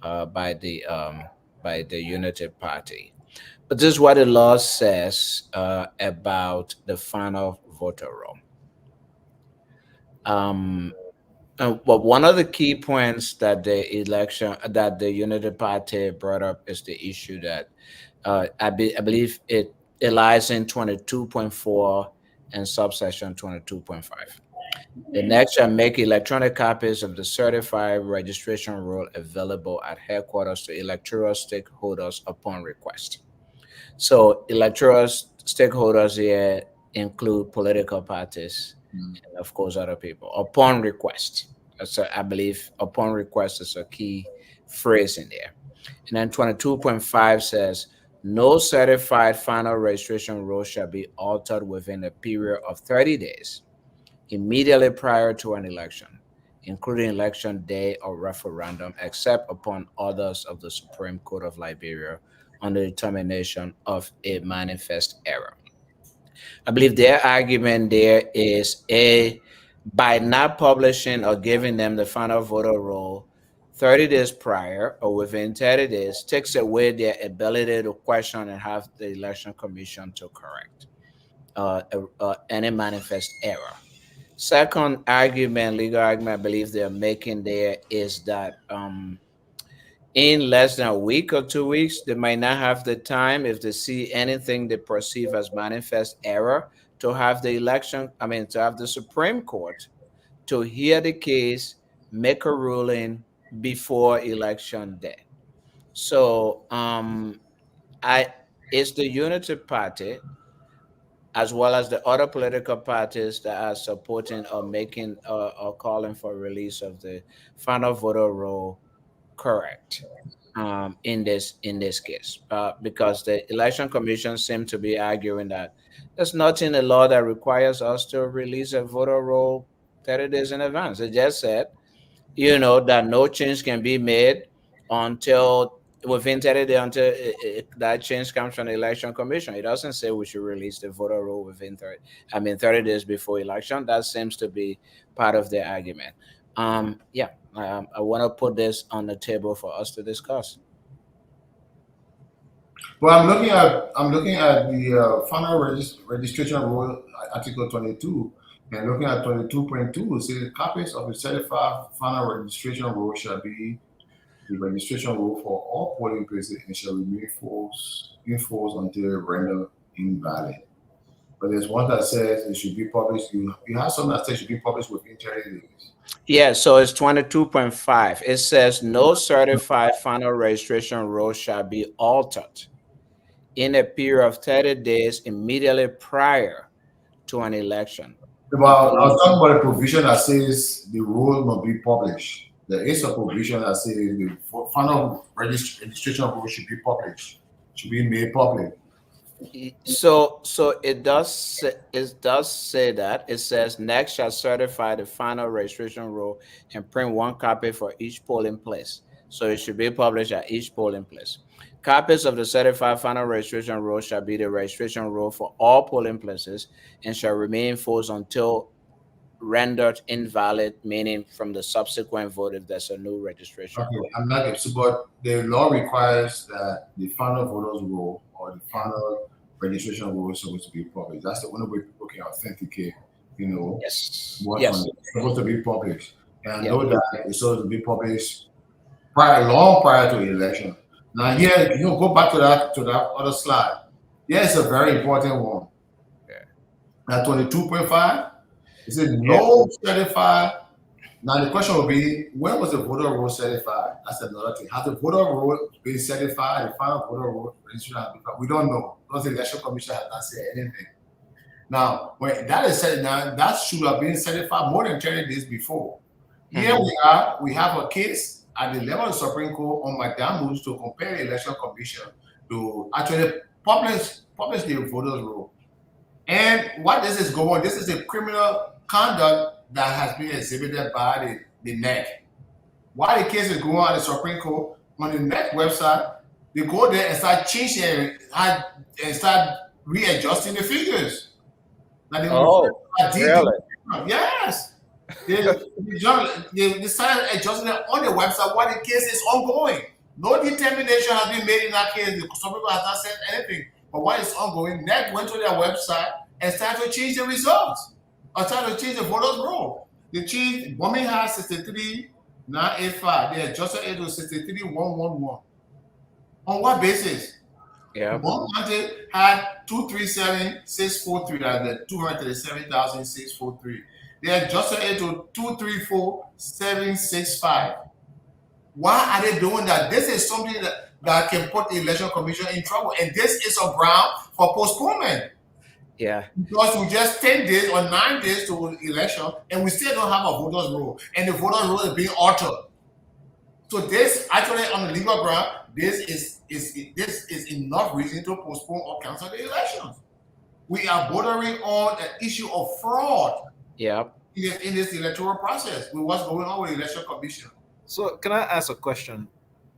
by the Unity Party. But this is what the law says about the final voter roll. But one of the key points that the Unity Party brought up is the issue that I believe it lies in 22.4 and subsection 22.5. The next shall make electronic copies of the certified registration roll available at headquarters to electoral stakeholders upon request. So electoral stakeholders here include political parties, and of course other people, upon request. So I believe upon request is a key phrase in there. And then 22.5 says, no certified final registration roll shall be altered within a period of 30 days immediately prior to an election, including election day or referendum, except upon orders of the Supreme Court of Liberia on the determination of a manifest error. I believe their argument there is by not publishing or giving them the final voter roll 30 days prior or within 30 days takes away their ability to question and have the election commission to correct any manifest error. Second argument, legal argument, I believe they're making there is that in less than a week or 2 weeks, they might not have the time if they see anything they perceive as manifest error to have the election, to have the Supreme Court to hear the case, make a ruling before election day. So it's the Unity Party as well as the other political parties that are supporting or making or calling for release of the final voter roll correct in this case, because the election commission seemed to be arguing that there's nothing in the law that requires us to release a voter roll 30 days in advance. It just said, that no change can be made until within 30 days until that change comes from the election commission. It doesn't say we should release the voter roll within 30 days before election. That seems to be part of their argument. I want to put this on the table for us to discuss. Well, I'm looking at the final registration rule, Article 22, and looking at 22.2, it says copies of the certified final registration rule shall be the registration rule for all polling places and shall remain in force until rendered invalid. But there's one that says it should be published. You have some that says it should be published within 30 days. Yeah, so it's 22.5. It says no certified final registration roll shall be altered in a period of 30 days immediately prior to an election. Well, I was talking about a provision that says the rule must be published. There is a provision that says the final registration rule should be published, should be made public. So it does say that. It says next shall certify the final registration roll and print one copy for each polling place. So it should be published at each polling place. Copies of the certified final registration roll shall be the registration roll for all polling places and shall remain in force until rendered invalid, meaning from the subsequent vote if there's a new registration. Okay, I'm not so, but the law requires that the final voters roll or the final registration roll is supposed to be published. That's the only way people can authenticate, Yes. It's supposed to be published. And I know that it's supposed to be published long prior to the election. Now here, go back to that other slide. Yeah, it's a very important one. Now 22.5, it says no certified. Now the question will be, when was the voter roll certified? That's another thing. Has the voter roll been certified? The final voter roll registration has been, we don't know because the election commission has not said anything. Now, when that is said, now that should have been certified more than 30 days before. Here we have a case at the level of the Supreme Court on Madame Bush to compare the election commission to actually publish the voters roll. And what this is going, this is a criminal conduct that has been exhibited by the NEC. While the case is going on the Supreme Court, on the NEC website, they go there and start changing and start readjusting the figures. Really? Yes. They started adjusting it on the website while the case is ongoing. No determination has been made in that case. The Supreme Court has not said anything. But while it's ongoing, NEC went to their website and started to change the results. Or started to change the voters roll. They changed Birmingham 63,985. They adjusted it to 63,111. On what basis? Yeah. One had 237,643. That's the 237,643. They adjusted it to 234,765. Why are they doing that? This is something that can put the election commission in trouble, and this is a ground for postponement. Yeah. Because we just 10 days or 9 days to election, and we still don't have a voters roll, and the voters roll is being altered. So this actually on the legal ground, this is enough reason to postpone or cancel the elections. We are bordering on an issue of fraud. Yep. In this electoral process with what's going on with the election commission. So can I ask a question?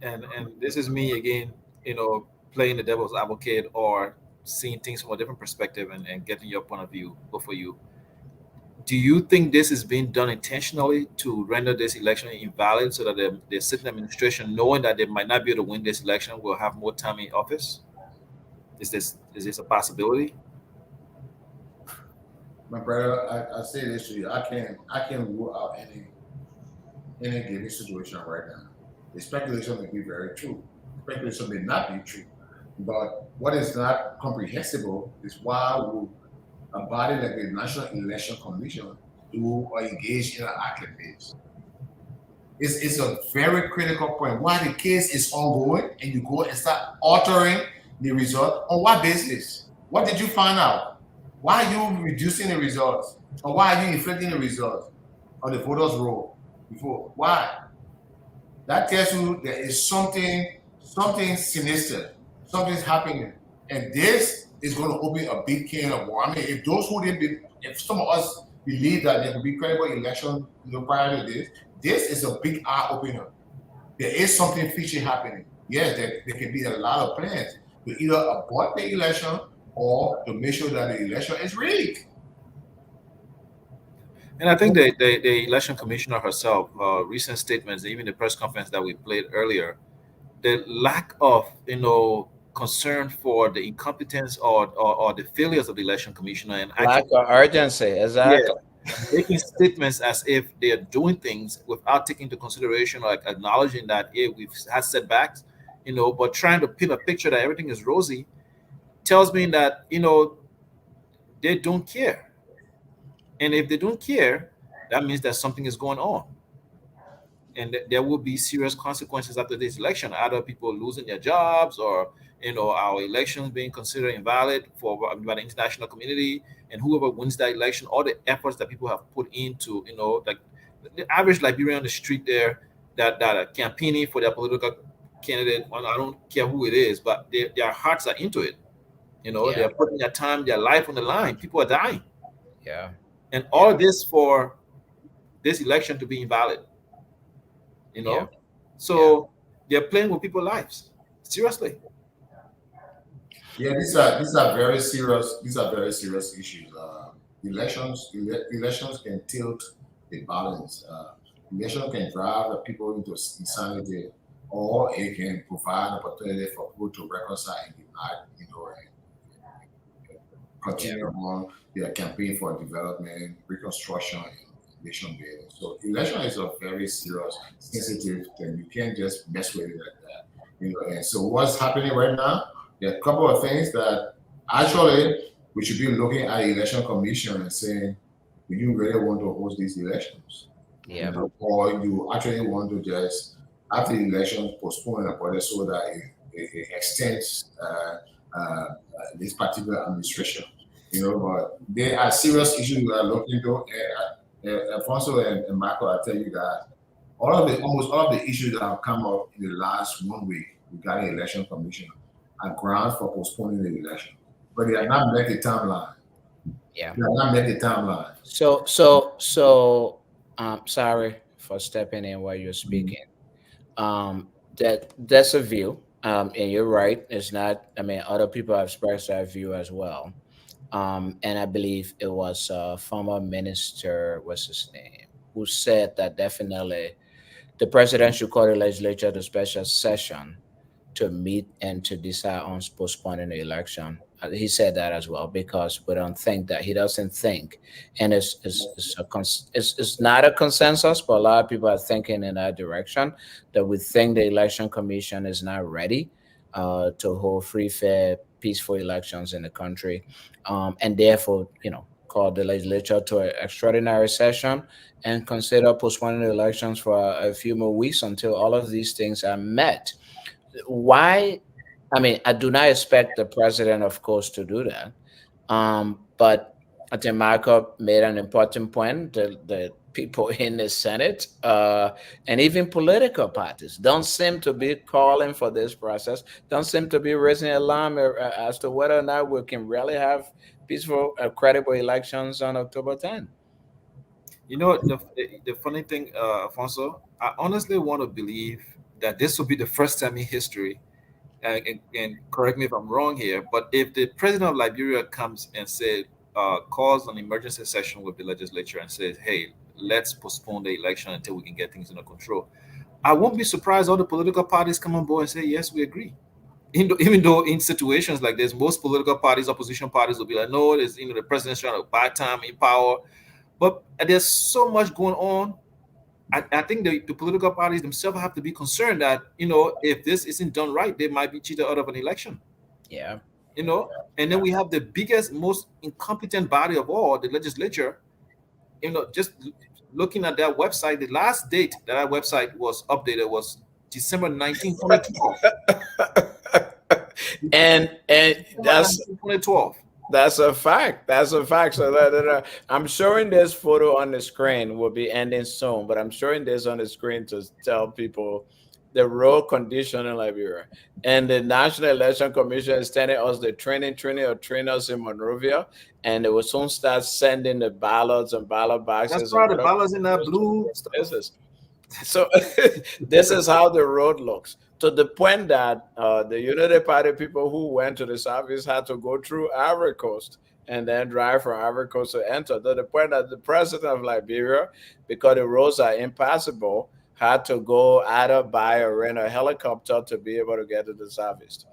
And this is me again, playing the devil's advocate or seeing things from a different perspective and getting your point of view before you. Do you think this is being done intentionally to render this election invalid so that the sitting administration, knowing that they might not be able to win this election, will have more time in office? Is this a possibility? My brother, I say this to you. I can't rule out any given situation right now. The speculation may be very true. Speculation may not be true. But what is not comprehensible is why would a body like the National Election Commission do or engage in an act like this? It's a very critical point. Why the case is ongoing and you go and start altering the result, on what basis? What did you find out? Why are you reducing the results? Or why are you inflating the results on the voters' roll before? Why? That tells you there is something sinister, something's happening. And this is going to open a big can of worms. I mean, if some of us believe that there could be credible election prior to this is a big eye opener. There is something fishy happening. Yes, there can be a lot of plans to either abort the election or to make sure that the election is rigged. And I think the election commissioner herself, recent statements, even the press conference that we played earlier, the lack of concern for the incompetence or the failures of the election commissioner and lack of urgency, exactly. Yeah, making statements as if they are doing things without taking into consideration or acknowledging that we've had setbacks, but trying to paint a picture that everything is rosy tells me that they don't care. And if they don't care, that means that something is going on. And there will be serious consequences after this election, either people losing their jobs or our elections being considered invalid by the international community, and whoever wins that election, all the efforts that people have put into, like the average Liberian on the street there that are campaigning for their political candidate. I don't care who it is, but their hearts are into it. They're putting their time, their life on the line. People are dying. Yeah. And all this for this election to be invalid. So they're playing with people's lives. Seriously. Yeah, these are very serious. These are very serious issues. Elections can tilt the balance. Election can drive the people into insanity, or it can provide an opportunity for people to reconcile and unite, and continue on their campaign for development, reconstruction, and nation building. So election is a very serious, sensitive thing. You can't just mess with it like that. And so what's happening right now? There are a couple of things that actually we should be looking at the election commission and saying, do you really want to host these elections? Yeah. Or you actually want to just, after the elections, postpone the body so that it extends this particular administration. But there are serious issues we are looking into. Alfonso and Michael, I tell you that almost all of the issues that have come up in the last 1 week regarding election commission are grounds for postponing the election, but they are not met the timeline. Yeah, they are not met the timeline. So, sorry for stepping in while you're speaking. That's a view, and you're right. It's not. I mean, other people have expressed that view as well. And I believe it was former minister, what's his name, who said that definitely the president should call the legislature to special session to meet and to decide on postponing the election. He said that as well, because we don't think that he doesn't think, and it's not a consensus, but a lot of people are thinking in that direction, that we think the election commission is not ready to hold free, fair, peaceful elections in the country, and therefore, call the legislature to an extraordinary session and consider postponing the elections for a few more weeks until all of these things are met. Why? I mean, I do not expect the president, of course, to do that. But I think Marco made an important point. The people in the Senate, and even political parties don't seem to be calling for this process, don't seem to be raising alarm as to whether or not we can really have peaceful, credible elections on October 10th. You know, the funny thing, Alfonso, I honestly want to believe that this will be the first time in history, and correct me if I'm wrong here, but if the president of Liberia comes and said, calls an emergency session with the legislature and says, hey, let's postpone the election until we can get things under control, I won't be surprised all the political parties come on board and say, yes, we agree. Even though in situations like this, most political parties, opposition parties will be like, no, there's, the president's trying to buy time in power. But there's so much going on. I think the political parties themselves have to be concerned that, if this isn't done right, they might be cheated out of an election. Yeah. And then we have the biggest, most incompetent body of all, the legislature. Just looking at that website, the last date that website was updated was December 19, 2012. and that's 2012. That's a fact. That's a fact. So I'm showing this photo on the screen. Will be ending soon, but I'm showing this on the screen to tell people the road condition in Liberia. And the National Election Commission is telling us the training of trainers in Monrovia, and they will soon start sending the ballots and ballot boxes. That's right, the ballots in that blue stuff. So this is how the road looks, to the point that the Unity Party people who went to the Southeast had to go through Ivory Coast and then drive from Ivory Coast to enter, to the point that the president of Liberia, because the roads are impassable, had to go either buy or rent a helicopter to be able to get to the Southeast.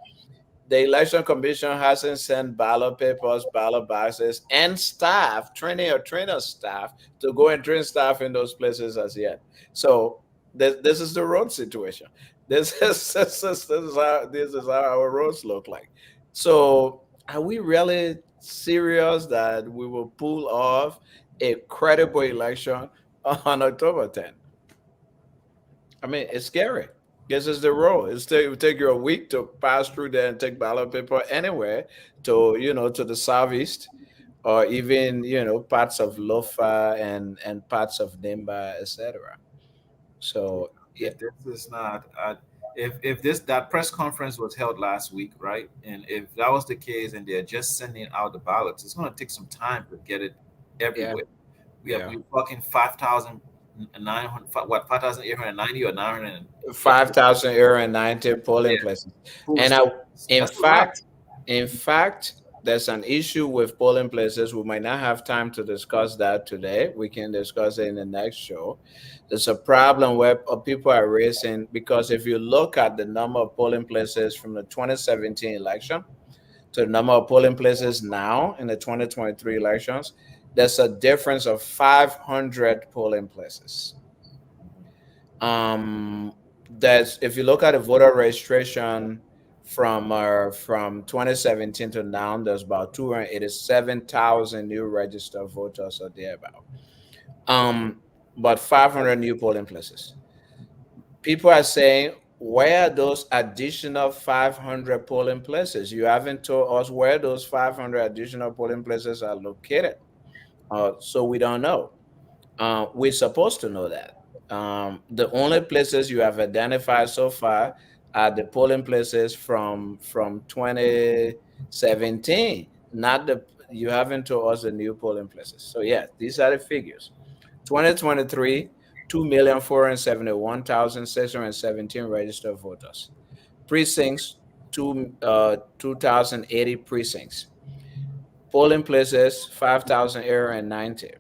The Election Commission hasn't sent ballot papers, ballot boxes, and staff, trainer staff, to go and train staff in those places as yet. So this is the road situation. This is how our roads look like. So are we really serious that we will pull off a credible election on October 10th? I mean, it's scary. This is the road. It will take you a week to pass through there and take ballot paper anywhere to to the southeast, or even parts of Lofa and parts of Nimba, etc. So yeah, This is not. If that press conference was held last week, right, and if that was the case, and they're just sending out the ballots, it's going to take some time to get it everywhere. We're talking 5,900, what, 5,890 or 900? 5,890 polling places. And in fact, there's an issue with polling places. We might not have time to discuss that today. We can discuss it in the next show. There's a problem where people are raising, because if you look at the number of polling places from the 2017 election to the number of polling places now in the 2023 elections, there's a difference of 500 polling places. That's, if you look at the voter registration from 2017 to now, there's about 287,000 new registered voters or thereabout. But 500 new polling places. People are saying, where are those additional 500 polling places? You haven't told us where those 500 additional polling places are located. So we don't know. We're supposed to know that. The only places you have identified so far are the polling places from 2017. You haven't told us the new polling places. So yeah, these are the figures. 2023, 2,471,617 registered voters. Precincts, 2,080 precincts. Polling places, 5,890.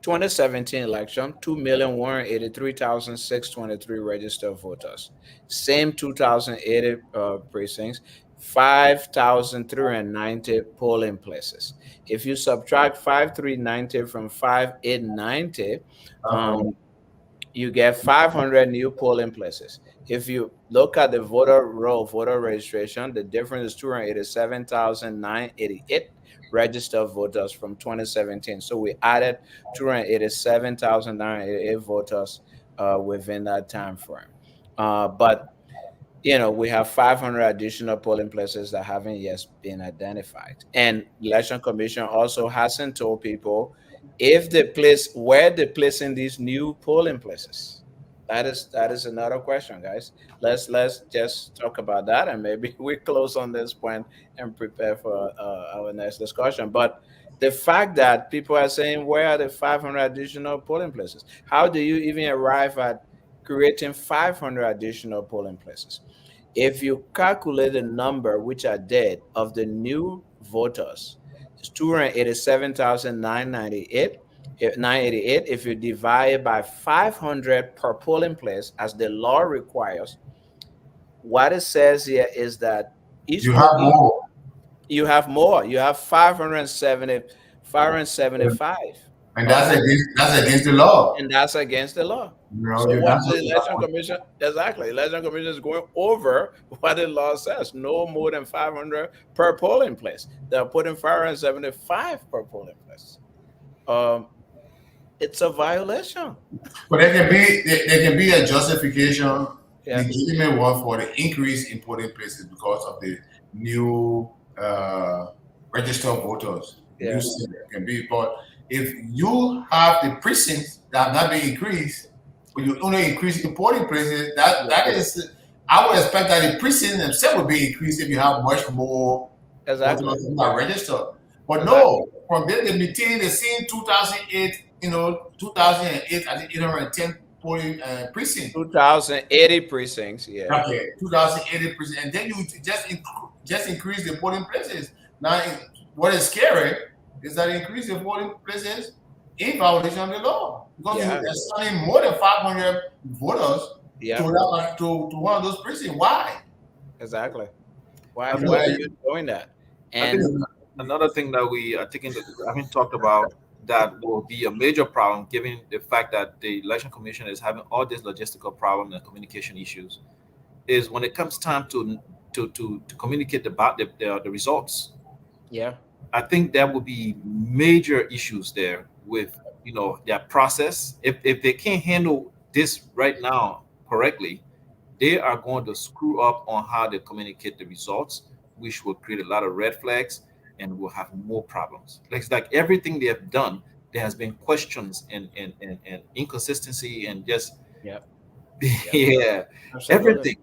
2017 election, 2,183,623 registered voters. Same 2,080 precincts, 5,390 polling places. If you subtract 5,390 from 5,890, you get 500 new polling places. If you look at the voter registration, the difference is 287,988 registered voters from 2017. So we added 287,988 voters within that time frame. But we have 500 additional polling places that haven't yet been identified. And election commission also hasn't told people if they place where they placing these new polling places. That is another question, guys. Let's just talk about that, and maybe we close on this point and prepare for our next discussion. But the fact that people are saying, where are the 500 additional polling places? How do you even arrive at creating 500 additional polling places? If you calculate the number which are dead of the new voters, it's 287,998. 988. If you divide it by 500 per polling place, as the law requires, what it says here is that You have more. you have more. You have 570, 575. And that's against the law. And that's against the law. You So know, what that's the election commission, exactly, election commission is going over what the law says. No more than 500 per polling place. They're putting 575 per polling place. It's a violation. But there can be a justification, Yeah. legitimate one for the increase in polling places because of the new registered voters. Yeah. New system can be, but if you have the precincts that have not been increased, but you only increase the polling places, that is, I would expect that the precincts themselves would be increased if you have much more Exactly. voters who are registered. But Exactly. no, from there they maintain the same 2008. 2008, I think 810 polling precincts. 2080 precincts, yeah. Okay, 2080 precincts, and then you just increase the polling places. Now, what is scary is that increase the polling places in violation of the law because Yeah. you're assigning more than 500 voters Yeah. to one of those precincts. Why? Exactly. Why I are think- you doing that? I think And another thing that we are taking, I haven't talked about that will be a major problem, given the fact that the election commission is having all these logistical problems and communication issues, is when it comes time to communicate about the results. yeah, I think there will be major issues there with their process. If they can't handle this right now correctly, they are going to screw up on how they communicate the results, which will create a lot of red flags and will have more problems. It's like everything they have done, there has been questions and inconsistency and just yeah, yeah, absolutely. everything.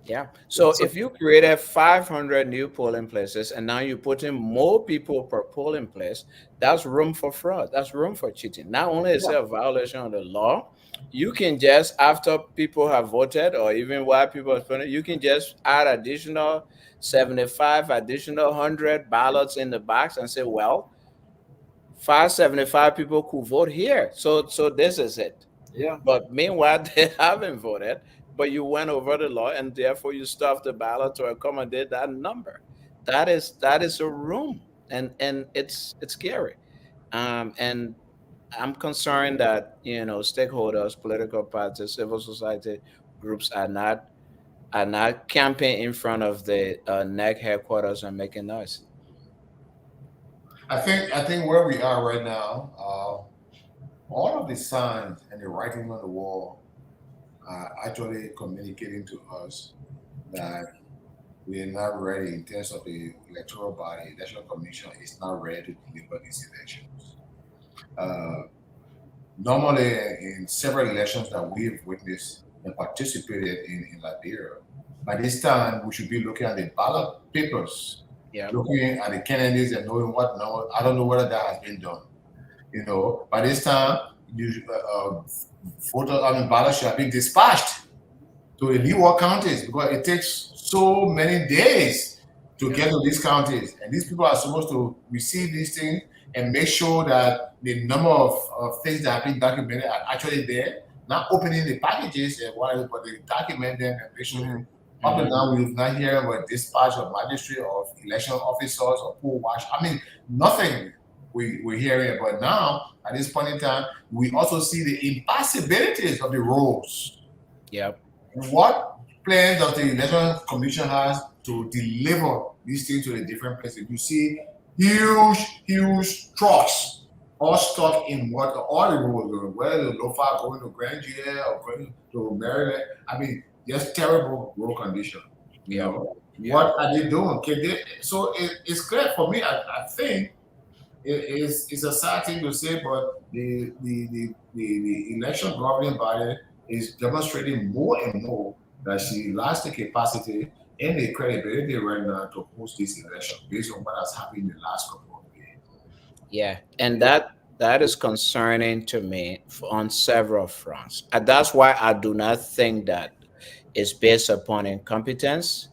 Yeah. So So- if you created 500 new polling places and now you put in more people per polling place, that's room for fraud. That's room for cheating. Not only is it a violation of the law, you can just, after people have voted or even while people are voting, you can just add additional 75, additional 100 ballots in the box and say, well, 575 people could vote here. So this is it. Yeah. But meanwhile, they haven't voted, but you went over the law and therefore you stuffed the ballot to accommodate that number. That is a room, and it's scary. And I'm concerned that stakeholders, political parties, civil society groups are not camping in front of the NEC headquarters and making noise. I think where we are right now, all of the signs and the writing on the wall are actually communicating to us that we are not ready in terms of the electoral body. Election Commission is not ready to deliver these elections. Normally, in several elections that we've witnessed and participated in Liberia, by this time we should be looking at the ballot papers, looking at the candidates and knowing what. No, I don't know whether that has been done. By this time, ballots should have been dispatched to the leeward counties because it takes so many days to get to these counties, and these people are supposed to receive these things and make sure that the number of things that have been documented are actually there. Not opening the packages and whatever, but they document them and make sure. Up to now, we've not heard about dispatch of magistrate or election officers or poll watch. I mean, nothing we're hearing. But now, at this point in time, we also see the impossibilities of the roles. Yep. What plan does the election commission has to deliver these things to the different places? You see huge trucks all stuck in all the roads, whether the Lofa going to Grand Jail or going to Maryland. I mean, just terrible road condition. You Yeah. know, Yeah. what are they doing? So it's clear for me. I think it's a sad thing to say, but the election governing body is demonstrating more and more that she lacks the capacity and the credibility right now to host this election based on what has happened in the last couple of days. Yeah, and that is concerning to me on several fronts. And that's why I do not think that it's based upon incompetence.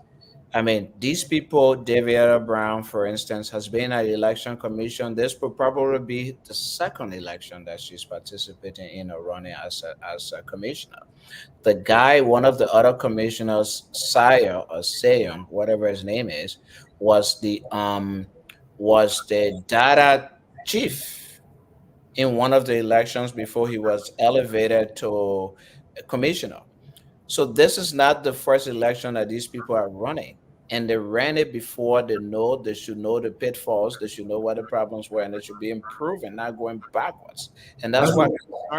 I mean, these people, David Brown, for instance, has been at the election commission. This will probably be the second election that she's participating in or running as a commissioner. The guy, one of the other commissioners, Sayer or Sayum, whatever his name is, was the data chief in one of the elections before he was elevated to a commissioner. So this is not the first election that these people are running. And they ran it before they should know the pitfalls, they should know what the problems were, and they should be improving, not going backwards. And that's That's what a,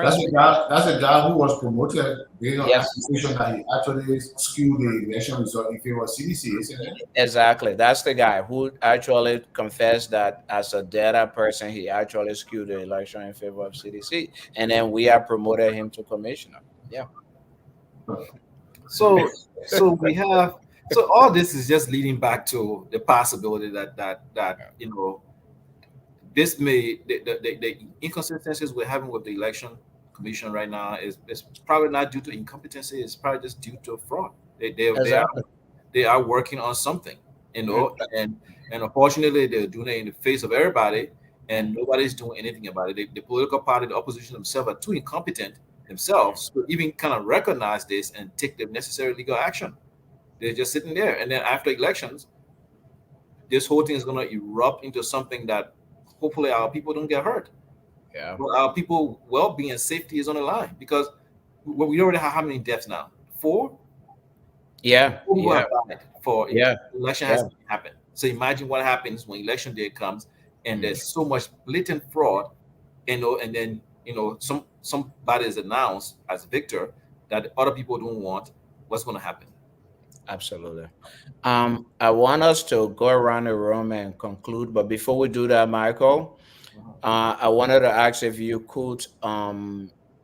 that's concerns a me. guy. That's a guy who was promoted based on Yes, accusation that he actually skewed the election result in favor of CDC, isn't it? exactly. That's the guy who actually confessed that as a data person, he actually skewed the election in favor of CDC. And then we have promoted him to commissioner. Yeah. So we have, so all this is just leading back to the possibility that this may the inconsistencies we're having with the election commission right now is probably not due to incompetency. It's probably just due to fraud. Exactly. They are working on something, Mm. and unfortunately they're doing it in the face of everybody, and nobody's doing anything about it. The political party, the opposition themselves, are too incompetent themselves to even kind of recognize this and take the necessary legal action. They're just sitting there, and then after elections, this whole thing is going to erupt into something that hopefully our people don't get hurt. Yeah. But our people well-being and safety is on the line, because we already have how many deaths now? Four. Yeah. Four people Yeah. have died for Yeah. election Yeah. hasn't happened. So imagine what happens when election day comes and there's so much blatant fraud, and then somebody is announced as victor that other people don't want. What's going to happen? Absolutely. I want us to go around the room and conclude, but before we do that, Michael, I wanted to ask if you could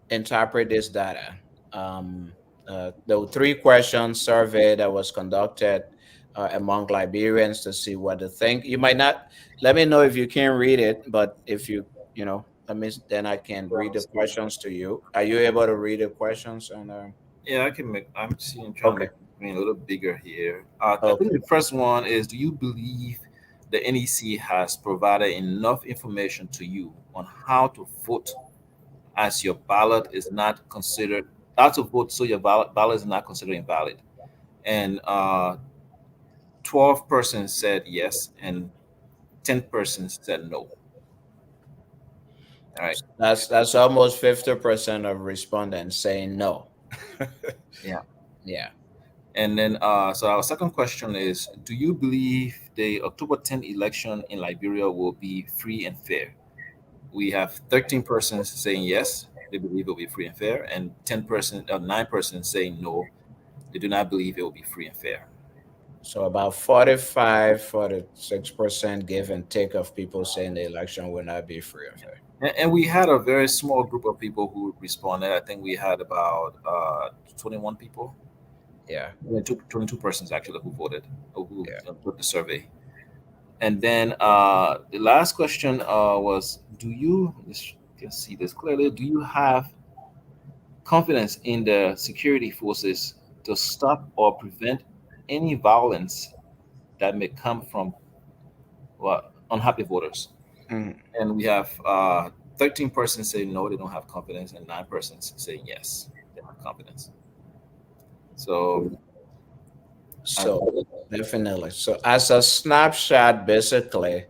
interpret this data. There were 3 question survey that was conducted among Liberians to see what they think. You might not. Let me know if you can read it, but if let me, then I can read the questions to you. Are you able to read the questions? And Yeah, I can make. I'm trying to okay. make it a little bigger here. I Okay. think the first one is: do you believe the NEC has provided enough information to you on how to vote, as your ballot is not considered how to vote, so your ballot is not considered invalid? And 12 persons said yes, and 10 persons said no. All right. That's almost 50% of respondents saying no. Yeah. Yeah. And then, so our second question is: do you believe the October 10th election in Liberia will be free and fair? We have 13 persons saying yes, they believe it will be free and fair, and 9 persons saying no, they do not believe it will be free and fair. So about 46% give and take of people saying the election will not be free and fair. And we had a very small group of people who responded. I think we had about 21 people. Yeah. 22 persons actually who voted, or who took the survey. And then the last question was: do you can see this clearly? Do you have confidence in the security forces to stop or prevent any violence that may come from unhappy voters? Mhm. And we have 13 persons saying no, they don't have confidence, and 9 persons saying yes, they have confidence. So So definitely. So as a snapshot, basically,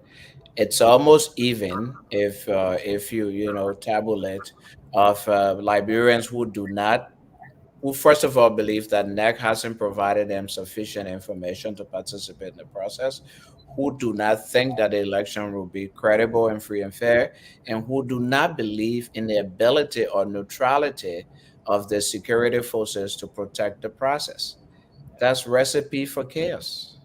it's almost even if you tabulate of Liberians who first of all believe that NEC hasn't provided them sufficient information to participate in the process, who do not think that the election will be credible and free and fair, and who do not believe in the ability or neutrality of the security forces to protect the process. That's recipe for chaos.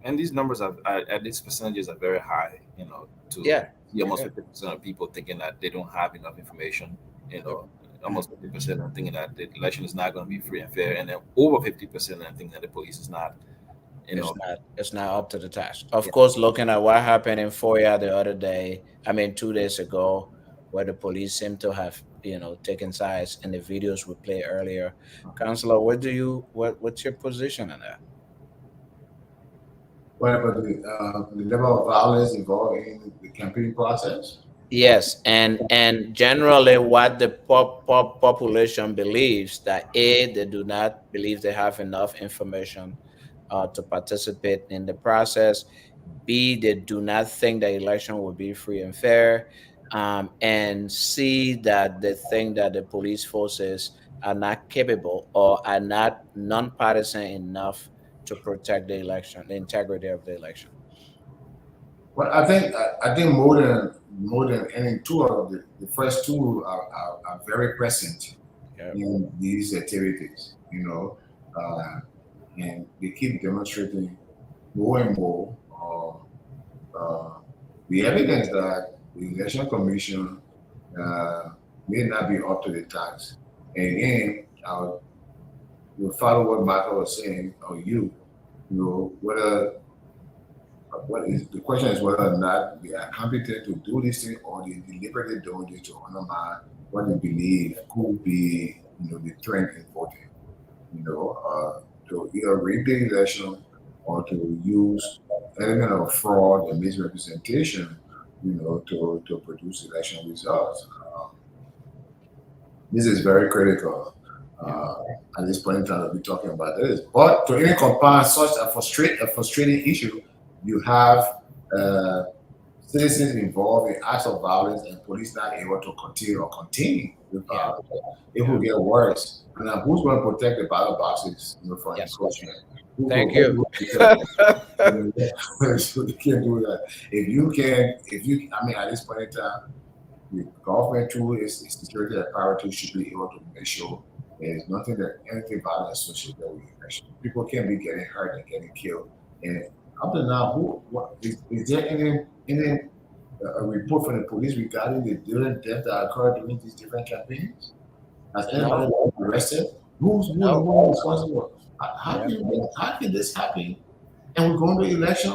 And these numbers are these percentages are very high. To Yeah. see almost Yeah. 50% of people thinking that they don't have enough information. You Yep. know, almost 50% are thinking that the election is not going to be free and fair, and then over 50% are thinking that the police is not. You know, It's not up to the task. Of yeah, course, looking at what happened in Foya the other day, I mean 2 days ago, where the police seem to have, taken sides in the videos we played earlier. Counselor, what's your position on that? What about the level of violence involved in the campaign process? Yes, and generally, what the population believes that they do not believe they have enough information to participate in the process. B, they do not think the election will be free and fair. And C, that they think that the police forces are not capable or are not nonpartisan enough to protect the election, the integrity of the election. Well, I think more than any two of the first two are very present Yeah. in these activities. And they keep demonstrating more and more uh, the evidence that the election commission uh, may not be up to the task. And again, will follow what Michael was saying, or whether what is the question is whether or not they are competent to do this thing, or they deliberately doing this to undermine what they believe could be, the trend in voting. To either rig the election or to use element of fraud and misrepresentation, to produce election results. This is very critical. At this point in time, that we're talking about this. But to even compare such a frustrating issue, you have citizens involved in acts of violence and police not able to continue or contain the violence. It will get worse. And then who's going to protect the ballot boxes from encroachment? Thank you. You can't do that. I mean, at this point in time, the government through its security apparatus should be able to make sure there is anything violent associated with election. People can't be getting hurt and getting killed. And up to now, is there any a report from the police regarding the different deaths that occurred during these different campaigns? Has anybody been arrested? Who's responsible? How can this happen? And we're going to election.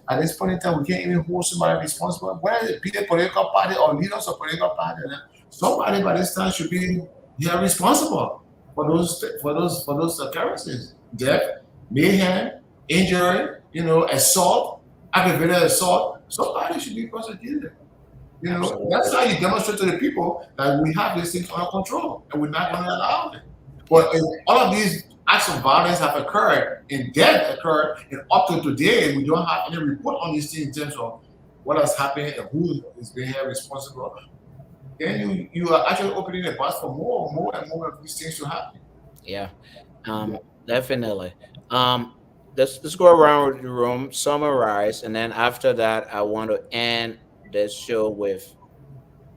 At this point in time, we can't even hold somebody responsible. Whether it be a political party or leaders of political party, somebody by this time should be responsible for those occurrences: death, mayhem, injury, assault, aggravated assault. Somebody should be prosecuted. That's how you demonstrate to the people that we have this thing under control and we're not going to allow it. But if all of these acts of violence have occurred and death occurred, and up to today, we don't have any report on these things in terms of what has happened and who is being held responsible, then you are actually opening the box for more and more of these things to happen. Yeah, definitely. Let's go around the room, summarize, and then after that, I want to end this show with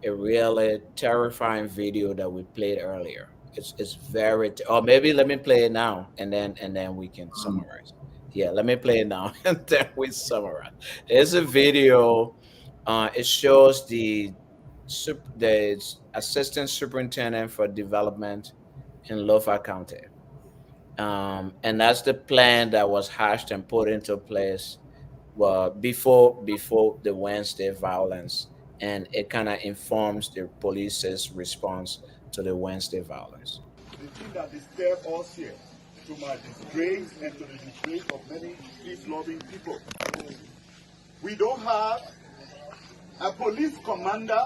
a really terrifying video that we played earlier. It's very, or maybe let me play it now, and then we can summarize. Yeah, let me play it now, and then we summarize. It's a video. It shows the assistant superintendent for development in Lofa County. And that's the plan that was hashed and put into place before the Wednesday violence, and it kind of informs the police's response to the Wednesday violence. The thing that disturbs us here, to my disgrace and to the disgrace of many peace-loving people, we don't have a police commander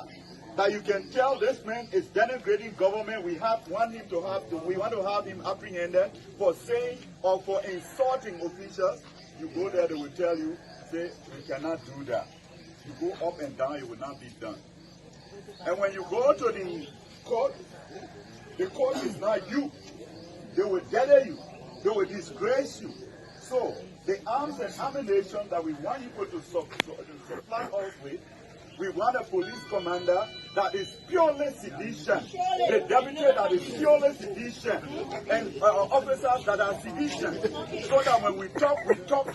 that you can tell this man is denigrating government. We want to have him apprehended for saying or for insulting officials. You go there, they will tell you, say, we cannot do that. You go up and down, it will not be done. And when you go to the court is not you. They will dare you. They will disgrace you. So the arms and ammunition that we want people to supply us with, We want a police commander that is purely sedition, a deputy that is purely sedition, and officers that are sedition, so that when we talk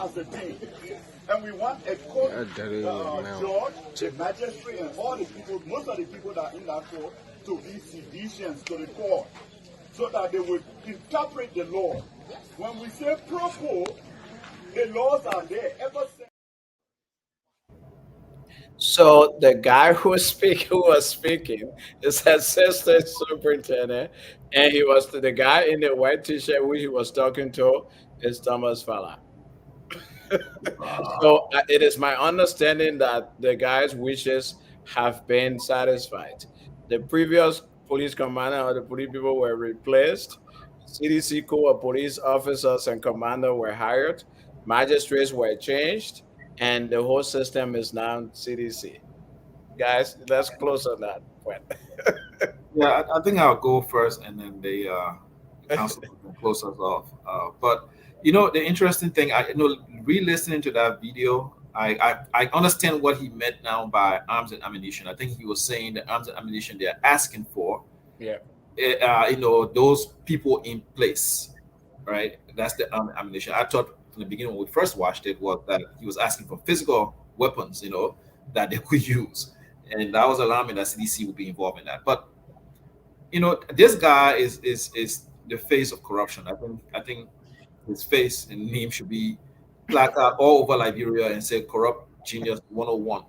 as a team. And we want a court judge, a magistrate, and all the people, most of the people that are in that court, to be seditions to the court, so that they would interpret the law. When we say propo, the laws are there ever since. So the guy who was speaking is assistant superintendent, and he was the guy in the white t-shirt who he was talking to is Thomas Falla. So it is my understanding that the guy's wishes have been satisfied. The previous police commander or the police people were replaced. CDC Corps of police officers and commander were hired. Magistrates were changed, and the whole system is now CDC. Guys, let's close on that point. Yeah, I think I'll go first, and then the council can close us off. But the interesting thing, re-listening to that video, I understand what he meant now by arms and ammunition. I think he was saying the arms and ammunition they're asking for. Yeah. Those people in place, right? That's the arms and ammunition. I thought from the beginning when we first watched it was that he was asking for physical weapons, that they could use, and that was alarming that CDC would be involved in that. But this guy is the face of corruption. I think his face and name should be placard all over Liberia and say corrupt genius 101,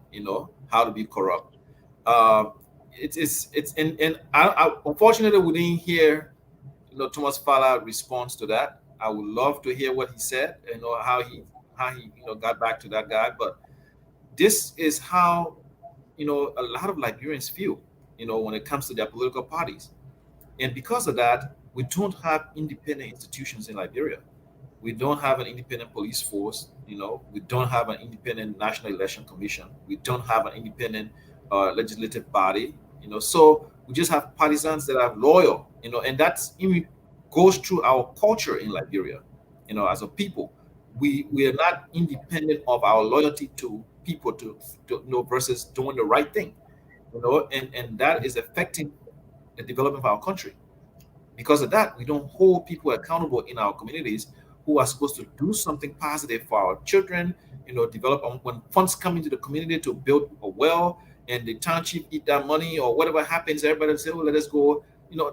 how to be corrupt. And I unfortunately we didn't hear Thomas Falla response to that. I would love to hear what he said, how he got back to that guy. But this is how a lot of Liberians feel, when it comes to their political parties. And because of that, we don't have independent institutions in Liberia. We don't have an independent police force. We don't have an independent National Election Commission. We don't have an independent legislative body. So we just have partisans that are loyal. And that's even goes through our culture in Liberia. As a people, we are not independent of our loyalty to people to versus doing the right thing. And that is affecting the development of our country. Because of that, we don't hold people accountable in our communities who are supposed to do something positive for our children, develop when funds come into the community to build a well and the township eat that money or whatever happens, everybody say, oh, let us go.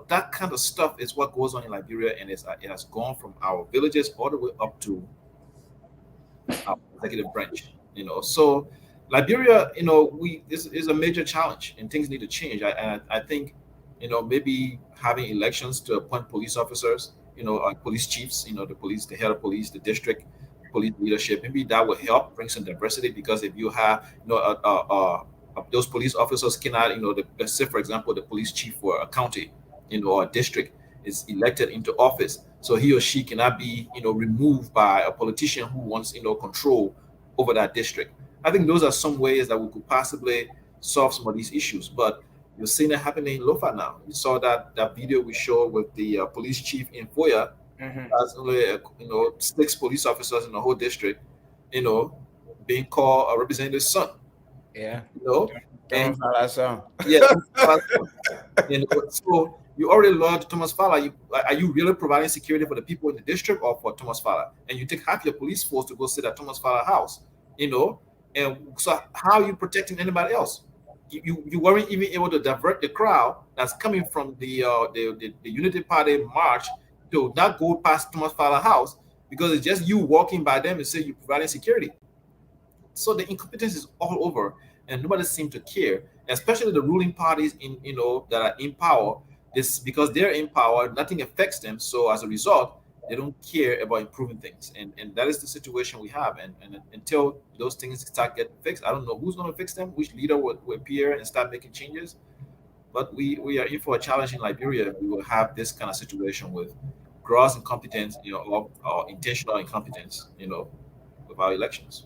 That kind of stuff is what goes on in Liberia, and it has gone from our villages all the way up to our executive branch. So Liberia, this is a major challenge, and things need to change. I think, maybe having elections to appoint police officers, police chiefs, the head of police, the district police leadership, maybe that will help bring some diversity. Because if you have, those police officers cannot, let's say, for example, the police chief for a county, or a district is elected into office, so he or she cannot be, removed by a politician who wants, control over that district. I think those are some ways that we could possibly solve some of these issues. But you're seeing it happening in Lofa now. You saw that video we showed with the police chief in Foya. That's only 6 police officers in the whole district, being called a representative's son. Yeah. And son. Yeah. So you already lost Thomas Falla. Are you really providing security for the people in the district or for Thomas Falla? And you take half your police force to go sit at Thomas Falla house, and so how are you protecting anybody else? You weren't even able to divert the crowd that's coming from the Unity Party march to not go past Thomas Falla house, because it's just you walking by them and say you're providing security. So the incompetence is all over, and nobody seems to care, especially the ruling parties that are in power. This because they're in power, nothing affects them. So as a result, they don't care about improving things, and that is the situation we have. And until those things start getting fixed, I don't know who's going to fix them, which leader will appear and start making changes. But we are in for a challenge in Liberia. We will have this kind of situation with gross incompetence, or intentional incompetence, with our elections.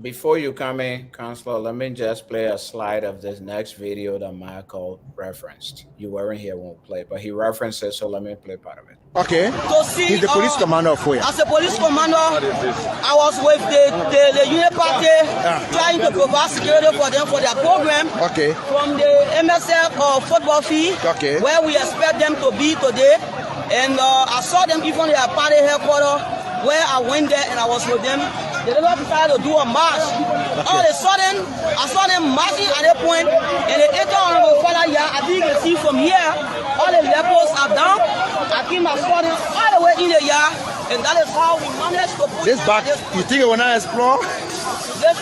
Before you come in, Counselor, let me just play a slide of this next video that Michael referenced. You weren't here when we played, but he referenced it, so let me play part of it. Okay. To see, He's the police commander of where? as a police commander, I was with the Union Party trying to provide security for them for their program. Okay. From the MSF football field, Okay. where we expect them to be today. And I saw them even at party headquarters, where I went there and I was with them. They never decided to do a march. Okay. All of a sudden, I saw them marching at that point, and they enter on the fella here. I think you can see from here, all the levels are down. I think I saw them all the way in the yard, and that is how we managed to put this back. You think it will not explore? This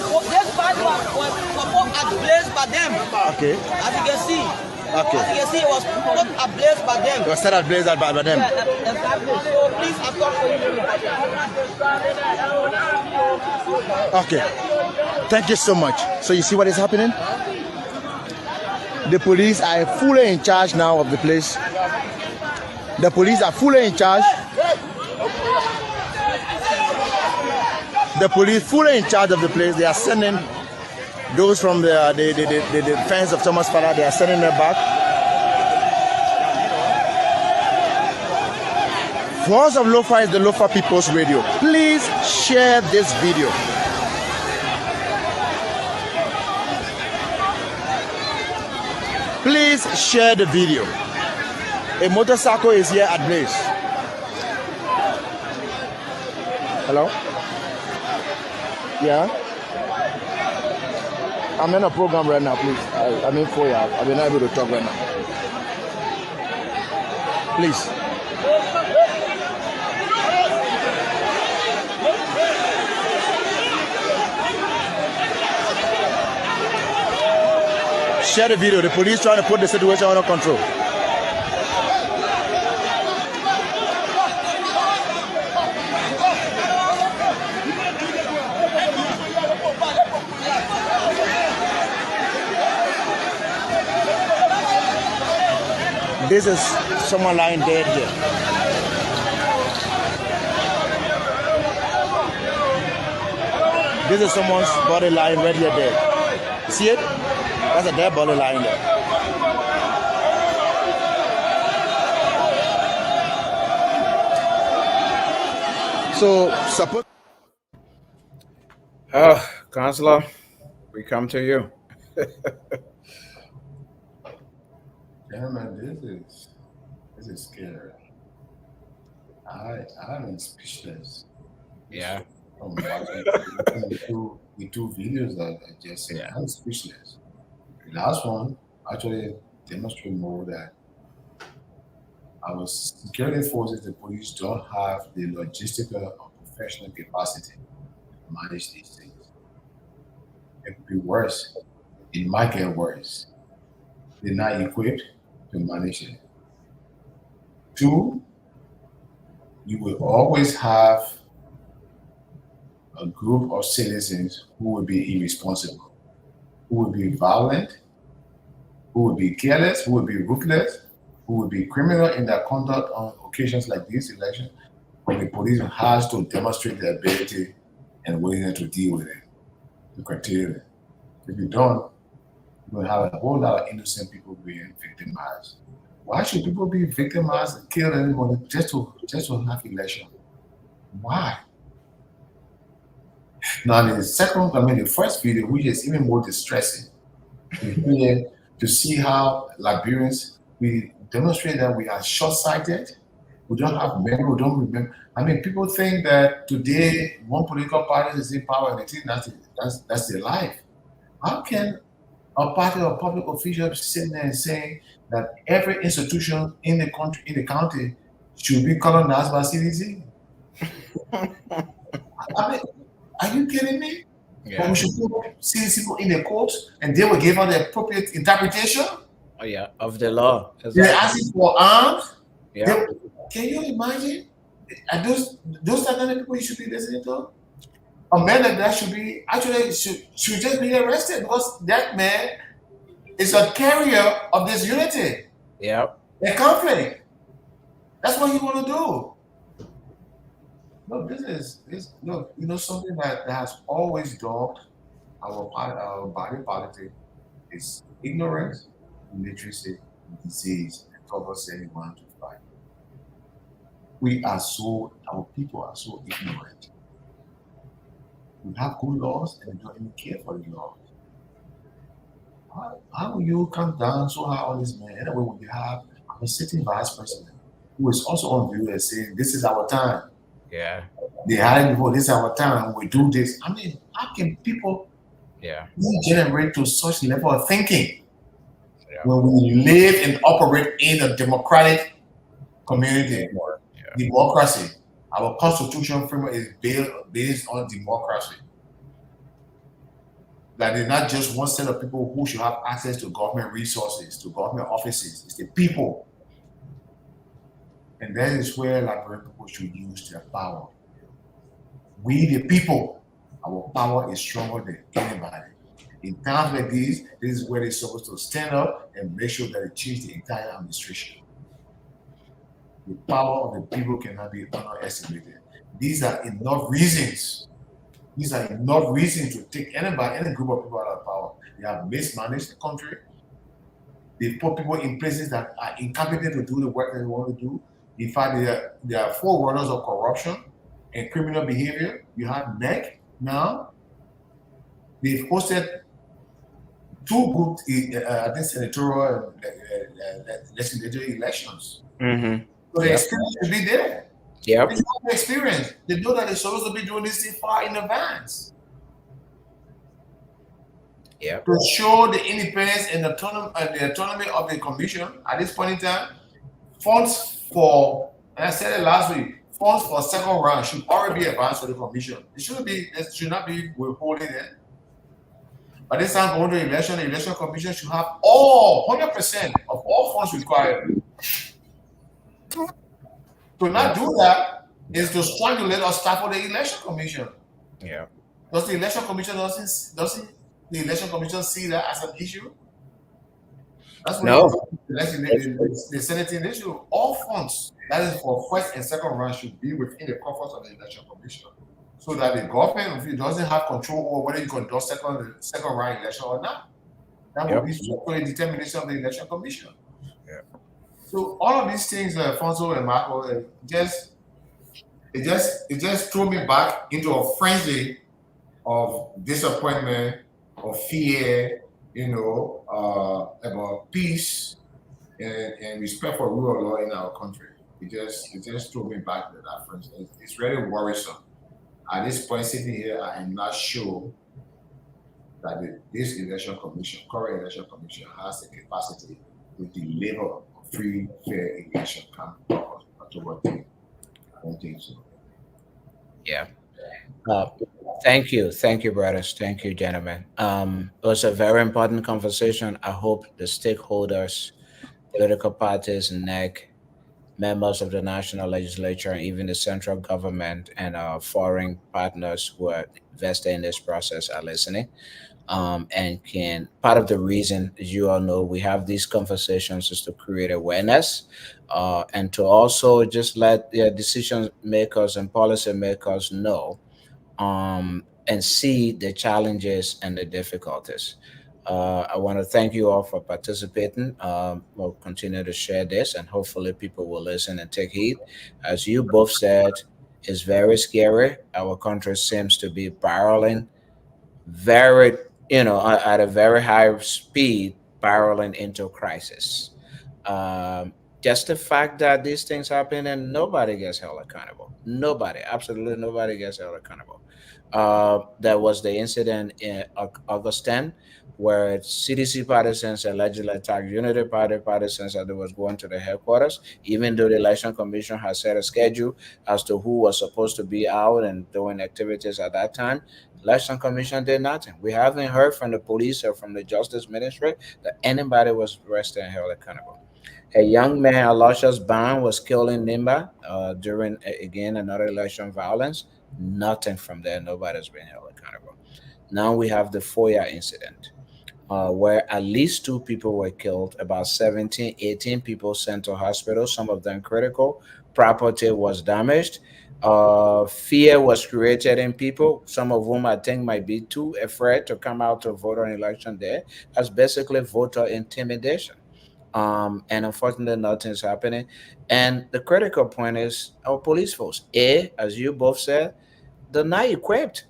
back was put ablaze by them. Okay. As you can see. Okay. As you can see, it was put ablaze by them. It was set ablaze by them. Yeah, exactly. So please, I talk for you. Okay. Thank you so much. So you see what is happening? The police are fully in charge now of the place. The police are fully in charge. The police fully in charge of the place. They are sending those from the defense of Thomas Father. They are sending them back. Voice of Lofa is the Lofa People's Radio. Please share this video. Please share the video. A motorcycle is here at Blaze. Hello? Yeah? I'm in a program right now, please. I'm in for you. I've been able to talk right now. Please. Share the video. The police trying to put the situation under control. This is someone lying dead here. This is someone's body lying right here dead. You see it? That's a dead body lying there. So, suppose. Counselor, we come to you. Gentlemen, this is scary. I'm speechless. Yeah. From watching the two videos that I just said, I'm speechless. The last one actually demonstrated more that our security forces, the police, don't have the logistical or professional capacity to manage these things. It could be worse. It might get worse. They're not equipped to manage it. Two, you will always have a group of citizens who will be irresponsible, who will be violent, who will be careless, who will be ruthless, who will be criminal in their conduct on occasions like this election, when the police has to demonstrate their ability and willingness to deal with it, to curtail it. If you don't, you will have a whole lot of innocent people being victimized. Why should people be victimized and kill anybody just to have election? Why? Now the first video, which is even more distressing, to see how Liberians, we demonstrate that we are short-sighted, we don't have memory, we don't remember. I mean, people think that today one political party is in power and they think that's their life. How can a party or public official sitting there and saying that every institution in the country, in the county, should be colonized by CDC? I mean, are you kidding me? Yeah. We should put CDC in the courts and they will give us the appropriate interpretation. Oh yeah, of the law. Exactly. They're asking for arms. Yeah. Can you imagine? And those are the people you should be listening to. A man like that should just be arrested because that man is a carrier of this unity. Yeah. The conflict. That's what you want to do. No, this no, something that has always dogged our body politic is ignorance, illiteracy, disease, and poverty one to fight. Our people are so ignorant. We have good laws and we don't even care for the laws. How will you come down so high on this man? Anyway, when you have a sitting vice president who is also on view and saying, this is our time. Yeah. They had it before, this is our time, we do this. I mean, how can people degenerate to such level of thinking when we live and operate in a democratic community? Democracy. Our constitutional framework is based on democracy. That it's not just one set of people who should have access to government resources, to government offices. It's the people. And that is where Liberian people should use their power. We, the people, our power is stronger than anybody. In times like these, this is where they're supposed to stand up and make sure that they change the entire administration. The power of the people cannot be underestimated. These are enough reasons. These are enough reasons to take any group of people out of power. They have mismanaged the country. They put people in places that are incompetent to do the work that they want to do. In fact, they are forerunners of corruption and criminal behavior. You have NEC now. They've hosted two good, I think, senatorial legislative elections. Mm-hmm. So the experience should be there. Yep. They have the experience. They know that they're supposed to be doing this thing far in advance. Yep. To show the independence and the autonomy of the commission at this point in time, funds for, and I said it last week, funds for second round should already be advanced for the commission. It should not be withholding it. By this time going to the election commission should have 100% of all funds required. To not do that is to strangulate or stifle the election commission. Yeah. Does the election commission the election commission see that as an issue? That's what No. The Senate issue. All funds that is for first and second round should be within the coffers of the election commission, so that the government doesn't have control over whether you conduct second round election or not. That will be for the determination of the election commission. Yeah. So all of these things, Alfonso and Marco, it just threw me back into a frenzy of disappointment, of fear, about peace and respect for rule of law in our country. It just threw me back to that frenzy. It's really worrisome. At this point, sitting here, I am not sure that this current election commission, has the capacity to deliver a free, fair election come October 10th. I don't think so. Yeah. Thank you, brothers. Thank you, gentlemen. It was a very important conversation. I hope the stakeholders, political parties, NEC, members of the national legislature, and even the central government and our foreign partners who are invested in this process are listening. And can part of the reason, as you all know, we have these conversations is to create awareness, and to also just let the decision makers and policy makers know, and see the challenges and the difficulties. I want to thank you all for participating. We'll continue to share this, and hopefully people will listen and take heed. As you both said, it's very scary. Our country seems to be barreling very, at a very high speed, barreling into crisis. Just the fact that these things happen and nobody gets held accountable. Nobody, absolutely nobody gets held accountable. There was the incident in August 10, where CDC partisans allegedly attacked Unity Party partisans as they was going to the headquarters, even though the election commission has set a schedule as to who was supposed to be out and doing activities at that time. Election commission did nothing. We haven't heard from the police or from the justice ministry that anybody was arrested and held accountable. A young man, Aloysius Bond, was killed in Nimba during, again, another election violence. Nothing from there. Nobody's been held accountable. Now we have the FOIA incident. where at least two people were killed, about 17, 18 people sent to hospital, some of them critical. Property was damaged. Fear was created in people, some of whom I think might be too afraid to come out to vote on election day. That's basically voter intimidation. And unfortunately, nothing's happening. And the critical point is our police force. As you both said, they're not equipped.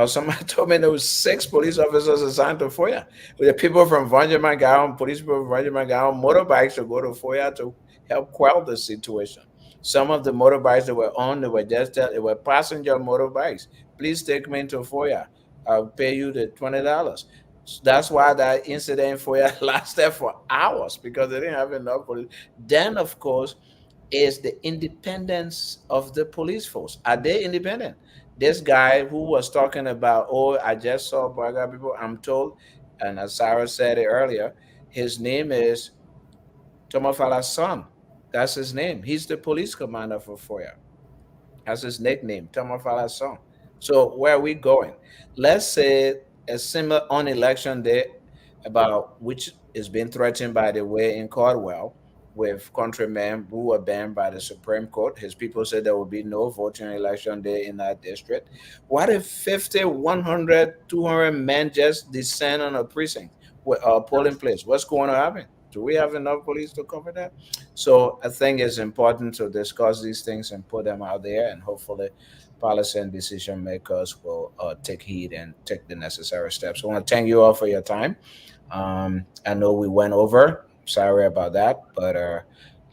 Somebody told me there was 6 police officers assigned to FOIA. With the people from Vanjima Gaon, police people from Vanjima Gaon, motorbikes to go to FOIA to help quell the situation. Some of the motorbikes that were on, they were passenger motorbikes. Please take me into FOIA. I'll pay you the $20. That's why that incident in FOIA lasted for hours because they didn't have enough police. Then, of course, is the independence of the police force. Are they independent? This guy who was talking about, oh, I just saw Baga people, I'm told, and as Sarah said it earlier, his name is Tomofala's son. That's his name. He's the police commander for FOIA. That's his nickname, Tomofala's son. So where are we going? Let's say a similar on election day, about which is being threatened by the way in Caldwell, with countrymen who were banned by the Supreme Court. His people said there will be no voting election day in that district. What if 50, 100, 200 men just descend on a precinct, polling place? What's going to happen? Do we have enough police to cover that? So I think it's important to discuss these things and put them out there, and hopefully policy and decision makers will take heed and take the necessary steps. I want to thank you all for your time. I know we went over. Sorry about that, but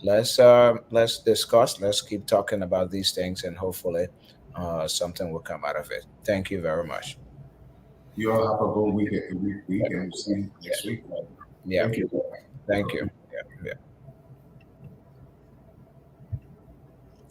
let's discuss. Let's keep talking about these things, and hopefully something will come out of it. Thank you very much. You all have a good week and we'll see you next week. Yeah. Thank you. Thank you.